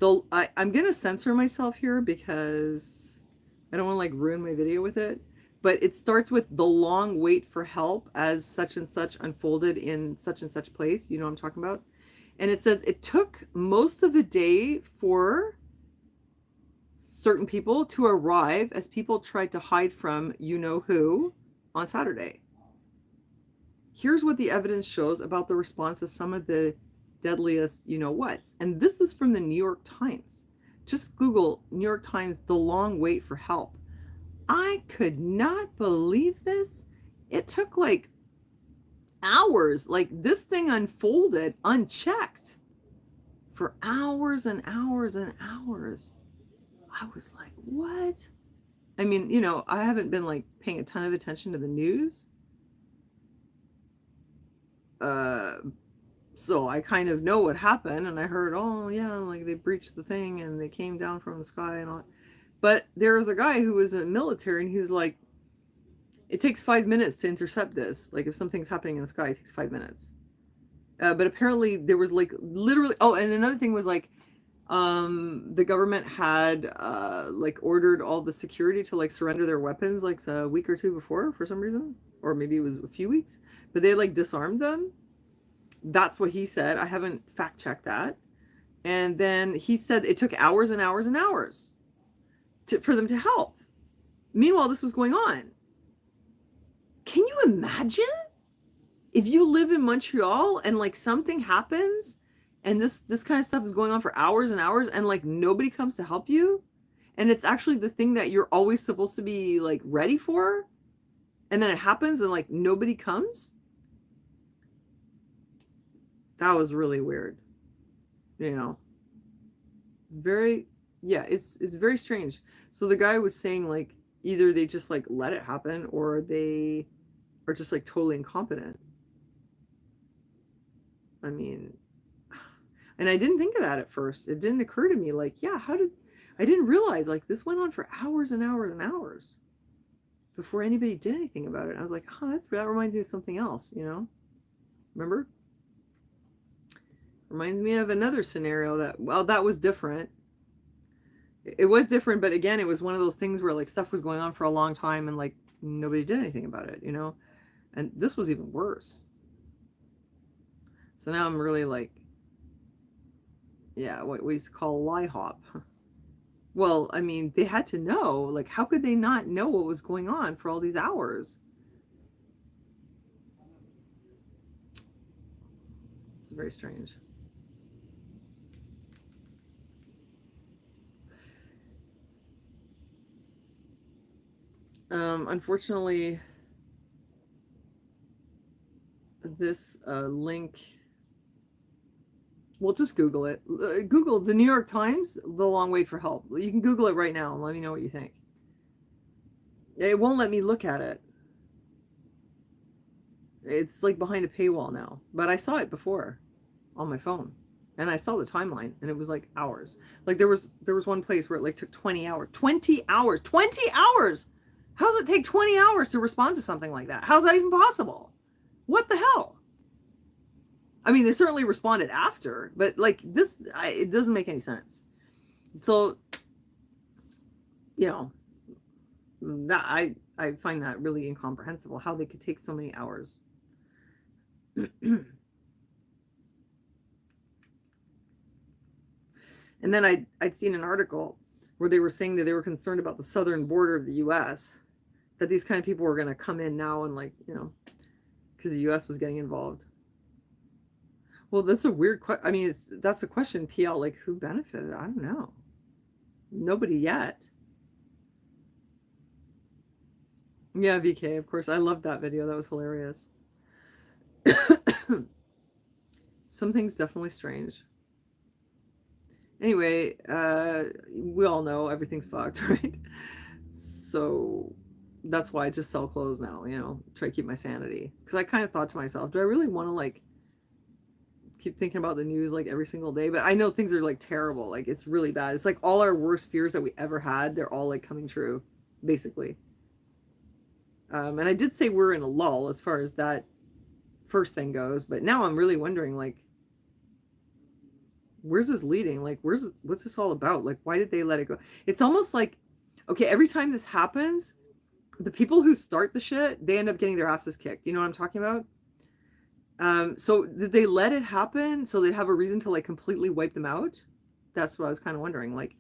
I'm going to censor myself here because I don't want to like ruin my video with it. But it starts with the long wait for help as such and such unfolded in such and such place. You know what I'm talking about? And it says it took most of the day for certain people to arrive as people tried to hide from you know who on Saturday. Here's what the evidence shows about the response of some of the deadliest you know what's. And this is from the New York Times. Just Google New York Times, the long wait for help. I could not believe this. It took like hours. Like this thing unfolded unchecked for hours and hours and hours. I was like, what? I mean, I haven't been like paying a ton of attention to the news. Uh, so I kind of know what happened, and I heard, oh yeah, like they breached the thing and they came down from the sky and all. But there was a guy who was in the military, and he was like, it takes 5 minutes to intercept this. Like if something's happening in the sky, it takes 5 minutes. But apparently there was like literally. Oh, and another thing was like, the government had like ordered all the security to like surrender their weapons like a week or two before for some reason, or maybe it was a few weeks. But they like disarmed them. That's what he said. I haven't fact checked that. And then he said it took hours and hours and hours for them to help. Meanwhile, this was going on. Can you imagine if you live in Montreal and like something happens and this kind of stuff is going on for hours and hours and like nobody comes to help you, and it's actually the thing that you're always supposed to be like ready for, and then it happens and like nobody comes? That was really weird. Very, yeah, it's very strange. So the guy was saying like either they just like let it happen or they are just like totally incompetent. I mean, and I didn't think of that at first. It didn't occur to me like, yeah, I didn't realize like this went on for hours and hours and hours before anybody did anything about it. I was like, oh, that reminds me of something else, Remember? Reminds me of another scenario that was different. It was different, but again, it was one of those things where like stuff was going on for a long time and like nobody did anything about it, And this was even worse. So now I'm really like, yeah, what we used to call lie hop. Well, I mean, they had to know. Like, how could they not know what was going on for all these hours? It's very strange. Unfortunately, this link, well, just Google it. Google the New York Times, the long wait for help. You can Google it right now and let me know what you think. It won't let me look at it. It's like behind a paywall now, but I saw it before on my phone. And I saw the timeline and it was like hours. Like there was one place where it like took 20 hours. 20 hours. 20 hours. How does it take 20 hours to respond to something like that? How's that even possible? What the hell? I mean, they certainly responded after, but like this, it doesn't make any sense. So, that I find that really incomprehensible how they could take so many hours. And then I'd seen an article where they were saying that they were concerned about the southern border of the U.S., that these kind of people were going to come in now and like, because the U.S. was getting involved. Well, that's a weird question. I mean, that's the question, PL, like who benefited? I don't know. Nobody yet. Yeah, VK, of course. I loved that video. That was hilarious. Something's definitely strange. Anyway, we all know everything's fucked, right? So that's why I just sell clothes now, try to keep my sanity. Because I kind of thought to myself, do I really want to like keep thinking about the news like every single day? But I know things are like terrible. Like it's really bad. It's like all our worst fears that we ever had, they're all like coming true, basically. And I did say we're in a lull as far as that first thing goes, but now I'm really wondering like, where's this leading? Like, what's this all about? Like, why did they let it go? It's almost like, okay, every time this happens, the people who start the shit, they end up getting their asses kicked. You know what I'm talking about? So did they let it happen so they'd have a reason to like completely wipe them out? That's what I was kind of wondering. Like,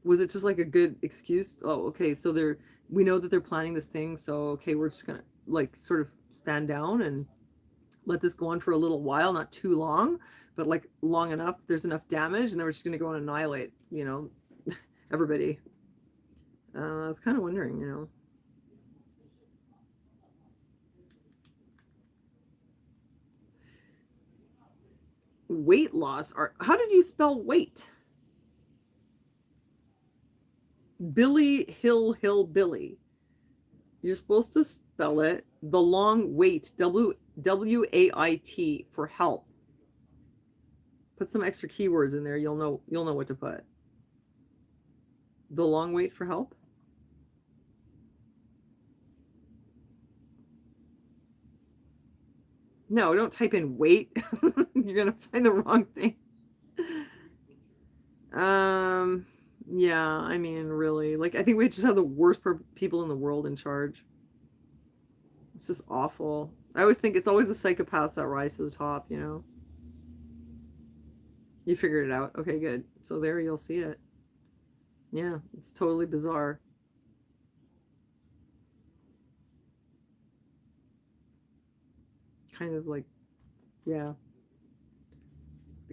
was it just like a good excuse? Oh, okay, so we know that they're planning this thing, so okay, we're just gonna like sort of stand down and let this go on for a little while, not too long, but like long enough that there's enough damage, and then we're just going to go and annihilate, everybody. I was kind of wondering. Weight loss. How did you spell weight? Billy Hill Billy. You're supposed to spell it the long wait, WAIT, for help. Put some extra keywords in there. You'll know what to put. The long wait for help. No, don't type in wait. You're gonna find the wrong thing. Yeah, I mean, really, like, I think we just have the worst people in the world in charge. It's just awful. I always think it's always the psychopaths that rise to the top. You figured it out. Okay, good. So there, you'll see it. Yeah, it's totally bizarre. Kind of like, yeah.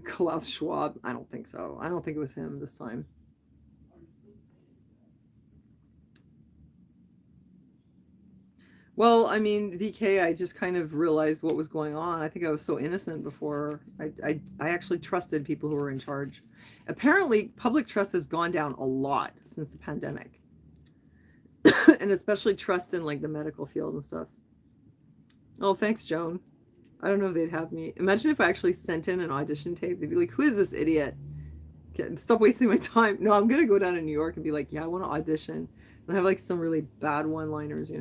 Klaus Schwab. I don't think so. I don't think it was him this time. Well, I mean, VK, I just kind of realized what was going on. I think I was so innocent before. I actually trusted people who were in charge. Apparently, public trust has gone down a lot since the pandemic. And especially trust in like the medical field and stuff. Oh, thanks, Joan. I don't know if they'd have me. Imagine if I actually sent in an audition tape. They'd be like, who is this idiot? Stop wasting my time. No, I'm going to go down to New York and be like, yeah, I want to audition. And have like some really bad one-liners.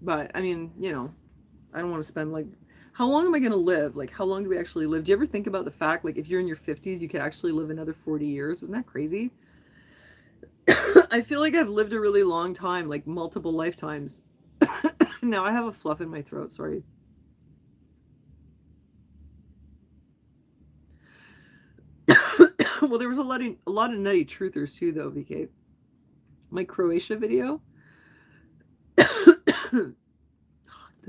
But I mean, I don't want to spend like, how long am I going to live? Like, how long do we actually live? Do you ever think about the fact, like, if you're in your 50s, you could actually live another 40 years? Isn't that crazy? I feel like I've lived a really long time, like multiple lifetimes. Now I have a fluff in my throat. Sorry. Well, there was a lot of nutty truthers too, though, VK. My Croatia video. Don't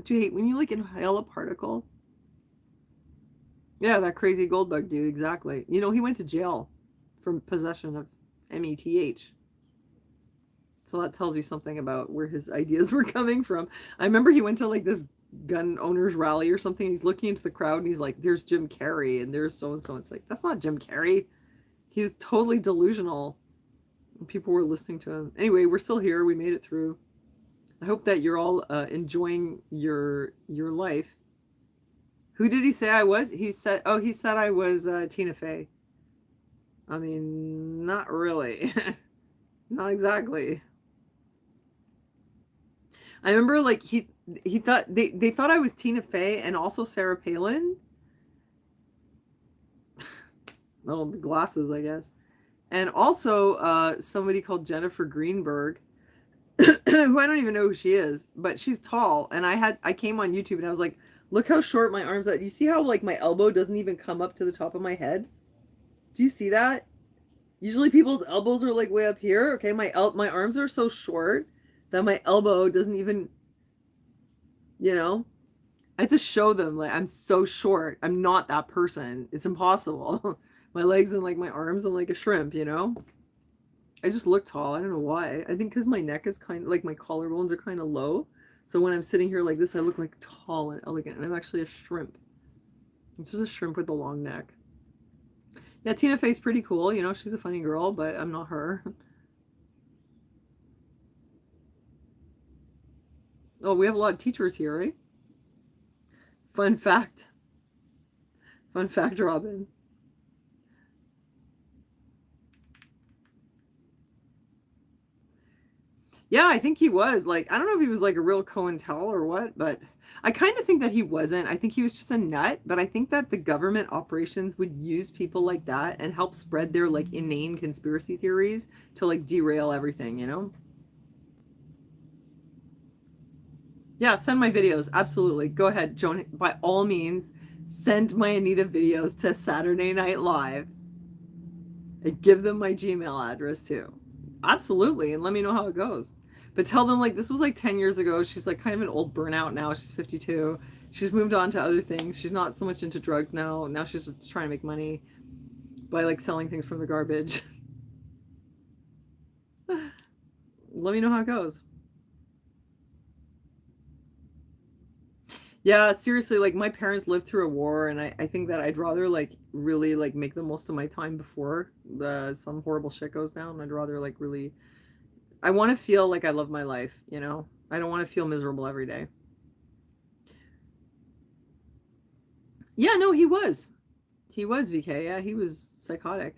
you hate when you like inhale a particle? Yeah, that crazy gold bug dude, exactly. He went to jail for possession of METH. So that tells you something about where his ideas were coming from. I remember he went to like this gun owners rally or something. He's looking into the crowd and he's like, there's Jim Carrey and there's so-and-so. It's like, that's not Jim Carrey. He's totally delusional. And people were listening to him. Anyway, we're still here. We made it through. I hope that you're all enjoying your life. Who did he say I was? He said I was Tina Fey. I mean, not really. Not exactly. I remember like he thought they thought I was Tina Fey and also Sarah Palin. Oh, the glasses, I guess. And also somebody called Jennifer Greenberg, who I don't even know who she is, but she's tall. And I came on YouTube and I was like, look how short my arms are. You see how like my elbow doesn't even come up to the top of my head? Do you see that? Usually people's elbows are like way up here. Okay, my arms are so short that my elbow doesn't even, I have to show them like I'm so short. I'm not that person. It's impossible. My legs and like my arms and like a shrimp. I just look tall. I don't know why. I think because my neck is kind of like my collarbones are kind of low. So when I'm sitting here like this, I look like tall and elegant. And I'm actually a shrimp. I'm just a shrimp with a long neck. Yeah, Tina Fey's pretty cool. She's a funny girl, but I'm not her. Oh, we have a lot of teachers here, right? Fun fact. Fun fact, Robin. Yeah, I think he was. Like, I don't know if he was like a real COINTEL or what, but I kind of think that he wasn't. I think he was just a nut, but I think that the government operations would use people like that and help spread their like inane conspiracy theories to like derail everything. Yeah, send my videos. Absolutely. Go ahead, Joan. By all means, send my Anita videos to Saturday Night Live and give them my Gmail address too. Absolutely. And let me know how it goes. But tell them like this was like 10 years ago. She's like kind of an old burnout now. She's 52. She's moved on to other things. She's not so much into drugs now. Now she's just trying to make money by like selling things from the garbage. Let me know how it goes. Yeah, seriously, like my parents lived through a war, and I think that I'd rather like really like make the most of my time before the some horrible shit goes down. I'd rather like really I want to feel like I love my life, you know? I don't want to feel miserable every day. Yeah, no, he was. He was VK. Yeah, he was psychotic.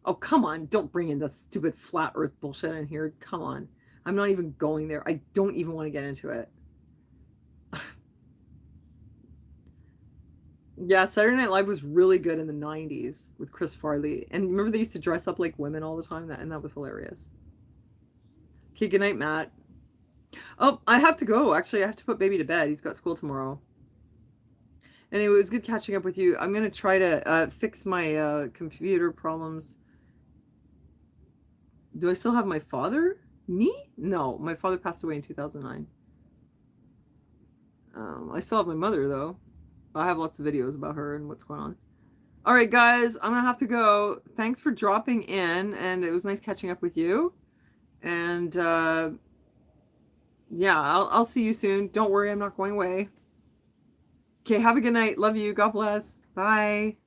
Oh, come on. Don't bring in the stupid flat earth bullshit in here. Come on. I'm not even going there. I don't even want to get into it. Yeah, Saturday Night Live was really good in the 90s with Chris Farley. And remember they used to dress up like women all the time? And that was hilarious. Okay, good night, Matt. Oh, I have to go. Actually, I have to put baby to bed. He's got school tomorrow. Anyway, it was good catching up with you. I'm going to try to fix my computer problems. Do I still have my father? Me? No, my father passed away in 2009. I still have my mother, though. I have lots of videos about her and what's going on. All right, guys, I'm going to have to go. Thanks for dropping in, and it was nice catching up with you. And yeah, I'll see you soon. Don't worry, I'm not going away. Okay, have a good night. Love you. God bless. Bye.